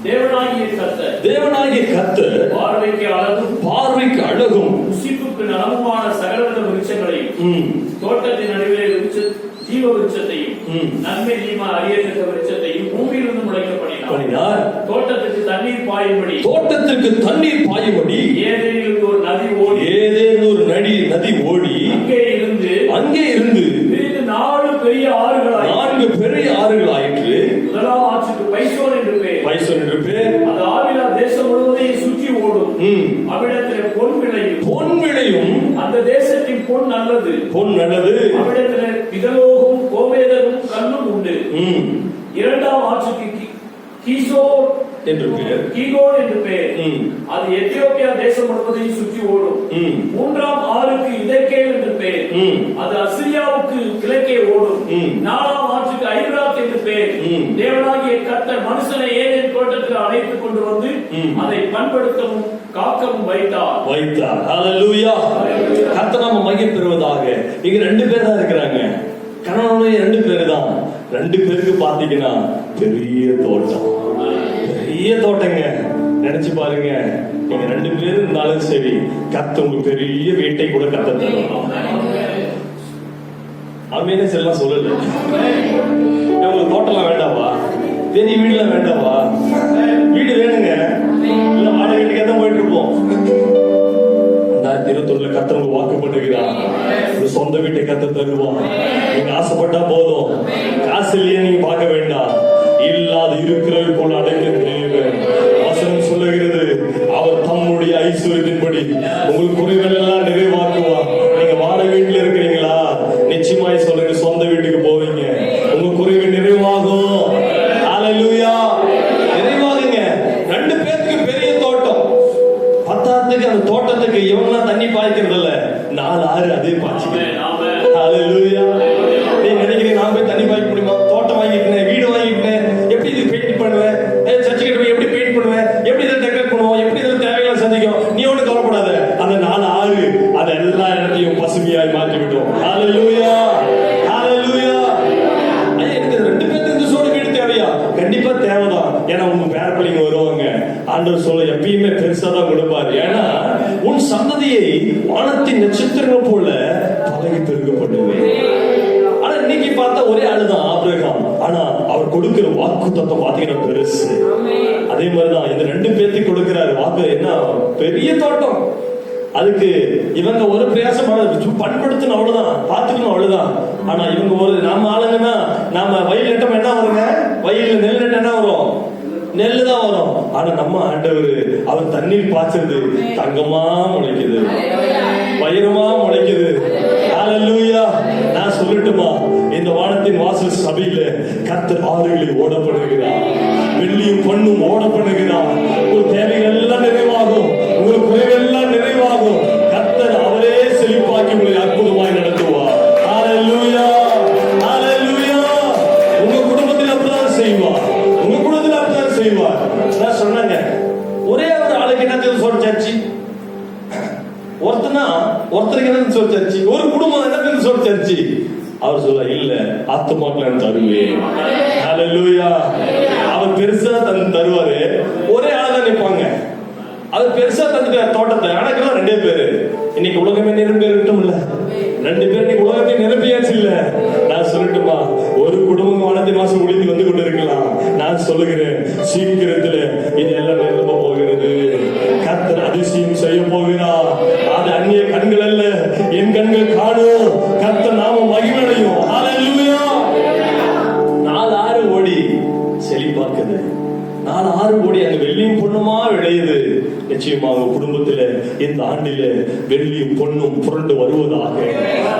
தேவனாகிய கர்த்தர் பார்வைக்கு அழகும் ருசிப்புக்கு நலமுமான சகலவித விருட்சங்களையும் தோட்டத்தின் நடுவிலே ஜீவ விருட்சத்தையும் நன்மை தீமை அறியத்தக்க விருட்சத்தையும் பூமியிலிருந்து முளைக்க பண்ணினார். தோட்டத்துக்கு தண்ணீர் பாயும்படி ஏதேனும் ஒரு நதி ஓடி அங்கே இருந்து 4 பெரிய ஆறுகளாயிற்று. முதலாம் ஆற்றுக்கு பைசோன் என்று பேர். அது ஆவிலா தேசம் முழுவதையும் சுற்றி ஓடும். அவ்விடத்திலே பொன் விளையும். அந்த தேசத்தின் பொன் நல்லது. அவ்விடத்திலே பிதலோகம், கோமேதகம், கல்லும் உண்டு. 2ஆம் ஆற்றுக்கு கீகோன் என்று பெயர். அது எத்தியோப்பியா தேசம் முழுவதையும் சுற்றி ஓடும். 3ஆம் ஆறுக்கு இதேக்கேல் என்று பெயர். அது அசிரியாவுக்கு கிழக்கே ஓடும். 4ஆம் ஆற்றுக்கு ஐபிராத் என்று பெயர். தேவனாகிய கர்த்தர் மனுஷனை ஏதேன் தோட்டத்தில் அழைத்துக் கொண்டு வந்து அதை பண்படுத்தவும் காக்கவும் வைத்தார். ஹalleluya. கர்த்தர் நாம மகிமை பெறுவதாக. இங்க 2 பேர் தான் இருக்கிறாங்க, கணவனுடைய 2 பேர் தான். 2 பேருக்கு பாத்தீங்கன்னா பெரிய தோட்டங்க. நினைச்சு பாருங்க, நீங்க 2 பேர் இருந்தாலும் சரி, கர்த்தர் உங்களுக்கு பெரிய வீட்டை கூட கர்த்தர் தருவார். ஆமென். எல்லாம் சொல்லல, உங்களுக்கு தோட்டம்லாம் வேண்டாவா? பெரிய வீடுலாம் வேண்டாவா? வீடு வேணுங்க, இல்ல வாடகை வீட்டுக்கு தான் போயிட்டு இருப்போம். 2021 கர்த்தர் உங்களுக்கு வாக்கு பண்ணுகிறார், ஒரு சொந்த வீட்டை கர்த்தர் தருவான். நீங்க ஆசைப்பட்டா போதும், காசு இல்லையே நீங்க பார்க்க வேண்டாம். இல்லாத இருக்கிறது போல அடைக்க தேவன் வசனம் சொல்லுகிறது. அவர் தம்முடைய ஐஸ்வர்யத்தின்படி உங்களுக்கு குறைகள் எல்லாம் நிறைவாக்குவார். நீங்க வாடகை வீட்டுல இருக்கிறீங்களா? நிச்சயமாய் சொல்லுங்க, சொந்த வீட்டுக்கு போவீங்க, உங்க குறைகள் நிறைவாகும். ஹalleluya. நிறைவாகுங்க. 2 பேருக்கு பெரிய தோட்டம். 10ஆத்துக்கு அந்த தோட்டத்துக்கு இவங்கெல்லாம் தண்ணி பாய்க்கிறது இல்ல, 4 ஆறு அதே பாய்ச்சிக்கிறேன். ஹalleluya. நீங்க நினைக்கிறீங்க நான் போய் தண்ணி பாய்க்க முடியுமா? தோட்டம் வாங்கிட்டேன், வீடு வாங்கிட்டேன், எப்படி இது பெயிண்ட் பண்ணுவேன், சர்ச்சுக்கிட்ட போய் எப்படி பெயிண்ட் பண்ணுவேன், எப்படி இதை டெக்கரேட் பண்ணுவோம், எப்படி இதில் தேவைகளை சந்திக்கும், நீ ஒன்றும் கவலைப்படாத. அந்த 4 ஆறு அதை எல்லா இடத்தையும் பசுமையாய் மாற்றி விட்டோம். ஹalleluya. ஐயா, எனக்கு 2 பேருக்கு இந்த சோடு வீடு தேவையா? கண்டிப்பா தேவைதான். ஏன்னா உங்க பேர பிள்ளைங்க வருவாங்க. ஆண்டவர் சொல்ல எப்பயுமே பெருசா தான் கொடுப்பாரு. ஏன்னா உன் சந்ததியை வானத்தின் நட்சத்திரங்கள் போல பதவி பெருக பண்ணுவேன். ஆனா இன்னைக்கு பார்த்தா ஒரே ஆளுதான் ஆபிரகாம். ஆனா அவர் கொடுக்கிற வாக்கு தத்துவம் பாத்தீங்கன்னா பெருசு. அதே மாதிரிதான் இந்த 2 பேருக்கு கொடுக்கிறாரு வாக்கு. என்ன பெரிய தோட்டம். அதுக்கு இவங்க ஒரு பிரயாசம் பண்படுத்தணும், அவ்வளவுதான், பாத்துக்கணும், அவ்வளவுதான். ஆனா இவங்க ஒரு நாம ஆளுங்கன்னா நாம வயல் நட்டம் என்ன வருங்க, வயல் நெல் நட்டம் என்ன வரும்? நெல்லு தான் வரும். ஆனா நம்ம ஆண்டவர் அவர் தண்ணீர் பாய்ச்சது தங்கமா முளைக்குது, வைரமா முளைக்குது. ஹalleluya. நான் சொல்லட்டுமா, இந்த வானத்தின் வாசல் சபையில கர்த்தர் ஆறுகளை ஓட பண்ணுகிறார், வெள்ளியும் பொன்னும் ஓட பண்ணுகிறார். உங்கள் தேவைகள் எல்லாம் நிறைவாகும், உங்கள் குறைகள் எல்லாம் நிறைவாகும். கர்த்தர் அவரே செழிப்பாக்கி உங்களை அற்புதமாய் நடத்துவார். ஹalleluya. உங்க குடும்பத்தில் அப்படிதான் செய்வார், உங்க குடும்பத்தில் அப்படிதான் செய்வார். நான் சொன்னாங்க, ஒரே ஒரு ஆளுக்கு என்ன சொல்லிச்சாச்சு, ஒருத்தருக்கு என்ன சொல்லிச்சாச்சு, ஒரு குடும்பம் என்ன சொல்லிச்சாச்சு. அவர் சொல்ல இல்ல, ஆத்துமாக்கள் தருவேன். ஹalleluya. அவர் பெருசா தருவாரு. ஒரே ஆளுதான் நிற்பாங்க. அவர் பெருசா தந்துட்டார் தோட்டத்தை. எனக்கு 2 பேரு. இன்னைக்கு உலகமே நிரம்பி இருக்கட்டும் இல்ல, 2 பேர் இன்னைக்கு உலகத்தை நிரம்பியாச்சு இல்ல. நான் சொல்லட்டுமா, ஒரு குடும்பம் வானத்தை மாசம் ஒளிந்து வந்து கொண்டு இருக்கலாம். நான் சொல்லுகிறேன், சீக்கிரத்துல இது எல்லாம் நிரம்ப போகிறது. செழிப்பாக்குது. 4-6 கோடி அங்க வெள்ளியும் பொண்ணுமா விளையுது. நிச்சயமாக குடும்பத்துல இந்த ஆண்டில வெள்ளியும் பொண்ணும் புரண்டு வருவதாக.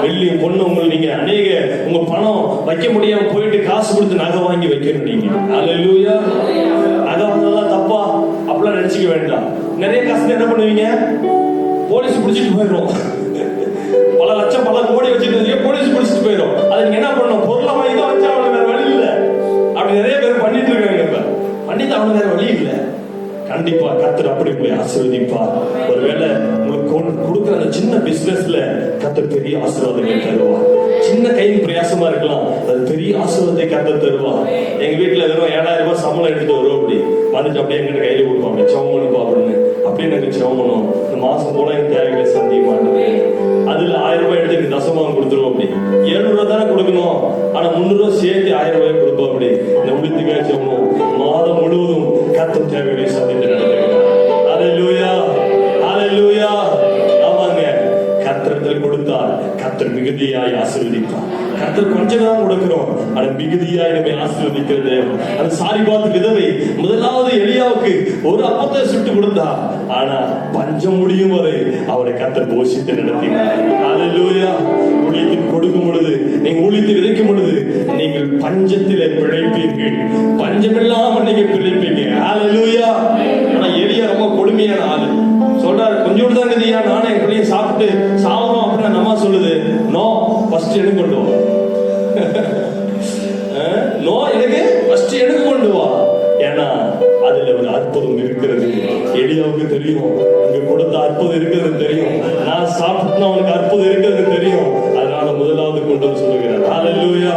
வெள்ளியும் பொண்ணும் உங்களை நீங்க அநேக உங்க பணம் வைக்க முடியாம போயிட்டு காசு கொடுத்து நகை வாங்கி வைக்கணும். நீங்க அல்லேலூயா. நகை வாங்கலாம் தப்பா அப்படிலாம் நினைச்சுக்க வேண்டாம். நிறைய காசு என்ன பண்ணுவீங்க? போலீஸ் பிடிச்சிட்டு போயிடும். பல லட்சம் பல கோடி வச்சுட்டு போலீஸ் பிடிச்சிட்டு போயிடும். அது நீங்க என்ன பண்ணணும்? பொருளை வாங்கி தான் வச்சா அவனுக்கு வேற வழி இல்லை. அப்படி நிறைய பேர் பண்ணிட்டு இருக்காங்க. இப்ப பண்ணிட்டு அவனுக்கு வேற வழி இல்லை. கண்டிப்பா கர்த்தர் அப்படி போய் ஆசீர்வதிப்பார். ஒருவேளை உங்களுக்கு கொடுக்குற அந்த சின்ன பிசினஸ்ல கர்த்தர் பெரிய ஆசீர்வாதங்களை தருவார். சின்ன கையில் பிரயாசமா இருக்கலாம், அது பெரிய ஆசீர்வாதத்தை கர்த்தர் தருவார். எங்க வீட்டுல வெறும் 7,000 ரூபாய் சம்பளம் எடுத்துட்டு வரும். அப்படி வந்துட்டு அப்படியே எங்கிட்ட கையில கொடுப்பாங்க, சவமனுப்பா அப்படின்னு. அப்படியே எனக்கு சவமனும் இந்த மாசம் போனா எனக்கு தேவைகளை சந்திக்க மாட்டேன். அதுல 1000 ரூபாய் எடுத்து எனக்கு தசமாகம் கொடுத்துருவோம். அப்படி 700 ரூபாய் தானே கொடுக்கணும், ஆனா 300 ரூபாய் சேர்த்து 1000 ரூபாய் கொடுப்போம். அப்படி இந்த உளுத்துக்காய் சவமனும் மாதம் முழுவதும் கர்த்தர் தேவைகளை சந்தித்து நடத்துகிறார். அல்லேலூயா, அல்லேலூயா. ஆமாங்க, கர்த்தர் கொடுத்தார், கர்த்தர் மிகுதியாய் ஆசீர்வதிப்பார். கர்த்தர் கொஞ்சம் தான் கொடுக்கிறோம், ஆனா மிகுதியாய் நம்மை ஆசீர்வதிக்கிறது. அந்த சாரிபாத் விதவை முதலாவது எலியாவுக்கு ஒரு அப்பத்தை சுட்டு கொடுத்தா, ஆனா பஞ்சம் முடியும் வரை அவரை கர்த்தர் போஷித்து நடத்தினார். அல்லேலூயா. ஊழியத்தில் கொடுக்கும் பொழுது, நீங்க ஊழியத்தில் விதைக்கும் பொழுது நீங்கள் பஞ்சத்திலே பிழைப்பீர்கள். பஞ்சமில்லாமல் நீங்க பிழைப்பீங்க. அல்லேலூயா. ஆனா எலியா ரொம்ப கொடுமையான ஆளு. சொல்றாரு, கொஞ்சோடு தான் கதியா, நானே என் பிள்ளைய சாப்பிட்டு சாவணும் அப்படின்னு நம்ம சொல்லுது. நோ, ஃபர்ஸ்ட் எனக்கு கொண்டு வா. நோ, எனக்கு ஃபர்ஸ்ட் எனக்கு கொண்டு வா. ஏன்னா அதுல ஒரு அற்புதம் இருக்கிறது. எலியாவுக்கு தெரியும், இங்க கொடுத்த அற்புதம் இருக்கிறது தெரியும். நான் சாப்பிட்டு அவனுக்கு அற்புதம் இருக்கிறது தெரியும். அதனால முதலாவது கொண்டு வந்து சொல்லுகிறார். அல்லேலூயா.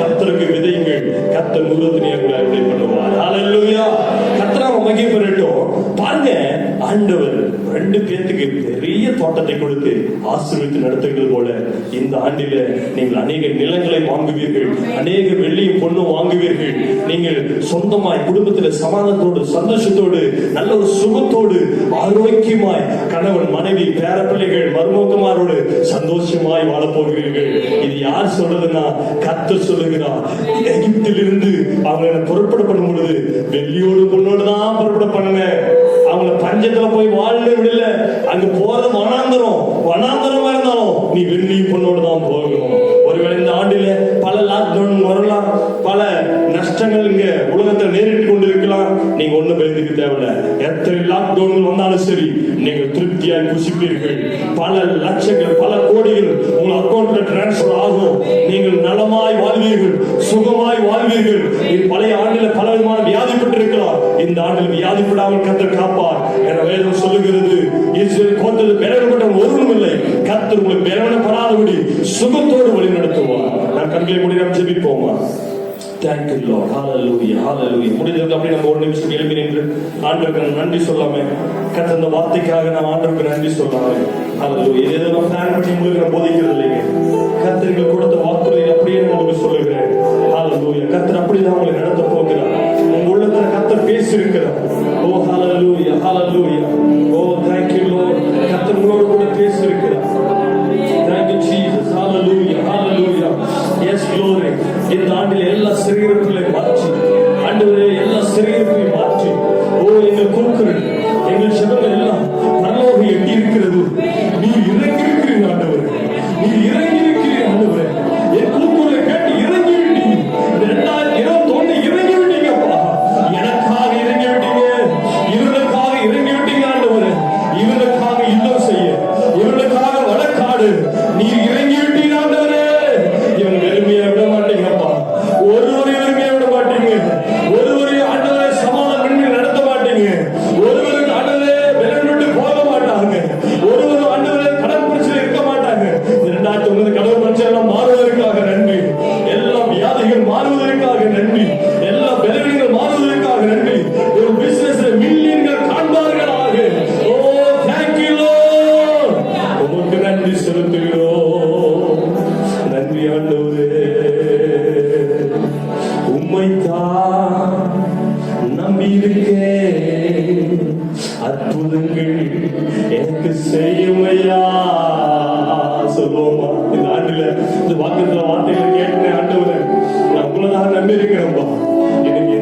கர்த்தருக்கு விதையுங்கள், கர்த்தர் நூறுத்தனையை கூட அறுவடை பண்ணுவார். அல்லேலூயா. கர்த்தராக மகிமை பெறட்டும். பாருங்க, ஆண்டவர் 2 பேருக்கு பெரிய தோட்டத்தை கொடுத்து ஆசீர்வதித்து நடத்துகிறது போல இந்த ஆண்டில நீங்கள் அநேக நிலங்களை வாங்குவீர்கள், அநேக வெள்ளியும் பொண்ணும் வாங்குவீர்கள். நீங்கள் சொந்தமாய் குடும்பத்தில் சமாதானத்தோடு சந்தோஷத்தோடு நல்ல ஒரு சுகத்தோடு ஆரோக்கியமாய் கணவன் மனைவி பேர பிள்ளைகள் மருமகமாரோடு சந்தோஷமாய் வாழப் போகிறீர்கள். இது யார் சொல்றதுன்னா கர்த்தர் சொல்லுகிறார். எகிப்திலிருந்து அவங்களை புறப்பட பண்ணும் பொழுது வெள்ளியோடு பொண்ணோடு தான் புறப்பட பண்ணுனேன். அவங்கள பஞ்சத்துல போய் வாழ விடல. அங்க போறது வனாந்தரமா இருந்தாலும் நீ வெள்ளி பொண்ணோடு தான் போகணும். ஒருவேளை இந்த ஆண்டில பல லாக்டவுன் வரலாம், பல நஷ்டங்கள் இங்க உலகத்தை நேரிட்டு கொண்டு இருக்கலாம். நீங்க ஒண்ணு பயந்துக்க தேவையில்ல. எத்தனை லாக்டவுன் வந்தாலும் சரி, நீங்கள் திருப்தியாய் புசிப்பீர்கள். பல லட்சங்கள் பல கோடிகள் உங்கள் அக்கௌண்ட்ல டிரான்ஸ்பர் ஆகும். நீங்கள் நலமாய் வாழ்வீர்கள், சுகமாய் வாழ்வீர்கள். பழைய ஆண்டில பல விதமான வியாதிப்பட்டு இருக்கலாம், இந்த ஆண்டில் வியாதிப்படாமல் கர்த்தர் காப்பார் என வேதம் சொல்லுகிறது. இஸ்ரவேல் கோத்திரத்தில் பலவீனப்பட்டவன் ஒருவரும் இல்லை. கர்த்தர் உங்களுக்கு பலவீனப்படாதபடி சுகத்தோடு வழி நடத்துவார். நான் கண்களை மூடி நாம் ஜெபிப்போமா? Thank you Lord. Hallelujah. Hallelujah. முடிஞ்சது அப்படி நம்ம ஒரு நிமிஷம் எழுப்பி நின்று ஆண்டவருக்கு நன்றி சொல்லாமே. கர்த்தர் இந்த வார்த்தைக்காக நான் ஆண்டவருக்கு நன்றி சொல்லாமே. Hallelujah. ஏதோ நம்ம பிளான் பண்ணி உங்களுக்கு நான் போதிக்கிறது இல்லைங்க. கர்த்தர் கொடுத்த வாக்குறுதியை அப்படியே உங்களுக்கு சொல்லுகிறேன். Hallelujah. கர்த்தர் அப்படிதான் உங்களை நடத்த போகிறார். உங்க உள்ளத்துல கர்த்தர் பேசியிருக்கிறார். Oh hallelujah. Hallelujah. Oh thank you Lord. கர்த்தர் உங்களோடு கூட பேசியிருக்கிறார். Thank you Jesus. Hallelujah. Hallelujah. Yes glory. இந்த ஆண்டில் எல்லா சிறையிருப்புகளை மாற்றி ஆண்டவரே, எல்லா சிறையிருப்பையும் மாற்றி, ஓ எங்கள் கூக்குரல் எங்கள் செபங்கள் எல்லாம் பரலோகம் எட்டி இருக்கிறது. நீர் இறங்கி இருக்கிறீங்க ஆண்டவரே, நீர் இறங்கி இருக்கிறீங்க ஆண்டவரே. என் கூக்குரலை கேட்டு இறங்கி விட்டீங்க. 2021 இறங்கி விட்டீங்கப்பா. எனக்காக இறங்கி விட்டீங்க, இவர்களுக்காக இறங்கி விட்டீங்க ஆண்டவரே. இவர்களுக்காக இல்லம் செய்ய, இவர்களுக்காக வழக்காடு நீர் இறங்கி விட்டீங்க ஆண்டவரே. இவன் வெறுமையை விட மாட்டீங்கப்பா, ஒருவரையும் வெறுமையை விட மாட்டீங்க, ஒருவரையும் ஆண்டவரே சமாதானமின்றி நடத்த மாட்டீங்க, ஒருவருக்கு ஆண்டவரே பலன் விட்டு போக மாட்டாங்க, ஒருவரும் ஆண்டவரே கடன் பிரச்சனை இருக்க மாட்டாங்க. 2009 கடன் பிரச்சனை எல்லாம் மாறுவதற்காக நன்றி, எல்லா வியாதிகள் மாறுவதற்காக நன்றி, எல்லா பலவீனங்கள் மாறுவதற்காக நன்றி. ஒரு பிசினஸ்ல மில்லியன்கள் காண்பார்களாக. ஓ thank you Lord. உமக்கு நன்றி செலுத்துகிறோம். நன்றி ஆண்டவரே. உம்மைத்தான் நம்பி இருக்கேன், அற்புதங்கள் எனக்கு செய்யுமையா. சொல்லுவோமா? இந்த ஆண்டுல இந்த வாக்குல வார்த்தைகளை கேட்டேன் ஆண்டவரே, நான் உங்களதாக நம்பி இருக்கிறேன்பா. எனக்கு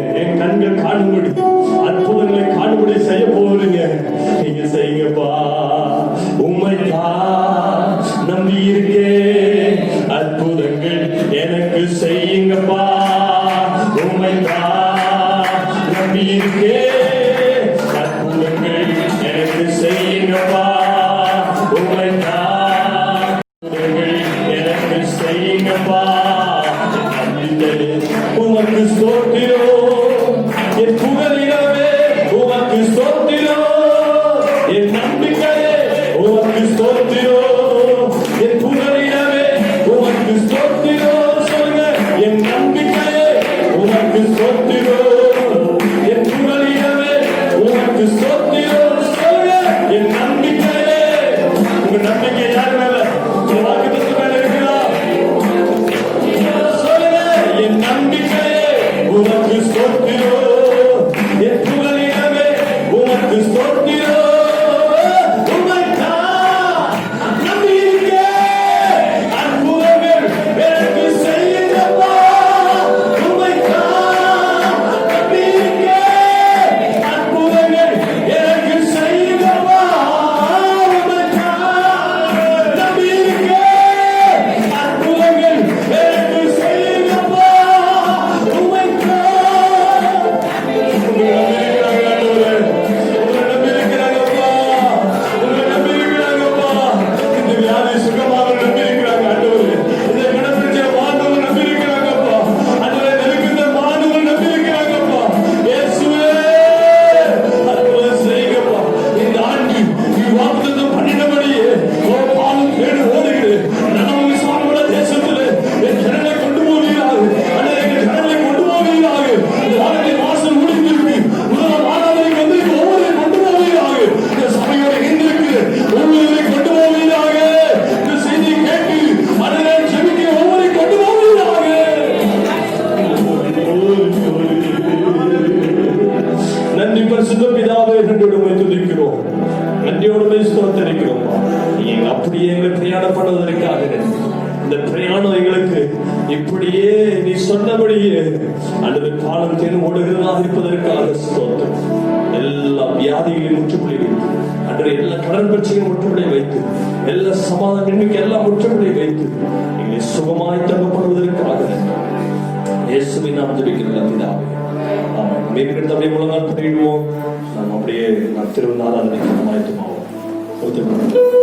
பரிசுத்த பிதாவே நன்றியோடு துதிக்கிறோம், நன்றியோடு ஸ்தோத்திரிக்கிறோம். நீங்க அப்படியே எங்களை பிரயாணம் பண்ணுவதற்காக இந்த பிரயாணம் எங்களுக்கு இப்படியே நீ சொன்னபடியே அல்லது காலம் தேனும் ஓடுகிறதா இருப்பதற்காக ஸ்தோத்திரம். எல்லா வியாதிகளையும் முற்றுப்புள்ளி வைத்து, அன்றைய எல்லா கடன் பிரச்சனையும் முற்றுப்புள்ளி வைத்து, எல்லா சமாதானம் எல்லாம் முற்றுப்புள்ளி வைத்து எங்களை சுகமாய் தங்கப்படுவதற்காக இயேசுவின் நாம் ஜெபிக்கிறோம் பிதாவே. ஆமாம். மேற்கொண்டு அப்படியே முழங்கால் பண்ணிடுவோம். நாம் அப்படியே நாம் திருநாள் ஆராதனைக்கு ஆயத்தமாவோம்.